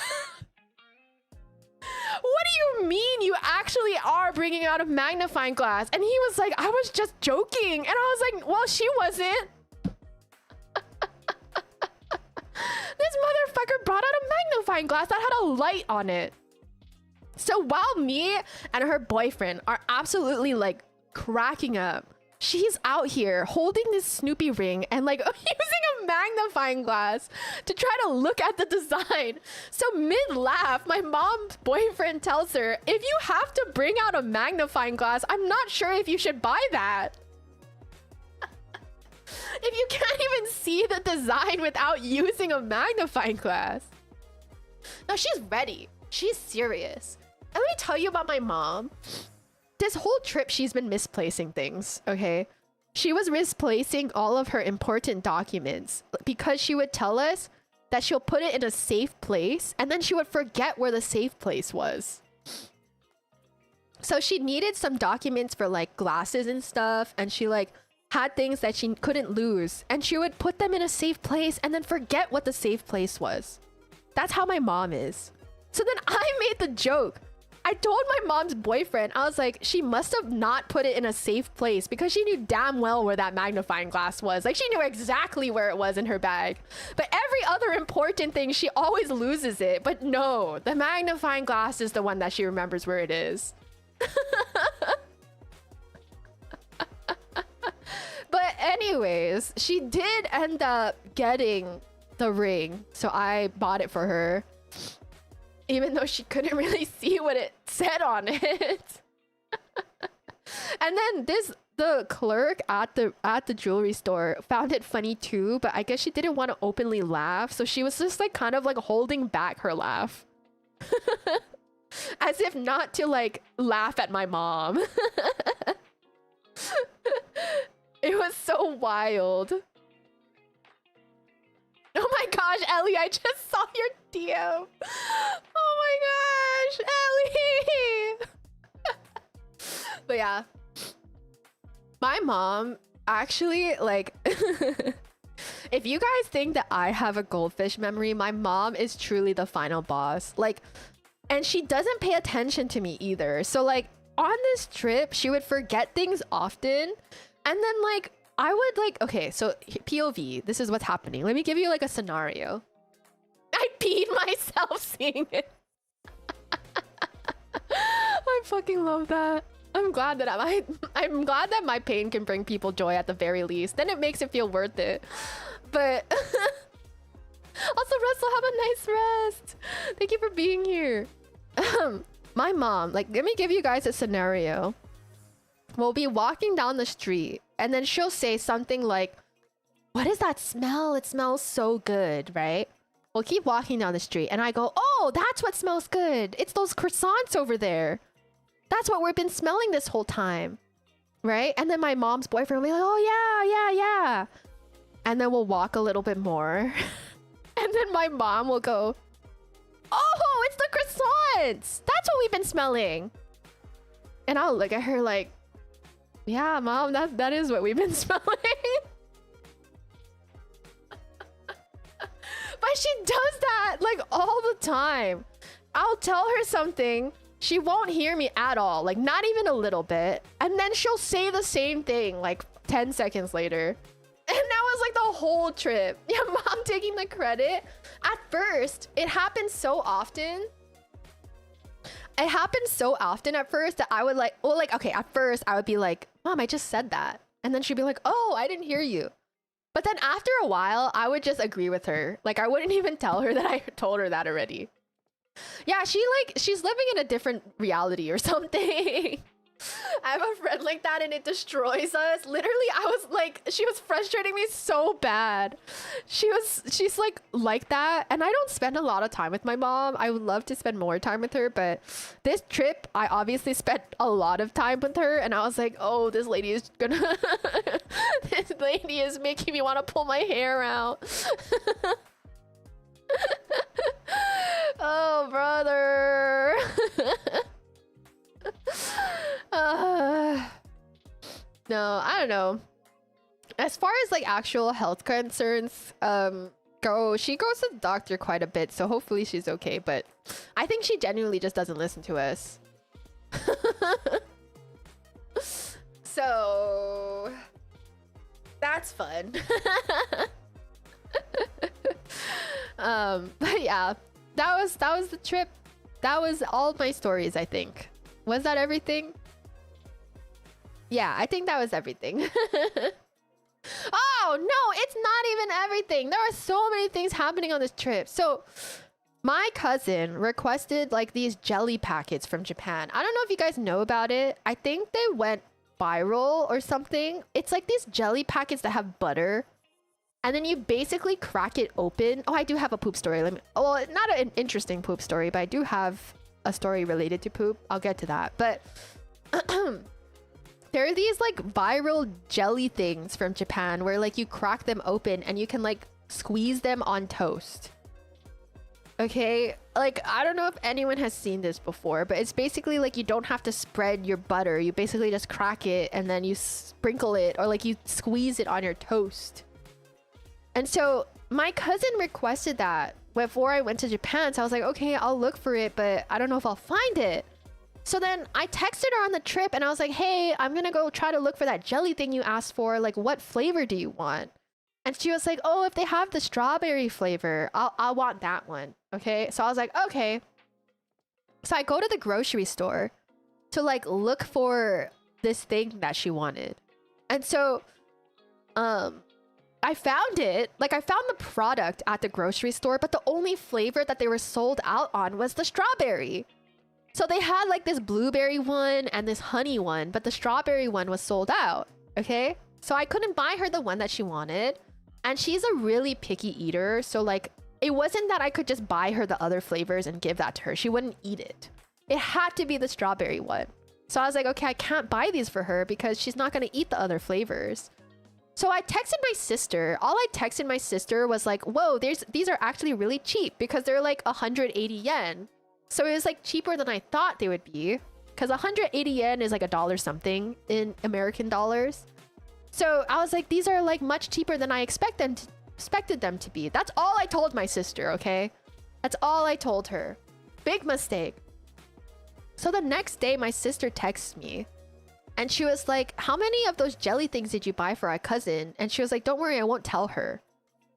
What do you mean you actually are bringing out a magnifying glass? And he was like, I was just joking. And I was like, well, she wasn't. This motherfucker brought out a magnifying glass that had a light on it. So while me and her boyfriend are absolutely like cracking up, she's out here holding this Snoopy ring and like using a magnifying glass to try to look at the design. So mid-laugh, my mom's boyfriend tells her, if you have to bring out a magnifying glass, I'm not sure if you should buy that. If you can't even see the design without using a magnifying glass. Now she's ready. She's serious. And let me tell you about my mom. This whole trip, she's been misplacing things, okay? She was misplacing all of her important documents because she would tell us that she'll put it in a safe place and then she would forget where the safe place was. So she needed some documents for like glasses and stuff, and she like had things that she couldn't lose, and she would put them in a safe place and then forget what the safe place was. That's how my mom is. So then I made the joke. I told my mom's boyfriend, I was like, she must have not put it in a safe place because she knew damn well where that magnifying glass was. Like, she knew exactly where it was in her bag. But every other important thing, she always loses it. But no, the magnifying glass is the one that she remembers where it is. But anyways, she did end up getting the ring, so I bought it for her, even though she couldn't really see what it said on it. And then the clerk at the jewelry store found it funny too, but I guess she didn't want to openly laugh, so she was just like kind of like holding back her laugh. As if not to like laugh at my mom. It was so wild. Oh my gosh, Ellie, I just saw your DM. Oh my gosh, Ellie. But yeah, my mom actually, like, if you guys think that I have a goldfish memory, my mom is truly the final boss. Like, and she doesn't pay attention to me either. So like on this trip, she would forget things often. And then like, I would like, okay, so POV, this is what's happening. Let me give you like a scenario. I peed myself seeing it. I fucking love that. I'm glad that I'm glad that my pain can bring people joy at the very least. Then it makes it feel worth it. But also, Russell, have a nice rest. Thank you for being here. My mom, like, let me give you guys a scenario. We'll be walking down the street and then she'll say something like, "What is that smell? It smells so good," right? We'll keep walking down the street and I go, "Oh, that's what smells good. It's those croissants over there. That's what we've been smelling this whole time," right? And then my mom's boyfriend will be like, "Oh, yeah. And then we'll walk a little bit more. And then my mom will go, "Oh, it's the croissants. That's what we've been smelling." And I'll look at her like, "Yeah, mom, that is what we've been smelling." But she does that like all the time. I'll tell her something. She won't hear me at all, like not even a little bit. And then she'll say the same thing like 10 seconds later. And that was like the whole trip. Yeah, mom taking the credit. At first, it happened so often. It happened so often at first that I would like, well, like, okay, at first I would be like, "Mom, I just said that." And then she'd be like, "Oh, I didn't hear you." But then after a while, I would just agree with her. Like, I wouldn't even tell her that I told her that already. Yeah, she's living in a different reality or something. I have a friend like that and it destroys us. Literally, I was like, she was frustrating me so bad. She's like that. And I don't spend a lot of time with my mom. I would love to spend more time with her. But this trip, I obviously spent a lot of time with her. And I was like, oh, this lady is gonna, this lady is making me want to pull my hair out. Oh, brother. No, I don't know. As far as like actual health concerns go, she goes to the doctor quite a bit, so hopefully she's okay. But I think she genuinely just doesn't listen to us. So that's fun. But yeah, that was the trip. That was all of my stories, I think. Was that everything? Yeah, I think that was everything. Oh, no, it's not even everything. There are so many things happening on this trip. So my cousin requested like these jelly packets from Japan. I don't know if you guys know about it. I think they went viral or something. It's like these jelly packets that have butter. And then you basically crack it open. Oh, I do have a poop story. Well, not an interesting poop story, but I do have a story related to poop. I'll get to that. But there are these like viral jelly things from Japan where like you crack them open and you can like squeeze them on toast. Okay, like I don't know if anyone has seen this before, but it's basically like you don't have to spread your butter. You basically just crack it and then you sprinkle it or like you squeeze it on your toast. And so my cousin requested that before I went to Japan. So I was like, okay, I'll look for it, but I don't know if I'll find it. So then I texted her on the trip and I was like, hey, I'm gonna go try to look for that jelly thing you asked for. Like, what flavor do you want? And she was like, oh, if they have the strawberry flavor, I'll want that one. Okay. So I was like, okay. So I go to the grocery store to like look for this thing that she wanted. And so I found it, like I found the product at the grocery store, but the only flavor that they were sold out on was the strawberry. So they had like this blueberry one and this honey one, but the strawberry one was sold out, okay? So I couldn't buy her the one that she wanted. And she's a really picky eater, so like it wasn't that I could just buy her the other flavors and give that to her. She wouldn't eat it. It had to be the strawberry one. So I was like, okay, I can't buy these for her because she's not gonna eat the other flavors. So I texted my sister. All I texted my sister was like, whoa, these are actually really cheap because they're like 180 yen. So it was like cheaper than I thought they would be, because 180 yen is like $1 something in American dollars. So I was like, these are like much cheaper than I expected them to be. That's all I told my sister, okay? That's all I told her. Big mistake. So the next day, my sister texts me and she was like, how many of those jelly things did you buy for our cousin? And she was like, don't worry, I won't tell her.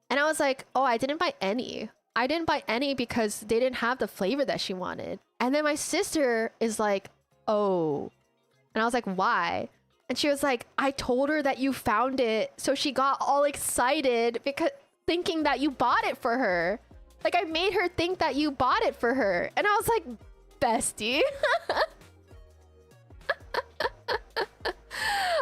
And I was like, oh, I didn't buy any. I didn't buy any because they didn't have the flavor that she wanted. And then my sister is like, oh. And I was like, why? And she was like, I told her that you found it. So she got all excited because thinking that you bought it for her. Like I made her think that you bought it for her. And I was like, bestie.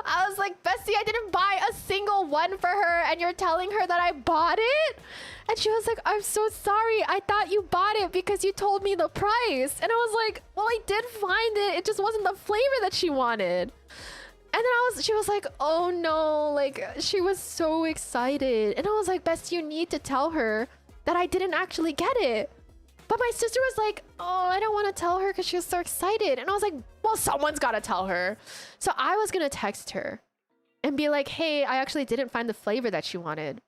I was like, bestie, I didn't buy a single one for her and you're telling her that I bought it? And she was like, I'm so sorry. I thought you bought it because you told me the price. And I was like, well, I did find it. It just wasn't the flavor that she wanted. And then she was like, oh no, like she was so excited. And I was like, bestie, you need to tell her that I didn't actually get it. But my sister was like, oh, I don't want to tell her because she was so excited. And I was like, well, someone's got to tell her. So I was going to text her and be like, hey, I actually didn't find the flavor that she wanted.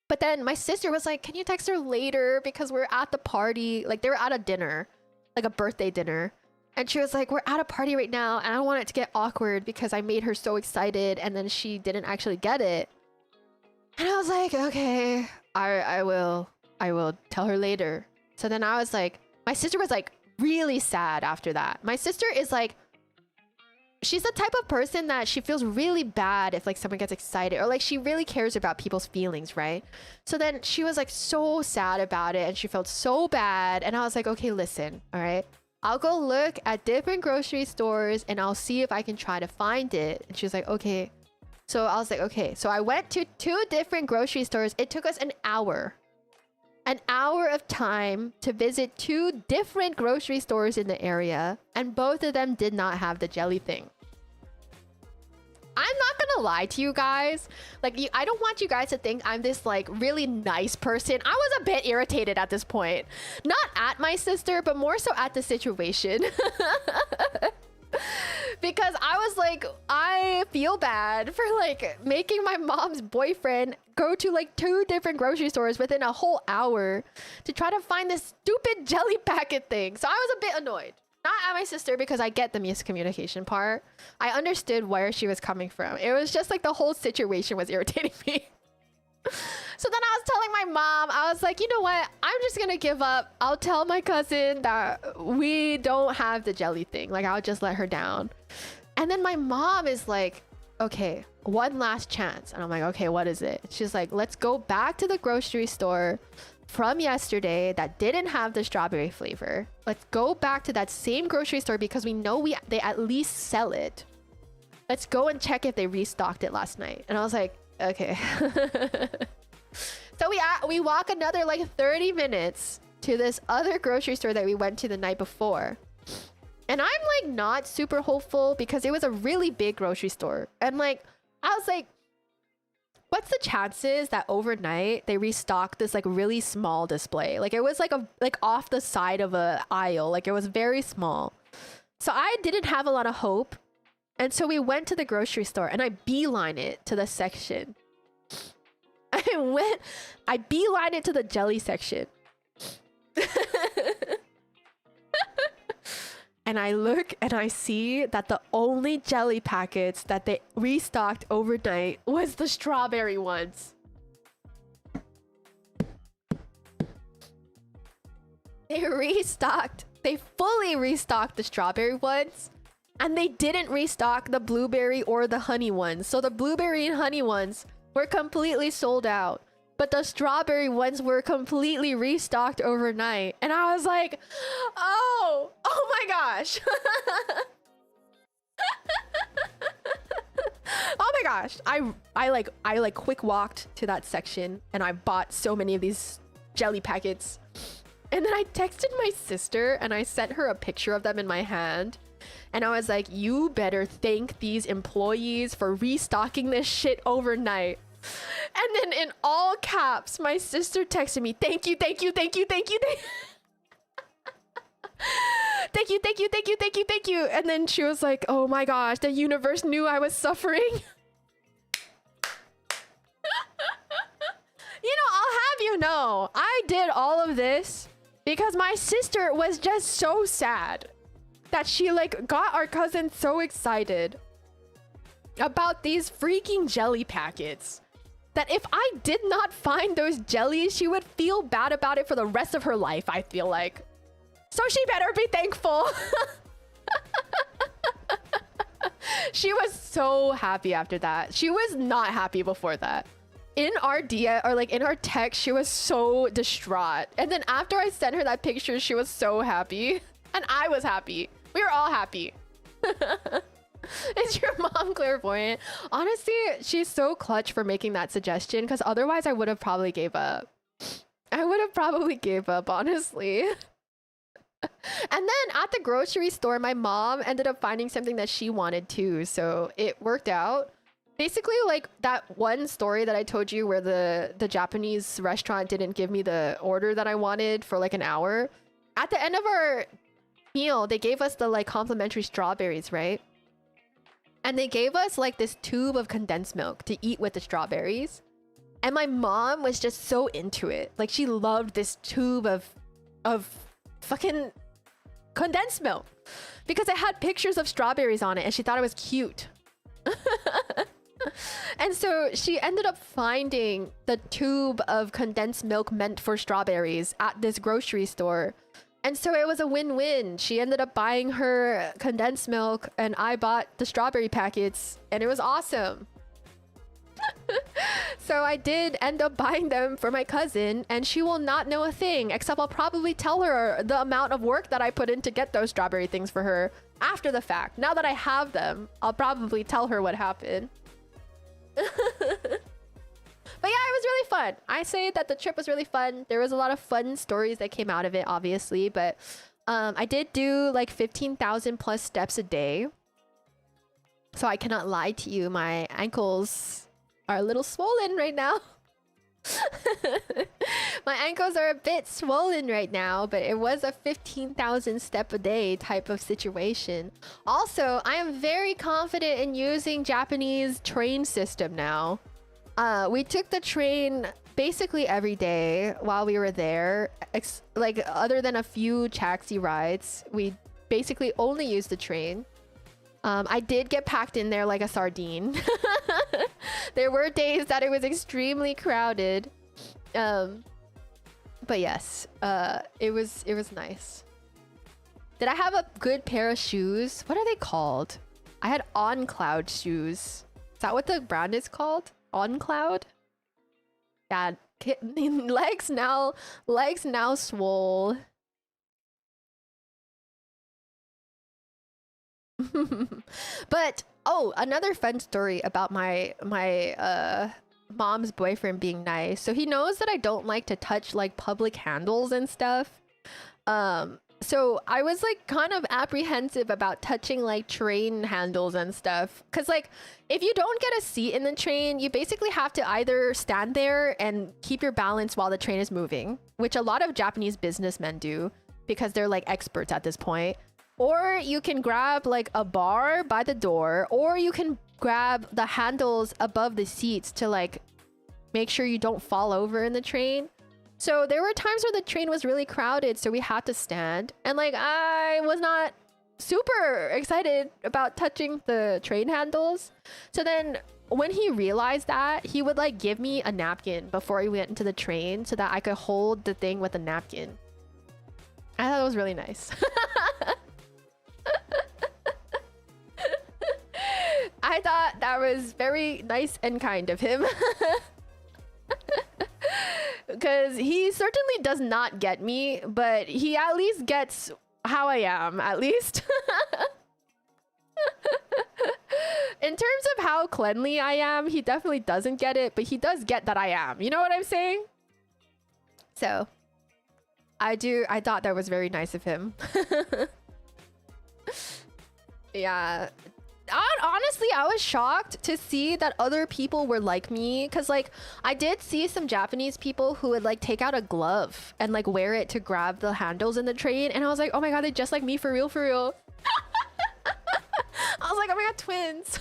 But then my sister was like, can you text her later? Because we're at the party. Like they were at a dinner, like a birthday dinner. And she was like, we're at a party right now. And I don't want it to get awkward because I made her so excited. And then she didn't actually get it. And I was like, okay, I will tell her later. So then I was like, my sister was like really sad after that. My sister is like, she's the type of person that she feels really bad if like someone gets excited, or like she really cares about people's feelings, right? So then she was like so sad about it and she felt so bad. And I was like, okay, listen, all right, I'll go look at different grocery stores and I'll see if I can try to find it. And she was like, okay. So I was like, okay. So I went to 2 different grocery stores. It took us an hour of time to visit 2 different grocery stores in the area, and both of them did not have the jelly thing. I'm not gonna lie to you guys. Like, I don't want you guys to think I'm this like really nice person. I was a bit irritated at this point. Not at my sister, but more so at the situation. Because I was like, I feel bad for like making my mom's boyfriend go to like 2 different grocery stores within a whole hour to try to find this stupid jelly packet thing. So I was a bit annoyed. Not at my sister because I get the miscommunication part. I understood where she was coming from. It was just like the whole situation was irritating me. So then I was telling my mom, I was like, you know what? I'm just gonna give up. I'll tell my cousin that we don't have the jelly thing. Like, I'll just let her down. And then my mom is like, okay, one last chance. And I'm like, okay, what is it? She's like, let's go back to the grocery store from yesterday that didn't have the strawberry flavor. Let's go back to that same grocery store because we know they at least sell it. Let's go and check if they restocked it last night. And I was like, okay. So we walk another like 30 minutes to this other grocery store that we went to the night before. And I'm like not super hopeful because it was a really big grocery store. And like, I was like, what's the chances that overnight they restock this like really small display? Like it was like off the side of a aisle. Like it was very small. So I didn't have a lot of hope. And so we went to the grocery store and I beeline it to the section. I beeline it to the jelly section. And I look and I see that the only jelly packets that they restocked overnight was the strawberry ones. They fully restocked the strawberry ones. And they didn't restock the blueberry or the honey ones. So the blueberry and honey ones were completely sold out. But the strawberry ones were completely restocked overnight. And I was like, oh my gosh. Oh my gosh. I like quick walked to that section and I bought so many of these jelly packets. And then I texted my sister and I sent her a picture of them in my hand. And I was like, you better thank these employees for restocking this shit overnight. And then in all caps, my sister texted me, thank you, thank you, thank you, thank you, thank you. Thank you, thank you, thank you, thank you, thank you. And then she was like, oh my gosh, the universe knew I was suffering. You know, I'll have you know, I did all of this because my sister was just so sad that she like got our cousin so excited about these freaking jelly packets that if I did not find those jellies, she would feel bad about it for the rest of her life, I feel like. So she better be thankful. She was so happy after that. She was not happy before that. In our DM or like in our text, she was so distraught. And then after I sent her that picture, she was so happy. And I was happy. We were all happy. Is your mom clairvoyant? Honestly, she's so clutch for making that suggestion because otherwise I would have probably gave up. I would have probably gave up, honestly. And then at the grocery store, my mom ended up finding something that she wanted too. So it worked out. Basically, like that one story that I told you where the Japanese restaurant didn't give me the order that I wanted for like an hour. At the end of our meal, they gave us the like complimentary strawberries, right? And they gave us like this tube of condensed milk to eat with the strawberries. And my mom was just so into it. Like she loved this tube of fucking condensed milk because it had pictures of strawberries on it and she thought it was cute. And so she ended up finding the tube of condensed milk meant for strawberries at this grocery store. And so it was a win-win. She ended up buying her condensed milk and I bought the strawberry packets and it was awesome. So I did end up buying them for my cousin and she will not know a thing, except I'll probably tell her the amount of work that I put in to get those strawberry things for her after the fact. Now that I have them, I'll probably tell her what happened. But yeah, it was really fun. I say that the trip was really fun. There was a lot of fun stories that came out of it, obviously, but I did do like 15,000 plus steps a day. So I cannot lie to you. My ankles are a little swollen right now. My ankles are a bit swollen right now, but it was a 15,000 step a day type of situation. Also, I am very confident in using Japanese train system now. We took the train basically every day while we were there. Like other than a few taxi rides, we basically only used the train. I did get packed in there like a sardine. There were days that it was extremely crowded. But yes, it was nice. Did I have a good pair of shoes? What are they called? I had On Cloud shoes. Is that what the brand is called? On Cloud? Yeah, legs now swole. But oh, another fun story about my mom's boyfriend being nice. So he knows that I don't like to touch like public handles and stuff. So I was like kind of apprehensive about touching like train handles and stuff. Cause like if you don't get a seat in the train, you basically have to either stand there and keep your balance while the train is moving, which a lot of Japanese businessmen do because they're like experts at this point. Or you can grab like a bar by the door, or you can grab the handles above the seats to like make sure you don't fall over in the train. So there were times where the train was really crowded, so we had to stand. And like I was not super excited about touching the train handles. So then when he realized that, he would like give me a napkin before we went into the train so that I could hold the thing with a napkin. I thought it was really I thought that was very nice and kind of him. Because he certainly does not get me, but he at least gets how I am, at least. In terms of how cleanly I am, he definitely doesn't get it, but he does get that I am. You know what I'm saying? So, I thought that was very nice of him. Yeah. Honestly, I was shocked to see that other people were like me, because like I did see some Japanese people who would like take out a glove and like wear it to grab the handles in the train, and I was like, oh my god, they're just like me, for real, for real. I was like, oh my god, twins.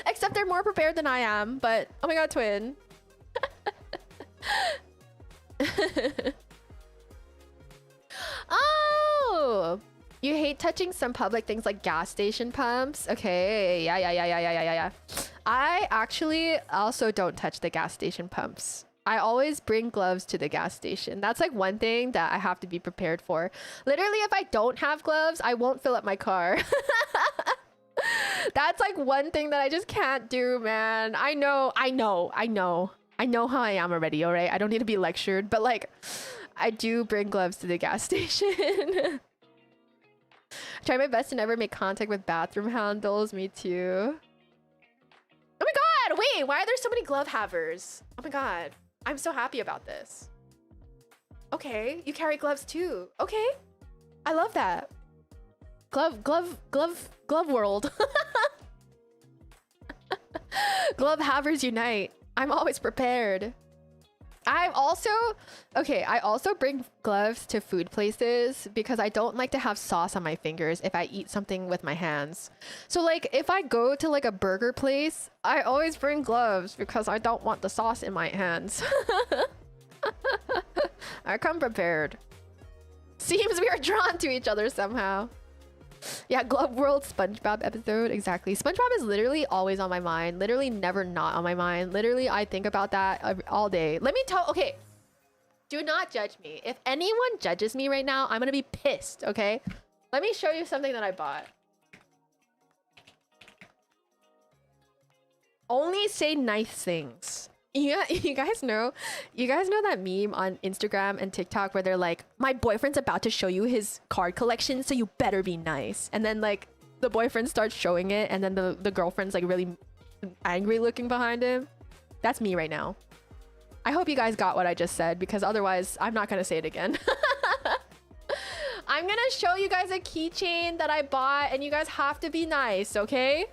Except they're more prepared than I am, but oh my god, twin. Oh, you hate touching some public things like gas station pumps? Okay, yeah. I actually also don't touch the gas station pumps. I always bring gloves to the gas station. That's like one thing that I have to be prepared for. Literally, if I don't have gloves, I won't fill up my car. That's like one thing that I just can't do, man. I know how I am already, all right? I don't need to be lectured, but like, I do bring gloves to the gas station. Try my best to never make contact with bathroom handles. Me too. Oh my god, wait, why are there so many glove havers? Oh my god, I'm so happy about this. Okay, you carry gloves too. Okay, I love that. Glove world. Glove havers unite. I'm always prepared. I also bring gloves to food places because I don't like to have sauce on my fingers if I eat something with my hands. So like if I go to like a burger place, I always bring gloves because I don't want the sauce in my hands. I come prepared. Seems we are drawn to each other somehow. Yeah, Glove World SpongeBob episode, exactly. SpongeBob is literally always on my mind. Literally never not on my mind. Literally, I think about that all day. Let me tell, okay. Do not judge me. If anyone judges me right now, I'm gonna be pissed, okay? Let me show you something that I bought. Only say nice things. Yeah, you guys know that meme on Instagram and TikTok where they're like, my boyfriend's about to show you his card collection, so you better be nice. And then like the boyfriend starts showing it, and then the girlfriend's like really angry looking behind him. That's me right now. I hope you guys got what I just said, because otherwise I'm not gonna say it again. I'm gonna show you guys a keychain that I bought, and you guys have to be nice, okay?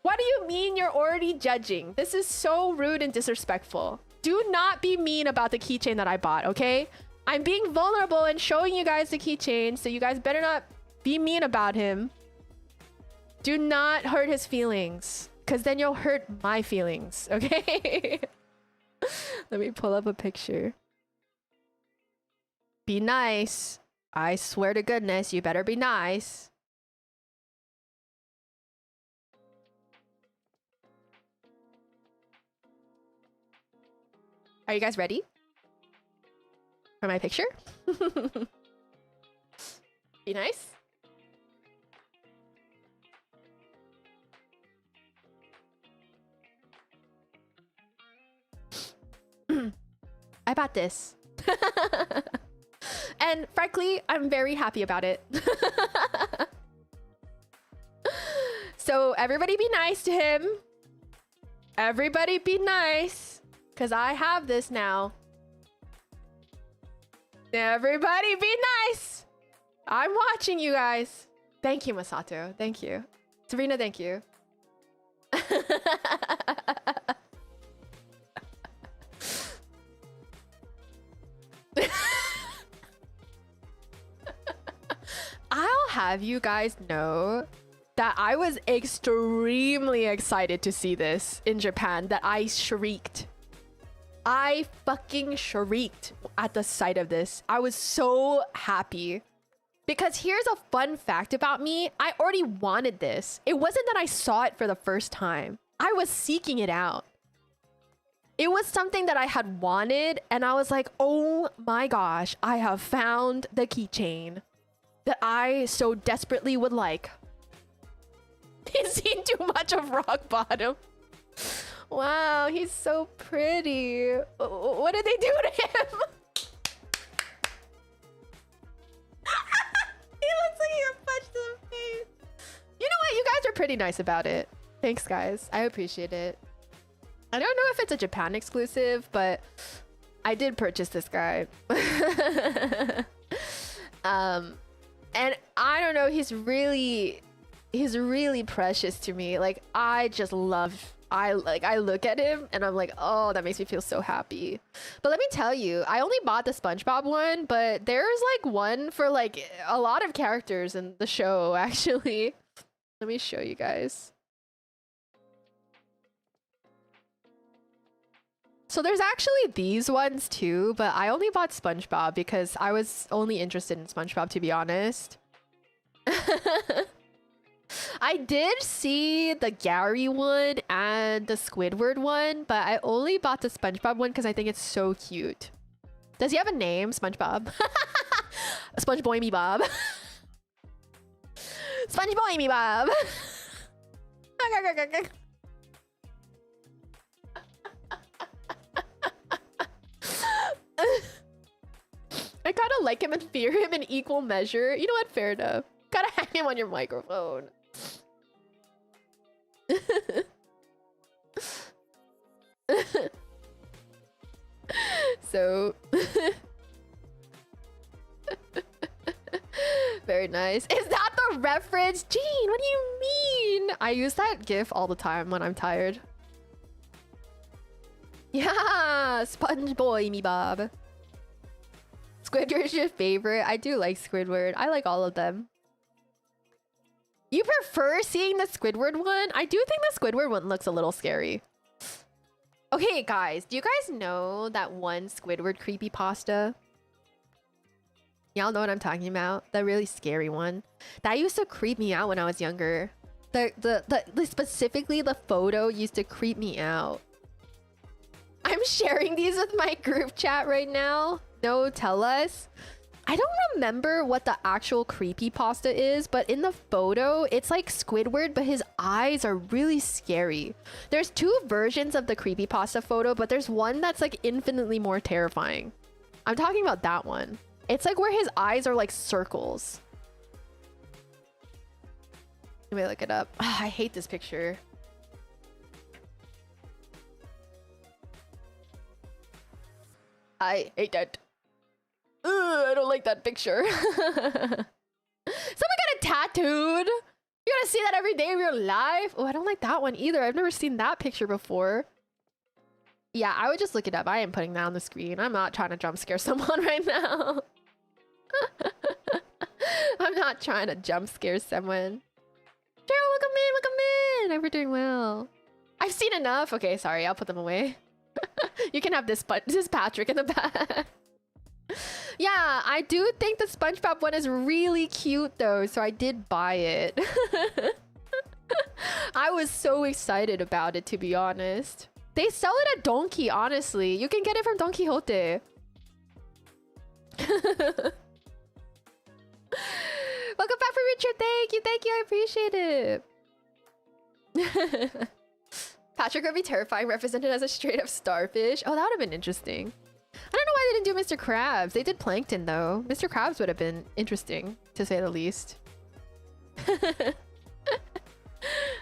What do you mean you're already judging? This is so rude and disrespectful. Do not be mean about the keychain that I bought, okay? I'm being vulnerable and showing you guys the keychain, so you guys better not be mean about him. Do not hurt his feelings, because then you'll hurt my feelings, okay? Let me pull up a picture. Be nice. I swear to goodness, you better be nice. Are you guys ready for my picture? Be nice. I bought this. And frankly, I'm very happy about it. So everybody be nice to him. Everybody be nice. Because I have this now. Everybody be nice. I'm watching you guys. Thank you, Masato. Thank you. Serena, thank you. I'll have you guys know that I was extremely excited to see this in Japan, that I shrieked. I fucking shrieked at the sight of this. I was so happy. Because here's a fun fact about me. I already wanted this. It wasn't that I saw it for the first time. I was seeking it out. It was something that I had wanted, and I was like, oh my gosh, I have found the keychain that I so desperately would like. He's seen too much of rock bottom. Wow, he's so pretty. What did they do to him? He looks like he got punched in the face. You know what? You guys are pretty nice about it. Thanks, guys. I appreciate it. I don't know if it's a Japan exclusive, but I did purchase this guy. And I don't know, he's really precious to me. Like, I just love, I look at him and I'm like, oh, that makes me feel so happy. But let me tell you, I only bought the SpongeBob one, but there's like one for like a lot of characters in the show, actually. Let me show you guys. So there's actually these ones too, but I only bought SpongeBob because I was only interested in SpongeBob, to be honest. I did see the Gary one and the Squidward one, but I only bought the SpongeBob one because I think it's so cute. Does he have a name? SpongeBob? SpongeBoy me Bob. SpongeBoy me Bob. I kind of like him and fear him in equal measure. You know what? Fair enough. Gotta hang him on your microphone. So very nice. Is that the reference? Gene, what do you mean? I use that gif all the time when I'm tired. Yeah, SpongeBoy me Bob. Squidward's your favorite. I do like Squidward. I like all of them. You prefer seeing the Squidward one? I do think the Squidward one looks a little scary. Okay, guys. Do you guys know that one Squidward creepypasta? Y'all know what I'm talking about? The really scary one. That used to creep me out when I was younger. Specifically, the photo used to creep me out. I'm sharing these with my group chat right now. No, tell us. I don't remember what the actual creepypasta is, but in the photo, it's like Squidward, but his eyes are really scary. There's two versions of the creepypasta photo, but there's one that's like infinitely more terrifying. I'm talking about that one. It's like where his eyes are like circles. Let me look it up. I hate this picture. I hate that. Ugh, I don't like that picture. Someone got it tattooed. You gotta see that every day of your life. Oh, I don't like that one either. I've never seen that picture before. Yeah, I would just look it up. I am putting that on the screen. I'm not trying to jump scare someone right now. I'm not trying to jump scare someone. Cheryl, welcome in, welcome in. Hope you're doing well. I've seen enough. Okay, sorry, I'll put them away. You can have this, but this is Patrick in the back. Yeah, I do think the SpongeBob one is really cute though, so I did buy it. I was so excited about it, to be honest. They sell it at Donkey, honestly. You can get it from Don Quixote. Welcome back for Richard. Thank you, I appreciate it. Patrick would be terrifying, represented as a straight up starfish. Oh, that would have been interesting. I don't know why they didn't do Mr. Krabs. They did Plankton though. Mr. Krabs would have been interesting, to say the least.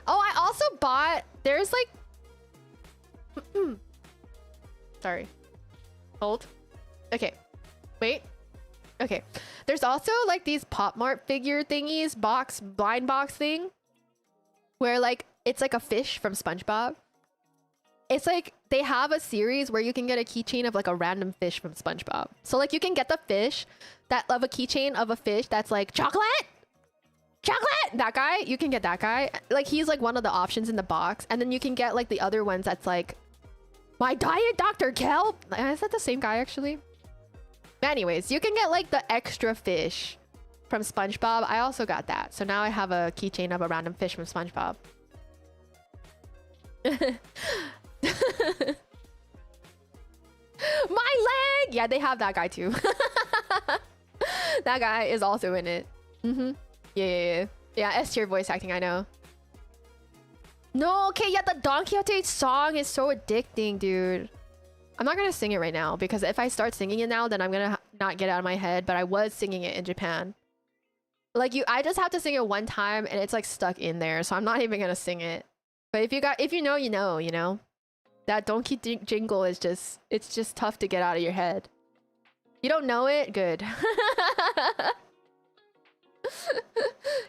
Oh, I also bought... There's like... Sorry. Hold. Okay. Wait. Okay. There's also like these Pop Mart figure thingies, blind box thing. Where like, it's like a fish from SpongeBob. It's like they have a series where you can get a keychain of like a random fish from SpongeBob. So like you can get the fish that of a keychain of a fish that's like chocolate, that guy. You can get that guy. Like he's like one of the options in the box, and then you can get like the other ones that's like my diet Dr. Kelp. Is that the same guy actually? Anyways, you can get like the extra fish from SpongeBob. I also got that, so now I have a keychain of a random fish from SpongeBob. My leg! Yeah, they have that guy too. That guy is also in it. Yeah, S tier voice acting, I know. No, okay, yeah, the Don Quixote song is so addicting, dude. I'm not gonna sing it right now because if I start singing it now, then I'm gonna not get it out of my head. But I was singing it in Japan. Like I just have to sing it one time and it's like stuck in there, so I'm not even gonna sing it. But if you know, you know, you know. That donkey jingle is it's just tough to get out of your head. You don't know it? Good.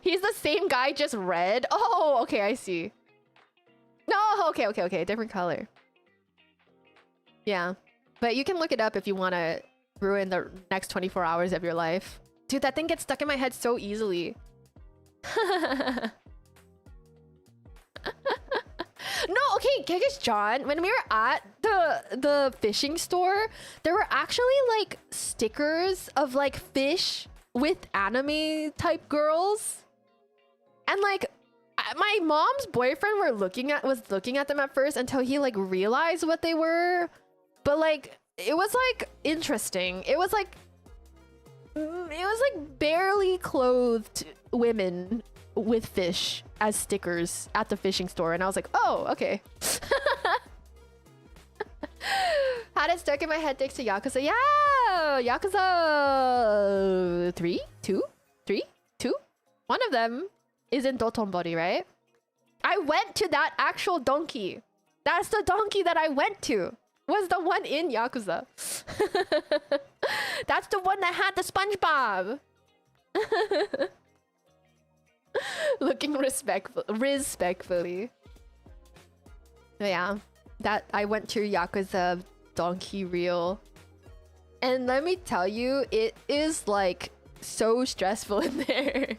He's the same guy, just red. Oh, okay, I see. No, okay, different color. Yeah, but you can look it up if you want to ruin the next 24 hours of your life. Dude, that thing gets stuck in my head so easily. No, okay, Gigas John, when we were at the fishing store, there were actually like stickers of like fish with anime type girls. And like my mom's boyfriend was looking at them at first until he like realized what they were. But like it was like interesting. It was like barely clothed women with fish as stickers at the fishing store, and I was like, oh, okay. Had it stuck in my head thanks to Yakuza. Yeah, Yakuza 3, 2, 3, 2. One of them is in Dotonbori, right? I went to that actual donkey. That's the donkey that I went to. Was the one in Yakuza. That's the one that had the SpongeBob. Looking respectfully. Yeah, that I went to Yakuza donkey reel, and let me tell you, it is like so stressful in there.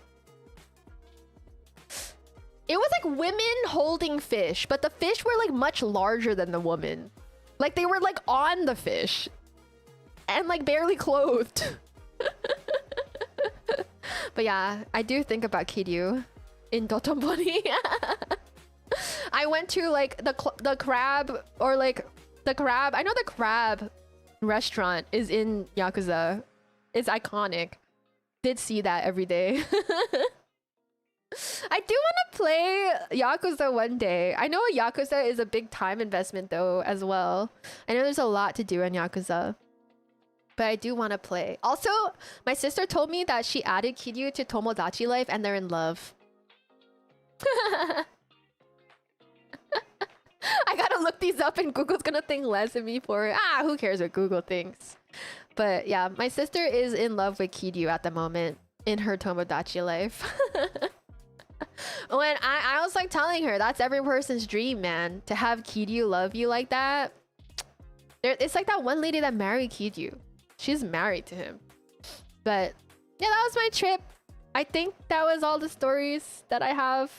It was like women holding fish, but the fish were like much larger than the woman. Like they were like on the fish and like barely clothed. But yeah, I do think about Kiryu in Dotonbori. I went to like the crab, or like the crab. I know the crab restaurant is in Yakuza. It's iconic. Did see that every day. I do want to play Yakuza one day. I know Yakuza is a big time investment though as well. I know there's a lot to do in Yakuza. But I do want to play. Also, my sister told me that she added Kiryu to Tomodachi Life and they're in love. I gotta look these up and Google's gonna think less of me for it. Ah, who cares what Google thinks? But yeah, my sister is in love with Kiryu at the moment in her Tomodachi Life. When I was like telling her, that's every person's dream, man. To have Kiryu love you like that. It's like that one lady that married Kiryu. She's married to him. But yeah, that was my trip. I think that was all the stories that I have.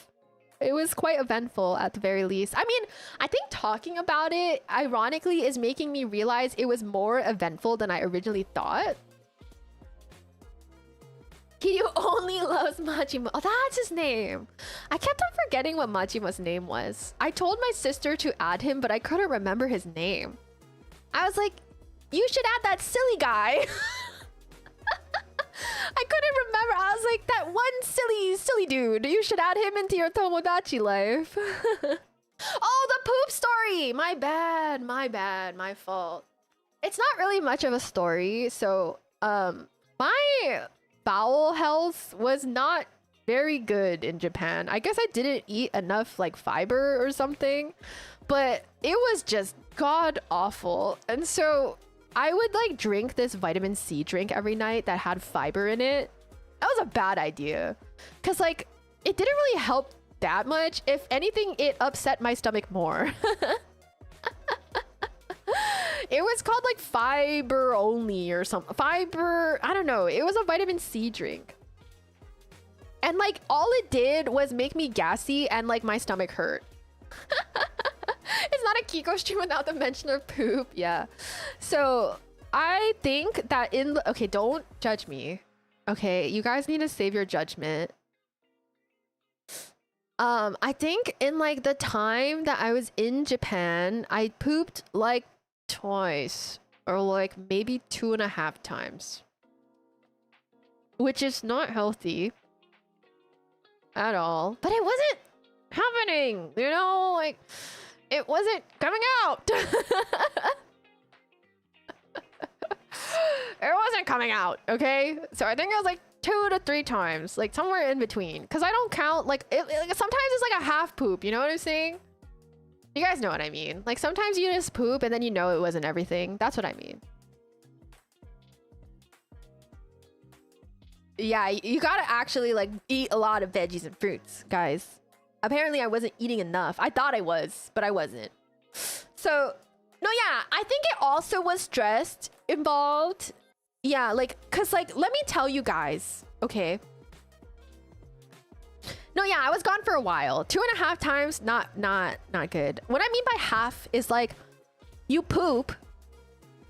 It was quite eventful at the very least. I mean, I think talking about it, ironically, is making me realize it was more eventful than I originally thought. Kiryu only loves Majima. Oh, that's his name. I kept on forgetting what Majima's name was. I told my sister to add him, but I couldn't remember his name. I was like, you should add that silly guy. I couldn't remember. I was like, that one silly dude. You should add him into your Tomodachi Life. Oh, the poop story. My bad. My fault. It's not really much of a story. So, my bowel health was not very good in Japan. I guess I didn't eat enough like fiber or something, but it was just god awful. And so I would like drink this vitamin C drink every night that had fiber in it. That was a bad idea because like it didn't really help that much. If anything, it upset my stomach more. It was called like fiber only or something. Fiber, I don't know. It was a vitamin C drink. And like all it did was make me gassy and like my stomach hurt. It's not a Kiko stream without the mention of poop. Yeah. So I think that okay, don't judge me. Okay, you guys need to save your judgment. I think in like the time that I was in Japan, I pooped like twice or like maybe 2.5 times, which is not healthy at all. But it wasn't happening? You know, like it wasn't coming out. It wasn't coming out, okay? So I think it was like 2 to 3 times, like somewhere in between. Cause I don't count like sometimes it's like a half poop. You know what I'm saying? You guys know what I mean. Like sometimes you just poop and then you know it wasn't everything. That's what I mean. Yeah, you gotta actually like eat a lot of veggies and fruits, guys. Apparently I wasn't eating enough. I thought I was, but I wasn't. So, no, yeah, I think it also was stress involved. Yeah, like, cause like, let me tell you guys, okay? No, yeah, I was gone for a while. 2.5 times, not good. What I mean by half is like, you poop,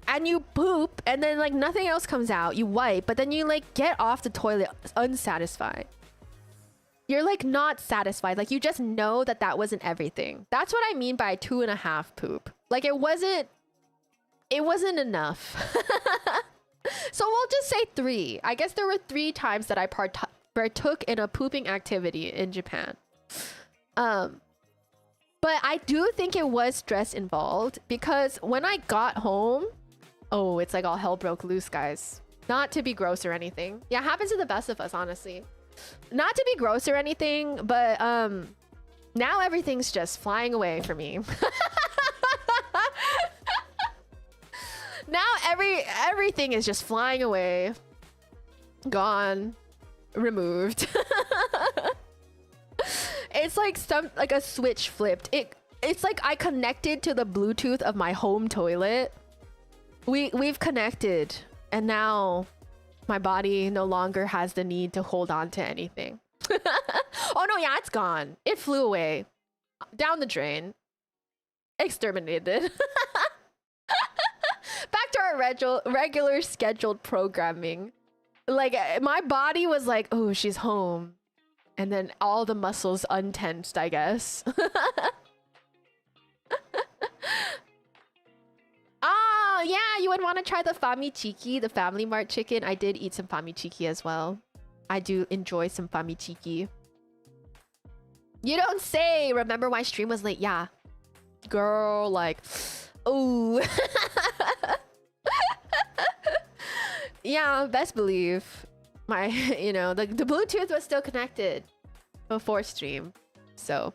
and then like nothing else comes out. You wipe, but then you like get off the toilet unsatisfied. You're like not satisfied. Like you just know that that wasn't everything. That's what I mean by 2.5 poop. Like it wasn't enough. So we'll just say 3. I guess there were 3 times that I partook in a pooping activity in Japan. But I do think it was stress involved because when I got home, oh, it's like all hell broke loose, guys. Not to be gross or anything. Yeah, it happens to the best of us, honestly. Not to be gross or anything, but now everything's just flying away for me. Now everything is just flying away. Gone. Removed. It's like a switch flipped. It's like I connected to the Bluetooth of my home toilet. We've connected, and now my body no longer has the need to hold on to anything. Oh no, yeah, it's gone. It flew away. Down the drain. Exterminated. Back to our regular scheduled programming. Like my body was like, oh, she's home. And then all the muscles untensed, I guess. Oh, yeah, you would want to try the Famichiki, the Family Mart chicken. I did eat some Famichiki as well. I do enjoy some Famichiki. You don't say. Remember my stream was late? Yeah. Girl, like, oh. Yeah, best believe. My, you know, the Bluetooth was still connected before stream. So.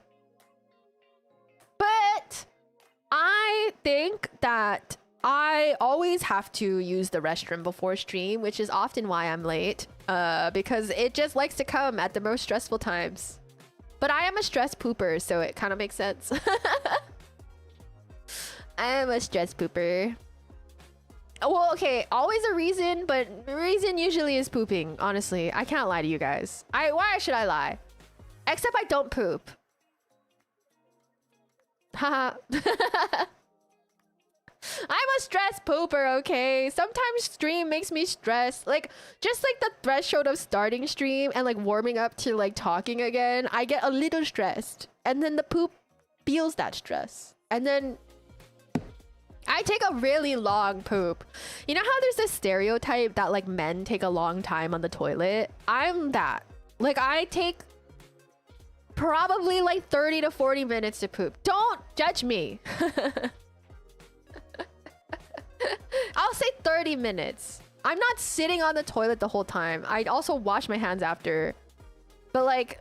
But I think that I always have to use the restroom before stream, which is often why I'm late. Because it just likes to come at the most stressful times. But I am a stress pooper, so it kind of makes sense. I am a stress pooper. Well, okay, always a reason, but the reason usually is pooping, honestly. I can't lie to you guys. Why should I lie? Except I don't poop. Haha. I'm a stress pooper, okay? Sometimes stream makes me stressed. Like, just like the threshold of starting stream and like warming up to like talking again, I get a little stressed. And then the poop feels that stress. And then I take a really long poop. You know how there's this stereotype that like men take a long time on the toilet? I'm that. Like I take probably like 30 to 40 minutes to poop. Don't judge me. I'll say 30 minutes. I'm not sitting on the toilet the whole time. I also wash my hands after. But like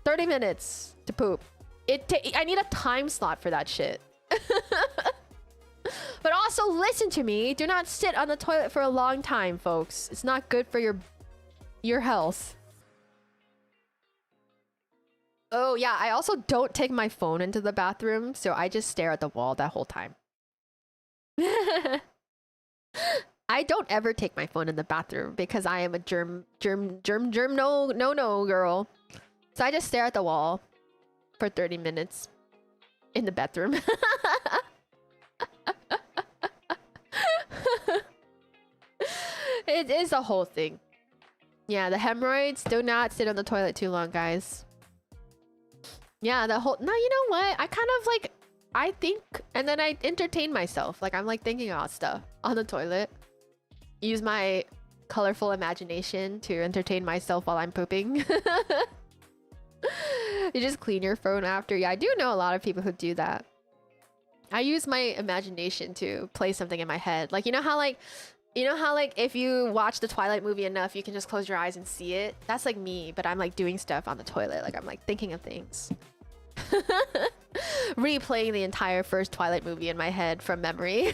30 minutes to poop. I need a time slot for that shit. But also listen to me. Do not sit on the toilet for a long time, folks. It's not good for your health. Oh yeah, I also don't take my phone into the bathroom, so I just stare at the wall that whole time. I don't ever take my phone in the bathroom because I am a germ no girl. So I just stare at the wall for 30 minutes in the bathroom. It is a whole thing. Yeah, the hemorrhoids, do not sit on the toilet too long, guys. Yeah, the whole... No, you know what? I kind of like... I think... And then I entertain myself. Like, I'm like thinking about stuff on the toilet. Use my colorful imagination to entertain myself while I'm pooping. You just clean your phone after. Yeah, I do know a lot of people who do that. I use my imagination to play something in my head. Like, you know how like if you watch the Twilight movie enough, you can just close your eyes and see it? That's like me, but I'm like doing stuff on the toilet. Like I'm like thinking of things. Replaying the entire first Twilight movie in my head from memory.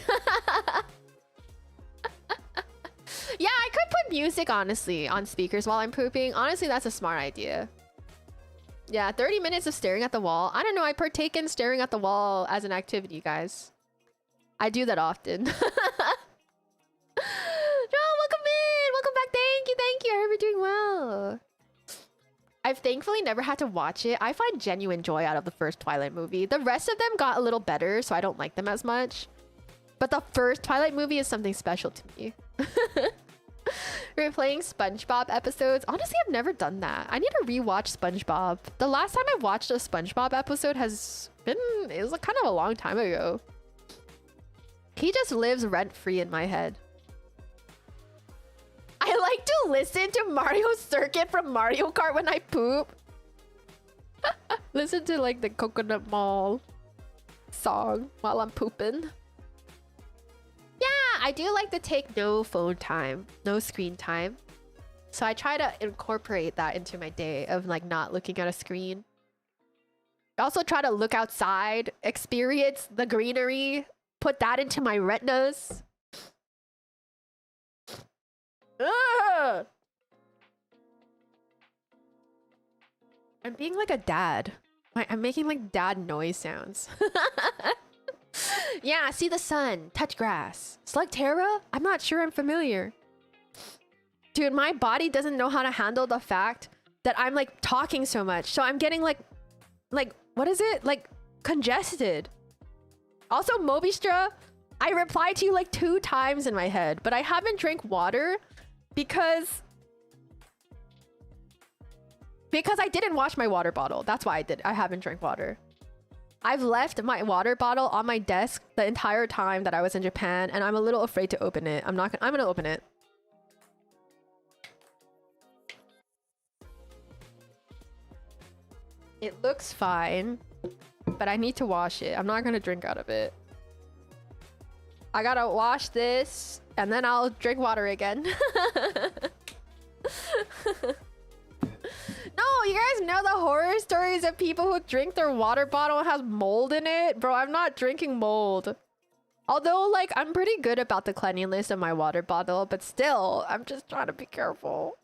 Yeah, I could put music, honestly, on speakers while I'm pooping. Honestly, that's a smart idea. Yeah, 30 minutes of staring at the wall. I don't know, I partake in staring at the wall as an activity, guys. I do that often. No, welcome in! Welcome back, thank you, thank you. I hope you're doing well. I've thankfully never had to watch it. I find genuine joy out of the first Twilight movie. The rest of them got a little better, so I don't like them as much. But the first Twilight movie is something special to me. Replaying SpongeBob episodes. Honestly, I've never done that. I need to rewatch SpongeBob. The last time I watched a SpongeBob episode has been... It was kind of a long time ago. He just lives rent-free in my head. I like to listen to Mario Circuit from Mario Kart when I poop. Listen to like the Coconut Mall song while I'm pooping. Yeah, I do like to take no phone time, no screen time. So I try to incorporate that into my day of like not looking at a screen. I also try to look outside, experience the greenery, put that into my retinas. Ugh! I'm being like a dad. I'm making like dad noise sounds. Yeah, see the sun, touch grass. Slugterra? I'm not sure I'm familiar. Dude, my body doesn't know how to handle the fact that I'm like talking so much. So I'm getting like what is it? Like congested. Also, Mobistra, I replied to you like 2 times in my head, but I haven't drank water because I didn't wash my water bottle. That's why I haven't drank water. I've left my water bottle on my desk the entire time that I was in Japan, and I'm a little afraid to open it. I'm gonna open it. It looks fine, but I need to wash it. I'm not gonna drink out of it. I gotta wash this, and then I'll drink water again. No, you guys know the horror stories of people who drink their water bottle and has mold in it? Bro, I'm not drinking mold. Although, like, I'm pretty good about the cleanliness of my water bottle, but still, I'm just trying to be careful.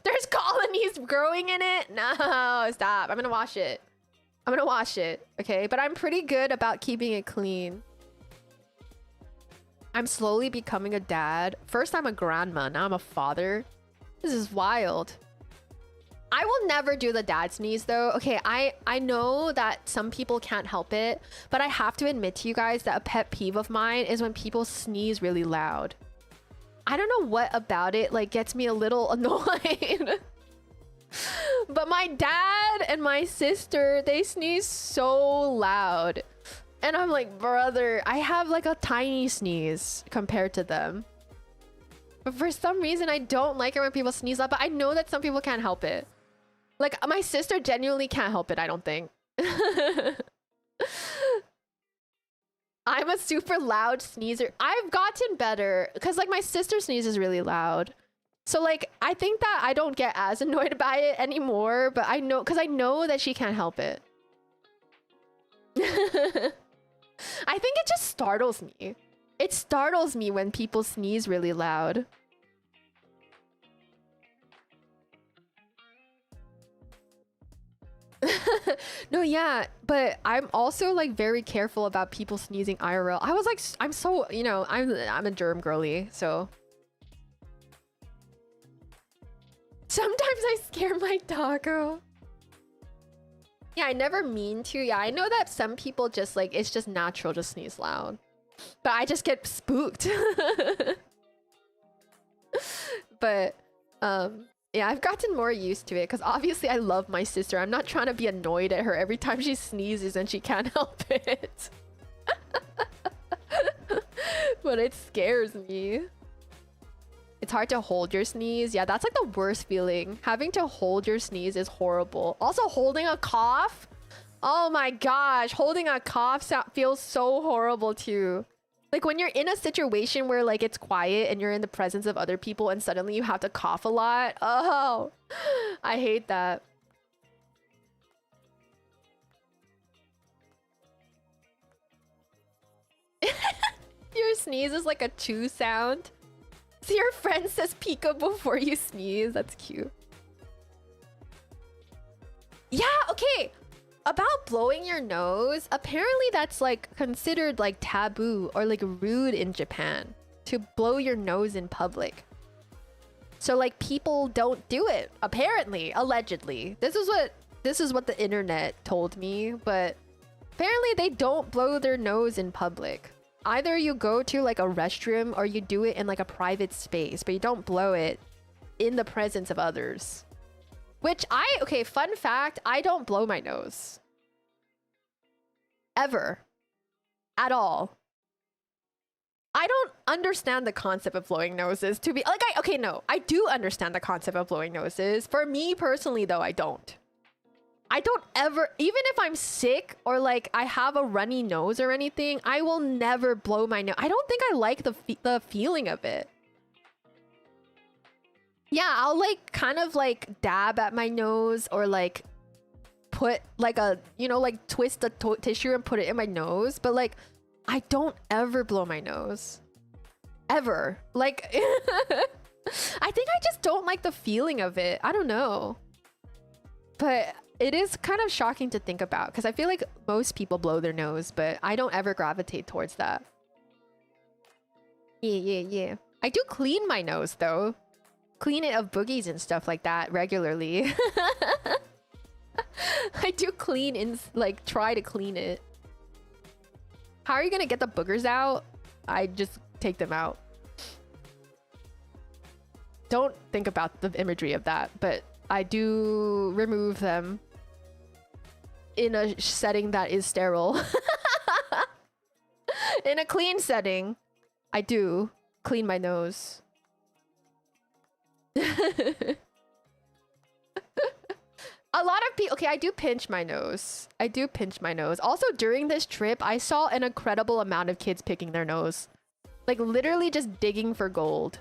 There's colonies growing in it? No, stop. I'm gonna wash it. I'm gonna wash it, okay? But I'm pretty good about keeping it clean. I'm slowly becoming a dad. First, I'm a grandma. Now I'm a father. This is wild. I will never do the dad sneeze though. Okay, I know that some people can't help it, but I have to admit to you guys that a pet peeve of mine is when people sneeze really loud. I don't know what about it like gets me a little annoyed. But my dad and my sister, they sneeze so loud. And I'm like, brother, I have like a tiny sneeze compared to them. But for some reason, I don't like it when people sneeze loud, but I know that some people can't help it. Like, my sister genuinely can't help it, I don't think. I'm a super loud sneezer. I've gotten better, because, like, my sister sneezes really loud. So, like, I think that I don't get as annoyed by it anymore, but I know, because I know that she can't help it. I think it just startles me. It startles me when people sneeze really loud. No, yeah, but I'm also like very careful about people sneezing IRL. I was like, I'm so, you know, I'm a germ girly, so. Sometimes I scare my doggo. Yeah, I never mean to. Yeah, I know that some people just like, it's just natural to sneeze loud. But I just get spooked. But, yeah, I've gotten more used to it because obviously I love my sister. I'm not trying to be annoyed at her every time she sneezes and she can't help it. But it scares me. It's hard to hold your sneeze. Yeah, that's like the worst feeling. Having to hold your sneeze is horrible. Also, holding a cough. Oh my gosh, holding a cough feels so horrible too. Like when you're in a situation where like it's quiet and you're in the presence of other people and suddenly you have to cough a lot. Oh, I hate that. Your sneeze is like a chew sound. So your friend says Kiko before you sneeze. That's cute. Yeah, okay. About blowing your nose, apparently that's like considered like taboo or like rude in Japan to blow your nose in public. So like people don't do it, apparently, allegedly. This is what the internet told me, but apparently they don't blow their nose in public. Either you go to like a restroom or you do it in like a private space, but you don't blow it in the presence of others. Which okay, fun fact, I don't blow my nose. Ever. At all. I don't understand the concept of blowing noses to be like, okay, no, I do understand the concept of blowing noses. For me personally though, I don't. I don't ever, even if I'm sick or like I have a runny nose or anything, I will never blow my nose. I don't think I like the feeling of it. Yeah, I'll like kind of like dab at my nose or like put like a, you know, like twist the tissue and put it in my nose. But like, I don't ever blow my nose. Ever. Like, I think I just don't like the feeling of it. I don't know. But it is kind of shocking to think about because I feel like most people blow their nose, but I don't ever gravitate towards that. Yeah. I do clean my nose though. Clean it of boogies and stuff like that regularly. I do clean and like try to clean it. How are you gonna get the boogers out? I just take them out. Don't think about the imagery of that, but I do remove them in a setting that is sterile. In a clean setting, I do clean my nose. A lot of people, okay, I do pinch my nose. I do pinch my nose. Also, during this trip, I saw an incredible amount of kids picking their nose. Like literally just digging for gold.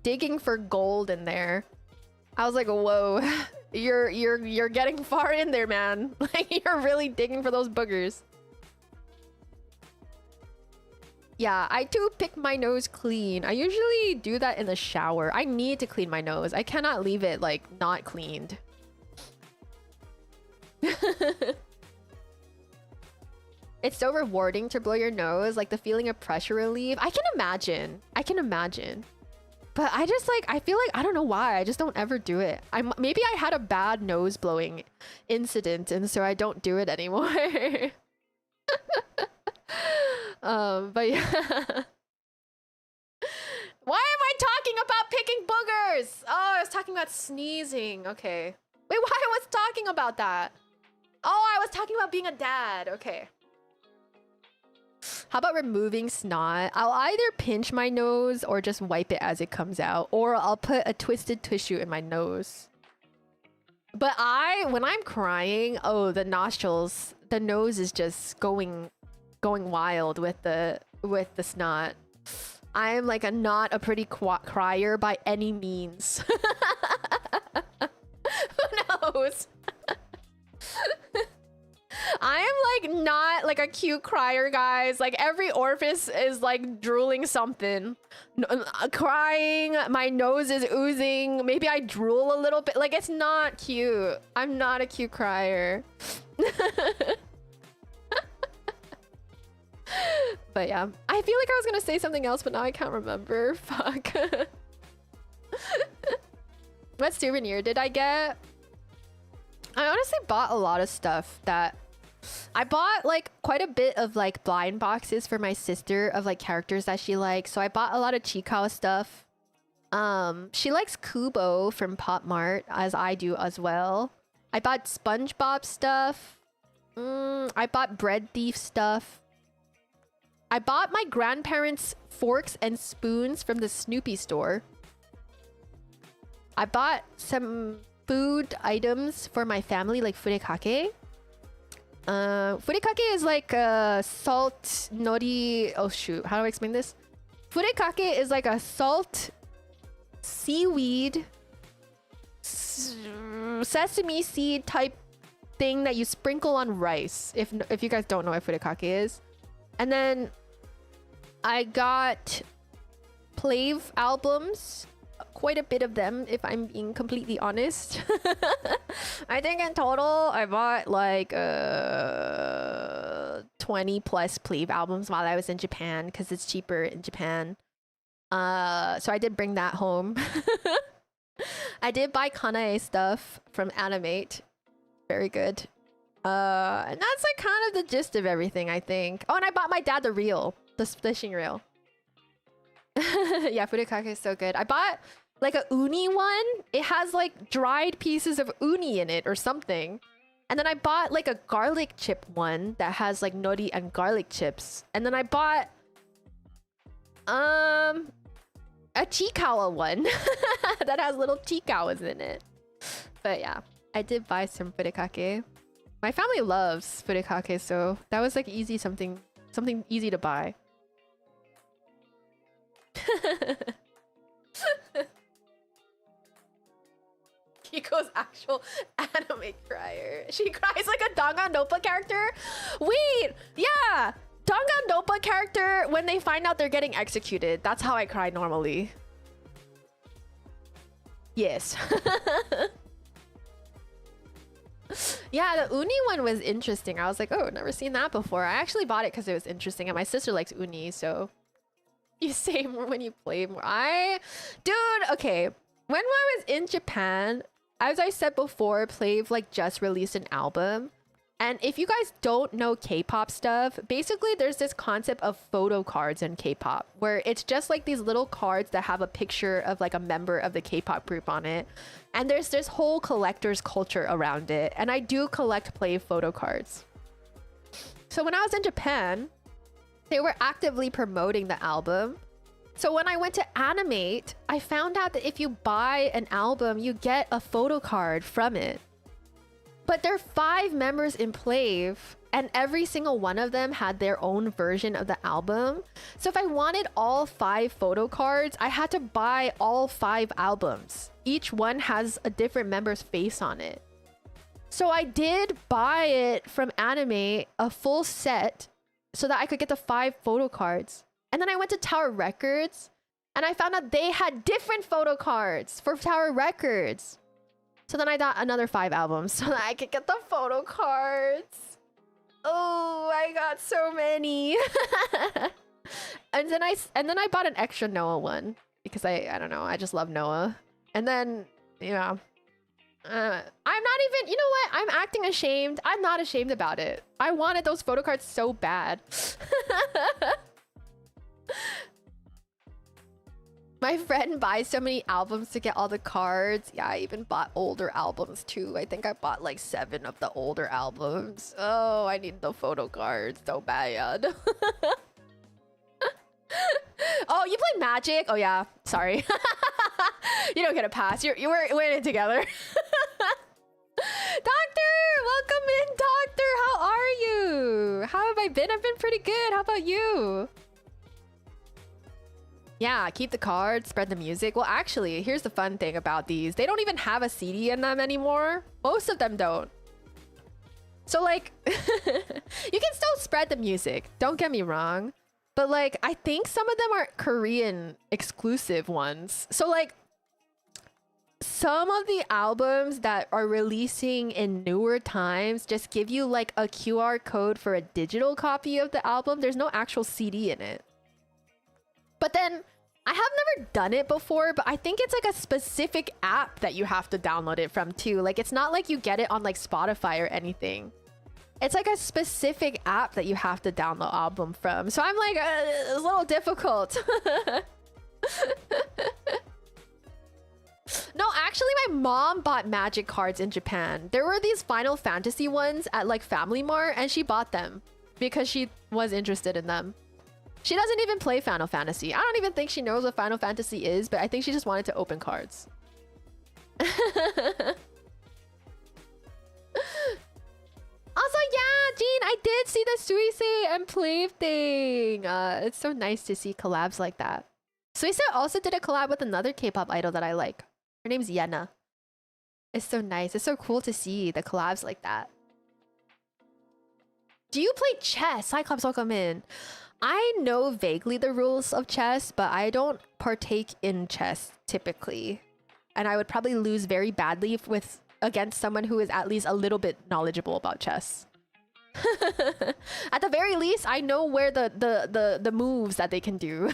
Digging for gold in there. I was like, whoa, you're getting far in there, man. Like you're really digging for those boogers. Yeah, I do pick my nose clean. I usually do that in the shower. I need to clean my nose. I cannot leave it like not cleaned. It's so rewarding to blow your nose, like the feeling of pressure relief. I can imagine. But I just like, I feel like, I don't know why. I just don't ever do it. Maybe I had a bad nose blowing incident and so I don't do it anymore. But yeah. Why am I talking about picking boogers? Oh, I was talking about sneezing. Okay. Wait, why I was talking about that? Oh, I was talking about being a dad. Okay. How about removing snot? I'll either pinch my nose or just wipe it as it comes out, or I'll put a twisted tissue in my nose. But when I'm crying, oh, the nostrils, the nose is just going wild with the snot. I am like not a pretty crier by any means. Who knows? I am like not like a cute crier, guys. Like every orifice is like drooling something. Crying, my nose is oozing. Maybe I drool a little bit. Like it's not cute. I'm not a cute crier. But yeah, I feel like I was gonna say something else, but now I can't remember. Fuck. What souvenir did I get? I honestly bought a lot of stuff that I bought like quite a bit of like blind boxes for my sister of like characters that she likes. So I bought a lot of Chikao stuff. She likes Kubo from Pop Mart, as I do as well. I bought SpongeBob stuff. I bought Bread Thief stuff. I bought my grandparents forks and spoons from the Snoopy store. I bought some food items for my family, like furikake. Furikake is like salt nori. Oh shoot, how do I explain this? Furikake is like a salt seaweed sesame seed type thing that you sprinkle on rice. If you guys don't know what furikake is. And then I got Plave albums, quite a bit of them if I'm being completely honest. I think in total I bought like 20 plus Plave albums while I was in Japan because it's cheaper in Japan. So I did bring that home. I did buy Kanae stuff from Animate. Very good. And that's like kind of the gist of everything, I think. Oh, and I bought my dad the reel, the fishing reel. Yeah, furikake is so good. I bought like a uni one. It has like dried pieces of uni in it or something. And then I bought like a garlic chip one that has like nori and garlic chips. And then I bought a chikawa one that has little chikawas in it. But yeah, I did buy some furikake. My family loves furikake, so that was like easy, something easy to buy. Kiko's actual anime crier. She cries like a Danganronpa character. Wait, yeah, Danganronpa character when they find out they're getting executed. That's how I cry normally. Yes. Yeah, the uni one was interesting. I was like, oh, never seen that before. I actually bought it because it was interesting, and my sister likes uni, so you say more when you play more. Dude, okay. When I was in Japan, as I said before, Plave like just released an album. And if you guys don't know K-pop stuff, basically there's this concept of photo cards in K-pop where it's just like these little cards that have a picture of like a member of the K-pop group on it. And there's this whole collector's culture around it. And I do collect Play photo cards. So when I was in Japan, they were actively promoting the album. So when I went to Animate, I found out that if you buy an album, you get a photo card from it. But there are 5 members in Plave, and every single one of them had their own version of the album. So if I wanted all 5 photo cards, I had to buy all 5 albums. Each one has a different member's face on it. So I did buy it from Anime, a full set, so that I could get the 5 photo cards. And then I went to Tower Records, and I found out they had different photo cards for Tower Records. So then I got another 5 albums so that I could get the photo cards. Oh, I got so many. and then I bought an extra Noah one because I don't know, I just love Noah. And then, you know, I'm not even, you know what? I'm acting ashamed. I'm not ashamed about it. I wanted those photo cards so bad. My friend buys so many albums to get all the cards. Yeah, I even bought older albums too. I think I bought like 7 of the older albums. Oh, I need the photo cards so bad. Oh, you play Magic? Oh yeah, sorry. You don't get a pass. We're in it together. Doctor, welcome in, Doctor. How are you? How have I been? I've been pretty good. How about you? Yeah, keep the cards, spread the music. Well, actually, here's the fun thing about these. They don't even have a CD in them anymore. Most of them don't. So like, you can still spread the music. Don't get me wrong. But like, I think some of them are Korean exclusive ones. So like, some of the albums that are releasing in newer times just give you like a QR code for a digital copy of the album. There's no actual CD in it. But then I have never done it before, but I think it's like a specific app that you have to download it from too. Like it's not like you get it on like Spotify or anything. It's like a specific app that you have to download album from. So I'm like, it's a little difficult. No, actually my mom bought Magic cards in Japan. There were these Final Fantasy ones at like Family Mart and she bought them because she was interested in them. She doesn't even play Final Fantasy. I don't even think she knows what Final Fantasy is, but I think she just wanted to open cards. Also, yeah, Jean, I did see the Suisei and Plave thing. It's so nice to see collabs like that. Suisei also did a collab with another K-pop idol that I like. Her name's Yena. It's so nice. It's so cool to see the collabs like that. Do you play chess? Cyclops, welcome in. I know vaguely the rules of chess, but I don't partake in chess typically. And I would probably lose very badly against someone who is at least a little bit knowledgeable about chess. At the very least, I know where the moves that they can do.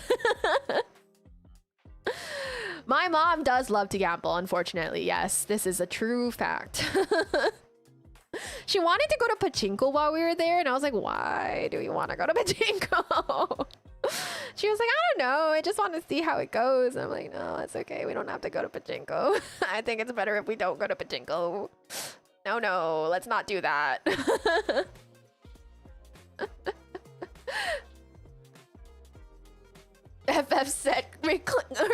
My mom does love to gamble, unfortunately. Yes, this is a true fact. She wanted to go to pachinko while we were there, and I was like, why do you want to go to pachinko? She was like, I don't know. I just want to see how it goes. And I'm like, no, it's okay. We don't have to go to pachinko. I think it's better if we don't go to pachinko. No, let's not do that. FF set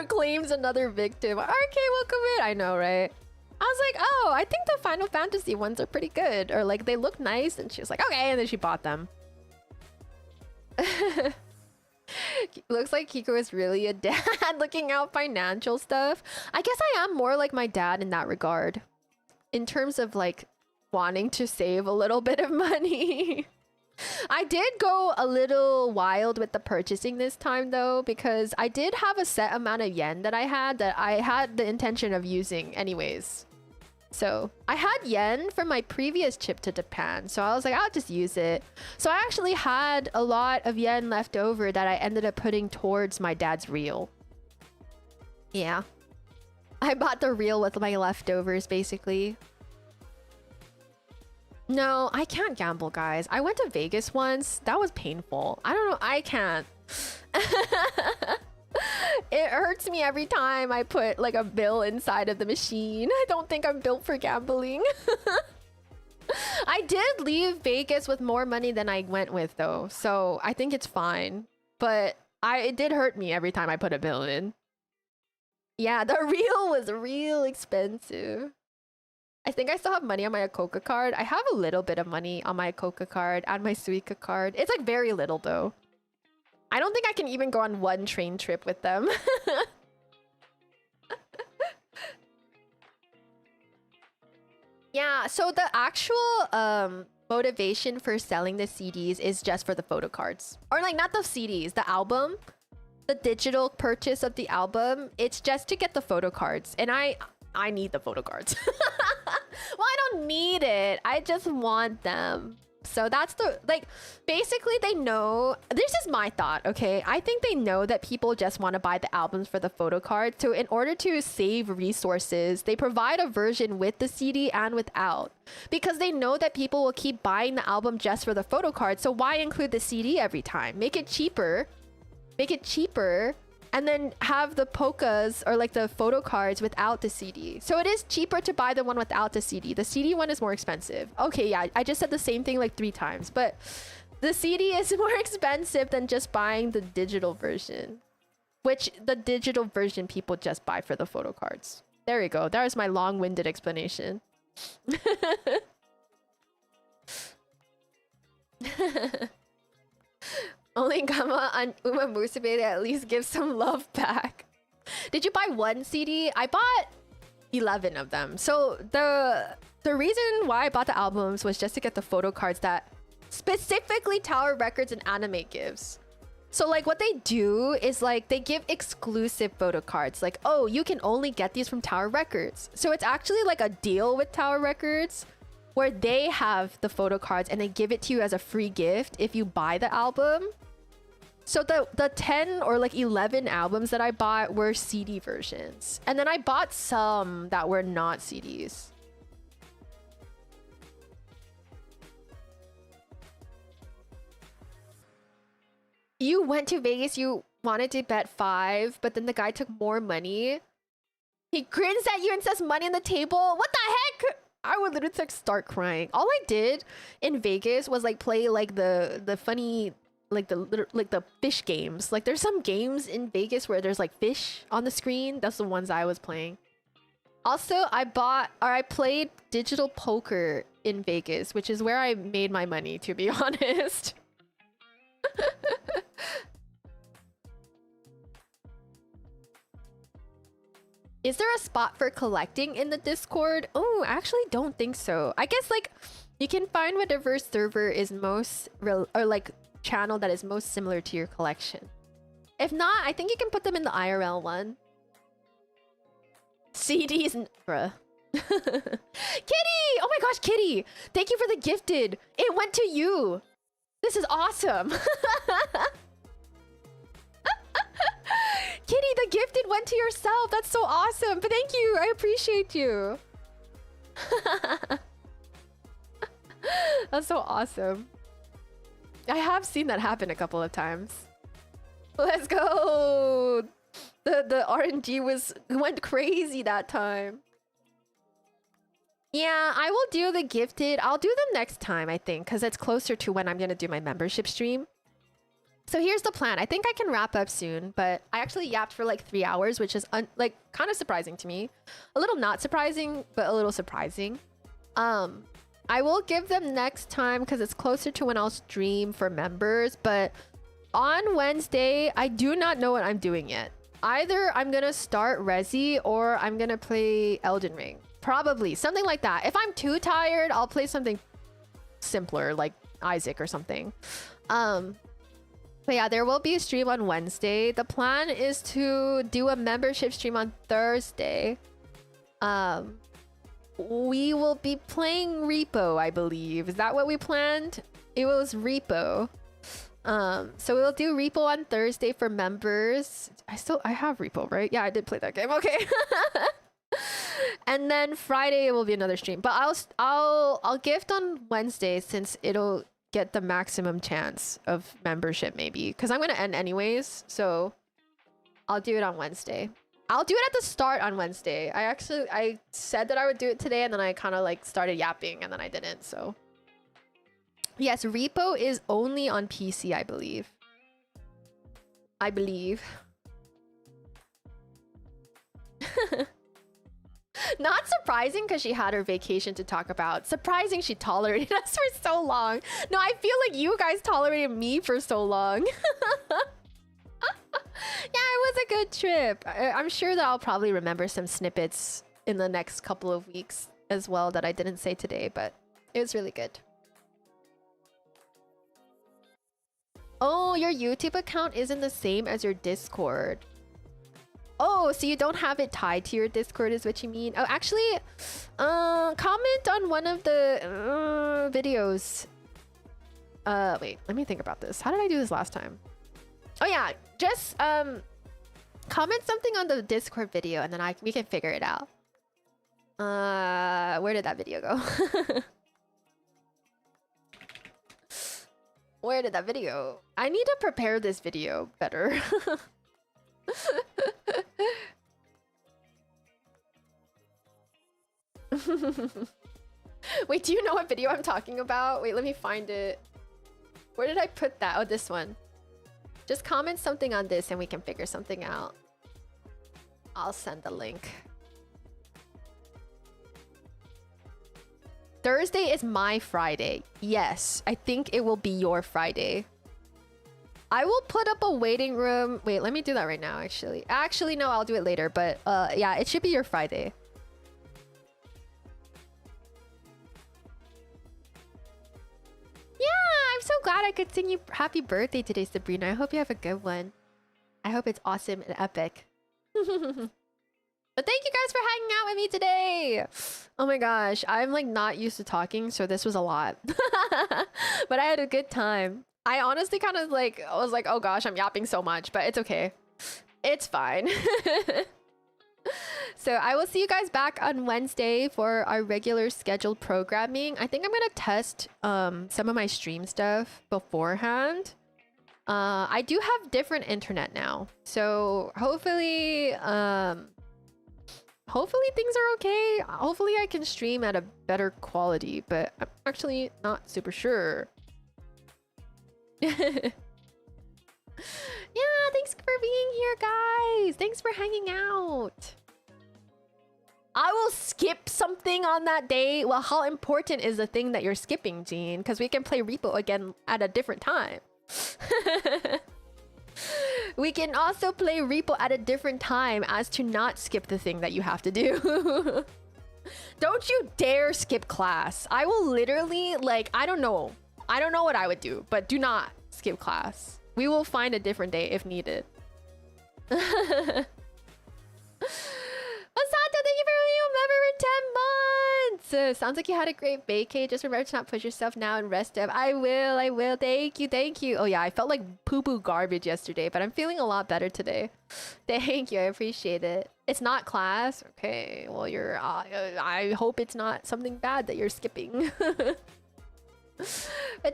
claims another victim. RK, welcome in. I know, right? I was like, oh, I think the Final Fantasy ones are pretty good. Or like, they look nice. And she was like, okay. And then she bought them. Looks like Kiko is really a dad looking out financial stuff. I guess I am more like my dad in that regard. In terms of like wanting to save a little bit of money. I did go a little wild with the purchasing this time though, because I did have a set amount of yen that I had the intention of using anyways. So I had yen from my previous trip to Japan. So I was like, I'll just use it. So I actually had a lot of yen left over that I ended up putting towards my dad's reel. Yeah. I bought the reel with my leftovers basically. No, I can't gamble, guys. I went to Vegas once. That was painful. I don't know. I can't. It hurts me every time I put like a bill inside of the machine. I don't think I'm built for gambling. I did leave Vegas with more money than I went with though. So I think it's fine. But it did hurt me every time I put a bill in. Yeah, the reel was real expensive. I think I still have money on my Akoka card. I have a little bit of money on my Akoka card and my Suica card. It's like very little though. I don't think I can even go on one train trip with them. Yeah, so the actual motivation for selling the CDs is just for the photo cards. Or like not the CDs, the album. The digital purchase of the album. It's just to get the photo cards. And I need the photo cards. Well, I don't need it. I just want them. So that's the, like, basically they know, this is my thought, okay? I think they know that people just want to buy the albums for the photo card. So in order to save resources, they provide a version with the CD and without. Because they know that people will keep buying the album just for the photo card. So why include the CD every time? Make it cheaper. And then have the polkas or like the photo cards without the CD. So it is cheaper to buy the one without the CD. The CD one is more expensive. Okay, yeah, I just said the same thing like 3 times, but the CD is more expensive than just buying the digital version, which the digital version people just buy for the photo cards. There you go. That was my long-winded explanation. Only Gama and Uma Musume to at least give some love back. Did you buy one CD? I bought 11 of them. So the reason why I bought the albums was just to get the photo cards that specifically Tower Records and Anime gives. So like what they do is like they give exclusive photo cards. Like, oh, you can only get these from Tower Records. So it's actually like a deal with Tower Records where they have the photo cards and they give it to you as a free gift if you buy the album. So the 10 or like 11 albums that I bought were CD versions. And then I bought some that were not CDs. You went to Vegas, you wanted to bet 5, but then the guy took more money. He grins at you and says money on the table. What the heck? I would literally start crying. All I did in Vegas was like play like the funny like the fish games. Like there's some games in Vegas where there's like fish on the screen. That's the ones I was playing. Also, I played digital poker in Vegas, which is where I made my money, to be honest. Is there a spot for collecting in the Discord? Oh, I actually don't think so. I guess like you can find whatever server is most or like channel that is most similar to your collection. If not, I think you can put them in the IRL one. CDs, bruh. Kitty! Oh my gosh, Kitty! Thank you for the gifted. It went to you. This is awesome. Kitty, the gifted went to yourself. That's so awesome. But thank you. I appreciate you. That's so awesome. I have seen that happen a couple of times. Let's go. The RNG went crazy that time. Yeah, I will do the gifted. I'll do them next time, I think, because it's closer to when I'm going to do my membership stream. So here's the plan. I think I can wrap up soon, but I actually yapped for like 3 hours, which is like kind of surprising to me. A little not surprising, but a little surprising. I will give them next time because it's closer to when I'll stream for members. But on Wednesday, I do not know what I'm doing yet. Either I'm going to start Resi or I'm going to play Elden Ring. Probably something like that. If I'm too tired, I'll play something simpler like Isaac or something. But yeah, there will be a stream on Wednesday. The plan is to do a membership stream on Thursday. We will be playing Repo, I believe. Is that what we planned? It was Repo. So we'll do Repo on Thursday for members. I have Repo, right? Yeah, I did play that game. Okay. And then Friday it will be another stream. But I'll gift on Wednesday since it'll get the maximum chance of membership maybe. Because I'm gonna end anyways. So I'll do it on Wednesday. I'll do it at the start on Wednesday. I said that I would do it today and then I kind of like started yapping and then I didn't, so. Yes, Repo is only on PC, I believe. Not surprising because she had her vacation to talk about. Surprising she tolerated us for so long. No, I feel like you guys tolerated me for so long. Yeah, it was a good trip. I'm sure that I'll probably remember some snippets in the next couple of weeks as well that I didn't say today, but it was really good. Oh, your YouTube account isn't the same as your Discord. Oh, so you don't have it tied to your Discord is what you mean? Oh, actually, comment on one of the videos. Wait, let me think about this. How did I do this last time? Oh yeah, just comment something on the Discord video and then we can figure it out. Where did that video go? Where did that video? I need to prepare this video better. Wait, do you know what video I'm talking about? Wait, let me find it. Where did I put that? Oh, this one. Just comment something on this and we can figure something out. I'll send the link. Thursday is my Friday. Yes, I think it will be your Friday. I will put up a waiting room. Wait, let me do that right now, actually. Actually, no, I'll do it later. But yeah, it should be your Friday. Yeah, I'm so glad I could sing you happy birthday today, Sabrina. I hope you have a good one. I hope it's awesome and epic. But thank you guys for hanging out with me today. Oh my gosh, I'm like not used to talking, so this was a lot. But I had a good time. I honestly kind of like, I was like, oh gosh, I'm yapping so much, but it's okay. It's fine. So I will see you guys back on Wednesday for our regular scheduled programming. I think I'm gonna test some of my stream stuff beforehand. I do have different internet now, so hopefully hopefully things are okay. Hopefully I can stream at a better quality, but I'm actually not super sure. Yeah, thanks for being here, guys. Thanks for hanging out. I will skip something on that day. Well, how important is the thing that you're skipping, Jean? Because we can play Repo again at a different time. We can also play Repo at a different time as to not skip the thing that you have to do. Don't you dare skip class. I will literally, like, I don't know. I don't know what I would do, but do not skip class. We will find a different day if needed. Masato, thank you for being a member for 10 months! Sounds like you had a great vacay. Just remember to not push yourself now and rest up. I will. Thank you. Oh yeah, I felt like poo-poo garbage yesterday, but I'm feeling a lot better today. Thank you, I appreciate it. It's not class? Okay, well you're... I hope it's not something bad that you're skipping. But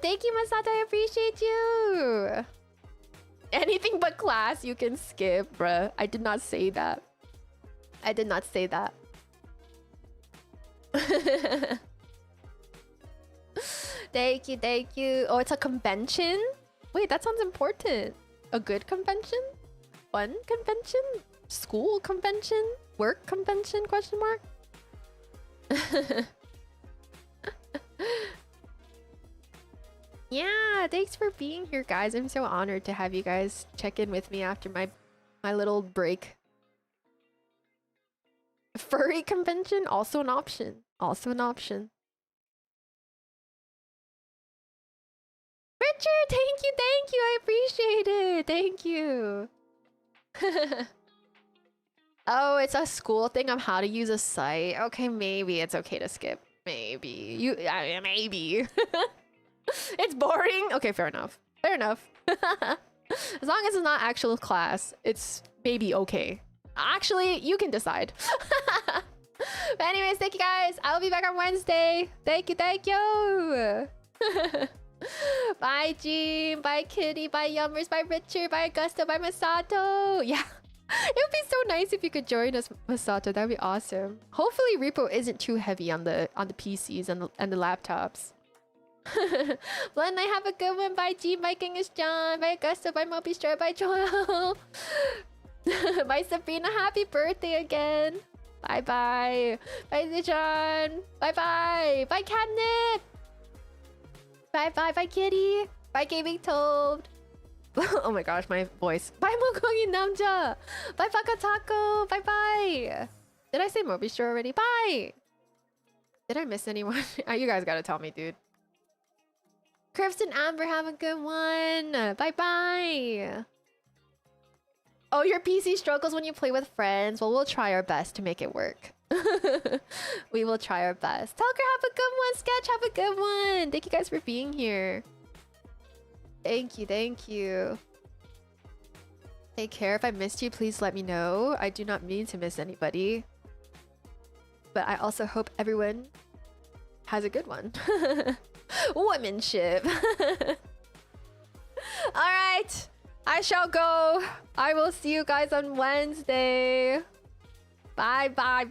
thank you, Masato, I appreciate you! Anything but class you can skip, bruh. I did not say that. I did not say that. Thank you. Oh, it's a convention? Wait, that sounds important. A good convention? Fun convention? School convention? Work convention? Question mark? Yeah, thanks for being here, guys. I'm so honored to have you guys check in with me after my little break. Furry convention? Also an option. Richard, thank you. I appreciate it. Thank you. Oh, it's a school thing on how to use a site. Okay, maybe it's okay to skip. Maybe. Maybe. It's boring. Okay, fair enough. As long as it's not actual class, it's maybe okay. Actually, you can decide. But anyways, thank you guys. I'll be back on Wednesday. Thank you. Bye, Jean. Bye, Kitty. Bye, Yummers. Bye, Richard. Bye, Augusta. Bye, Masato. Yeah. It would be so nice if you could join us, Masato. That'd be awesome. Hopefully, Repo isn't too heavy on the PCs and the laptops. Blend, I have a good one. Bye, Jean. Bye, Kingish John. Bye, Augusta. Bye, Moby Star. Bye, Joel. Bye, Sabrina. Happy birthday again. Bye. Bye, Zijan. Bye. Bye, Catnip. Bye, Kitty. Bye, Gaming Toad. Oh my gosh, my voice. Bye, Mokongi Namja. Bye, Fakatako. Bye. Did I say Moby Star already? Bye. Did I miss anyone? You guys gotta tell me, dude. Kristen Amber, have a good one. Bye. Oh, your PC struggles when you play with friends. Well, we'll try our best to make it work. We will try our best. Tucker, have a good one. Sketch, have a good one. Thank you guys for being here. Thank you. Take care. If I missed you, please let me know. I do not mean to miss anybody. But I also hope everyone has a good one. Womanship. Alright. I shall go. I will see you guys on Wednesday. Bye. Bye.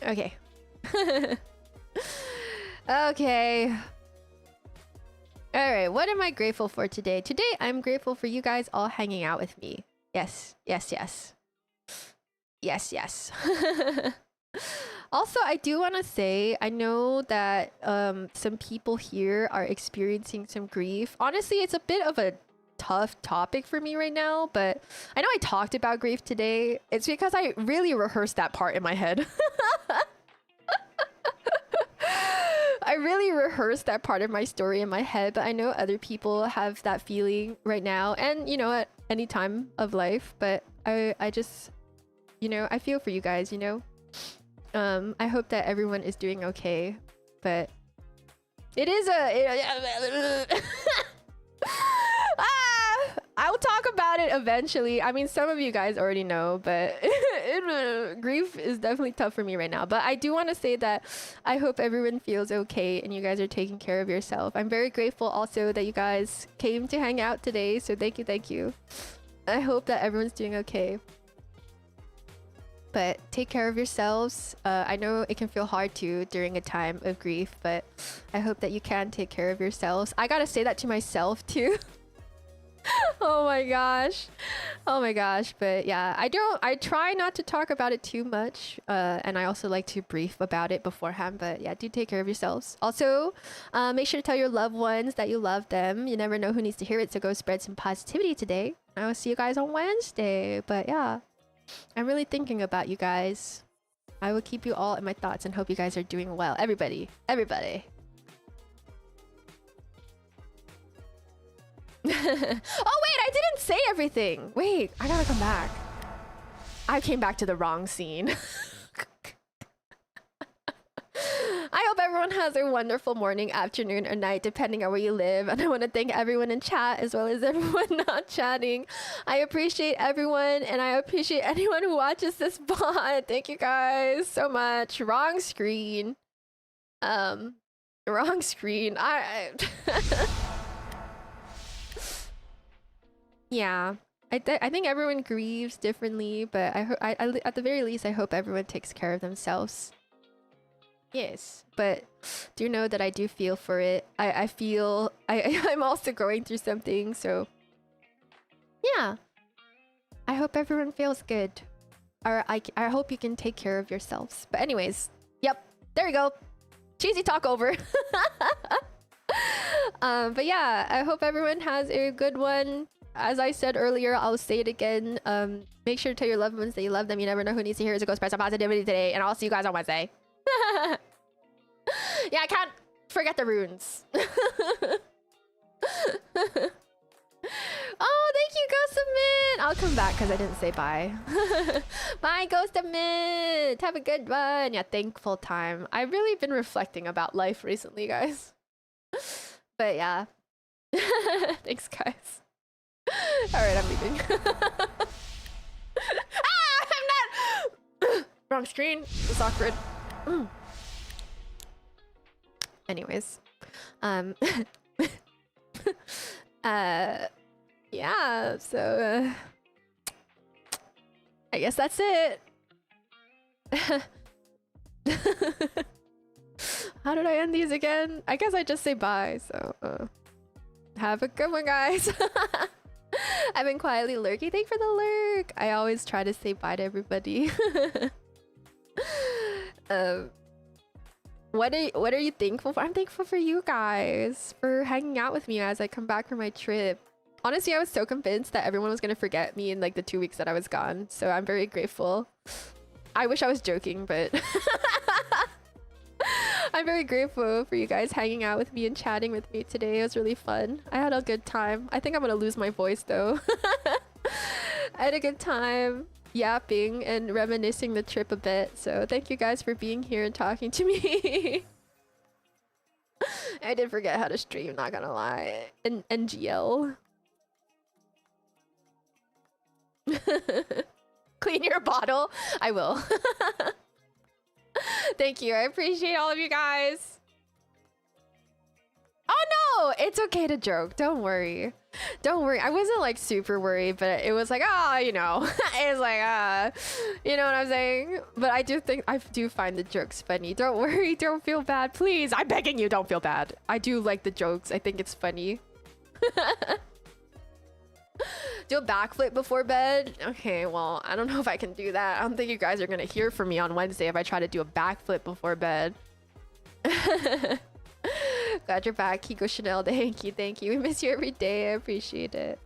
Okay. Okay. Alright, what am I grateful for today? Today, I'm grateful for you guys all hanging out with me. Yes. Also, I do want to say, I know that some people here are experiencing some grief. Honestly, it's a bit of a tough topic for me right now, but I know I talked about grief today. It's because I really rehearsed that part in my head. I really rehearsed that part of my story in my head, but I know other people have that feeling right now, and you know, at any time of life. But I just, you know, I feel for you guys, you know. I hope that everyone is doing okay, but it is I'll talk about it eventually. I mean, some of you guys already know, but grief is definitely tough for me right now. But I do want to say that I hope everyone feels okay and you guys are taking care of yourself. I'm very grateful also that you guys came to hang out today, so thank you. I hope that everyone's doing okay. But take care of yourselves. I know it can feel hard to during a time of grief, but I hope that you can take care of yourselves. I gotta say that to myself too. Oh my gosh. Oh my gosh. But yeah, I try not to talk about it too much. And I also like to brief about it beforehand. But yeah, do take care of yourselves. Also, make sure to tell your loved ones that you love them. You never know who needs to hear it. So go spread some positivity today. I will see you guys on Wednesday. But yeah, I'm really thinking about you guys. I will keep you all in my thoughts and hope you guys are doing well. Everybody. Everybody. Oh wait, I didn't say everything. Wait, I gotta come back. I came back to the wrong scene. I hope everyone has a wonderful morning, afternoon, or night, depending on where you live. And I want to thank everyone in chat as well as everyone not chatting. I appreciate everyone, and I appreciate anyone who watches this bot. Thank you guys so much. Wrong screen. Wrong screen. Yeah, I think everyone grieves differently, but I at the very least I hope everyone takes care of themselves. Yes, but do know that I do feel for it. I feel I'm also going through something, so yeah. I hope everyone feels good, or I hope you can take care of yourselves. But anyways, yep, there we go. Cheesy talk over. But yeah, I hope everyone has a good one. As I said earlier, I'll say it again. Make sure to tell your loved ones that you love them. You never know who needs to hear it, so go spread some positivity today. And I'll see you guys on Wednesday. Yeah, I can't forget the runes. Oh, thank you, Ghost of Mint. I'll come back because I didn't say bye. Bye, Ghost of Mint. Have a good one. Yeah, thankful time. I've really been reflecting about life recently, guys. But yeah. Thanks, guys. All right, I'm leaving. Ah, I'm not. Wrong screen. It's awkward. Anyways, yeah. So, I guess that's it. How did I end these again? I guess I just say bye. So, have a good one, guys. I've been quietly lurking. Thank you for the lurk. I always try to say bye to everybody. What are you thankful for? I'm thankful for you guys for hanging out with me as I come back from my trip. Honestly, I was so convinced that everyone was gonna forget me in like the 2 weeks that I was gone. So I'm very grateful. I wish I was joking, but I'm very grateful for you guys hanging out with me and chatting with me today. It was really fun. I had a good time. I think I'm gonna lose my voice though. I had a good time yapping and reminiscing the trip a bit. So thank you guys for being here and talking to me. I did forget how to stream, not gonna lie. And NGL. Clean your bottle? I will. Thank you. I appreciate all of you guys. Oh no! It's okay to joke. Don't worry. Don't worry. I wasn't like super worried, but it was like, you know. It was like, you know what I'm saying? But I do find the jokes funny. Don't worry. Don't feel bad. Please. I'm begging you, don't feel bad. I do like the jokes. I think it's funny. Do a backflip before bed? Okay, well, I don't know if I can do that. I don't think you guys are gonna hear from me on Wednesday if I try to do a backflip before bed. Glad you're back, Kiko Chanel. Thank you, thank you. We miss you every day. I appreciate it.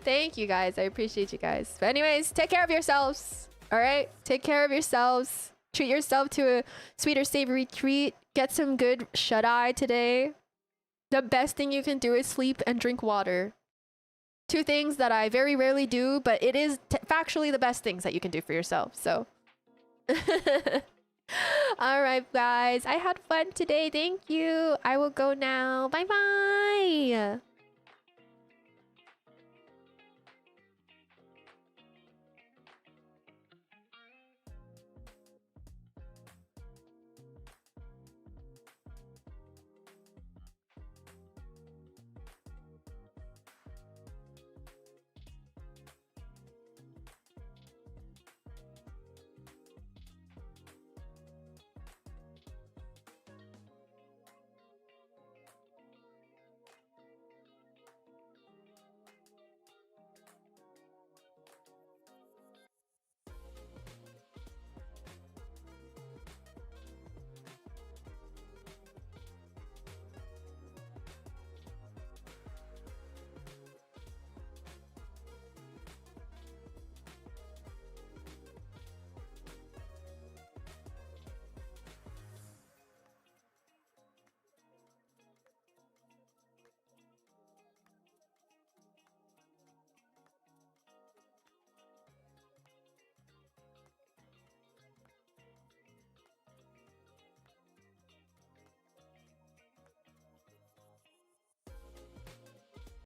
Thank you guys. I appreciate you guys. But anyways, take care of yourselves. All right? Take care of yourselves. Treat yourself to a sweet or savory treat. Get some good shut-eye today. The best thing you can do is sleep and drink water. 2 things that I very rarely do, but it is factually the best things that you can do for yourself. So, all right, guys. I had fun today. Thank you. I will go now. Bye-bye.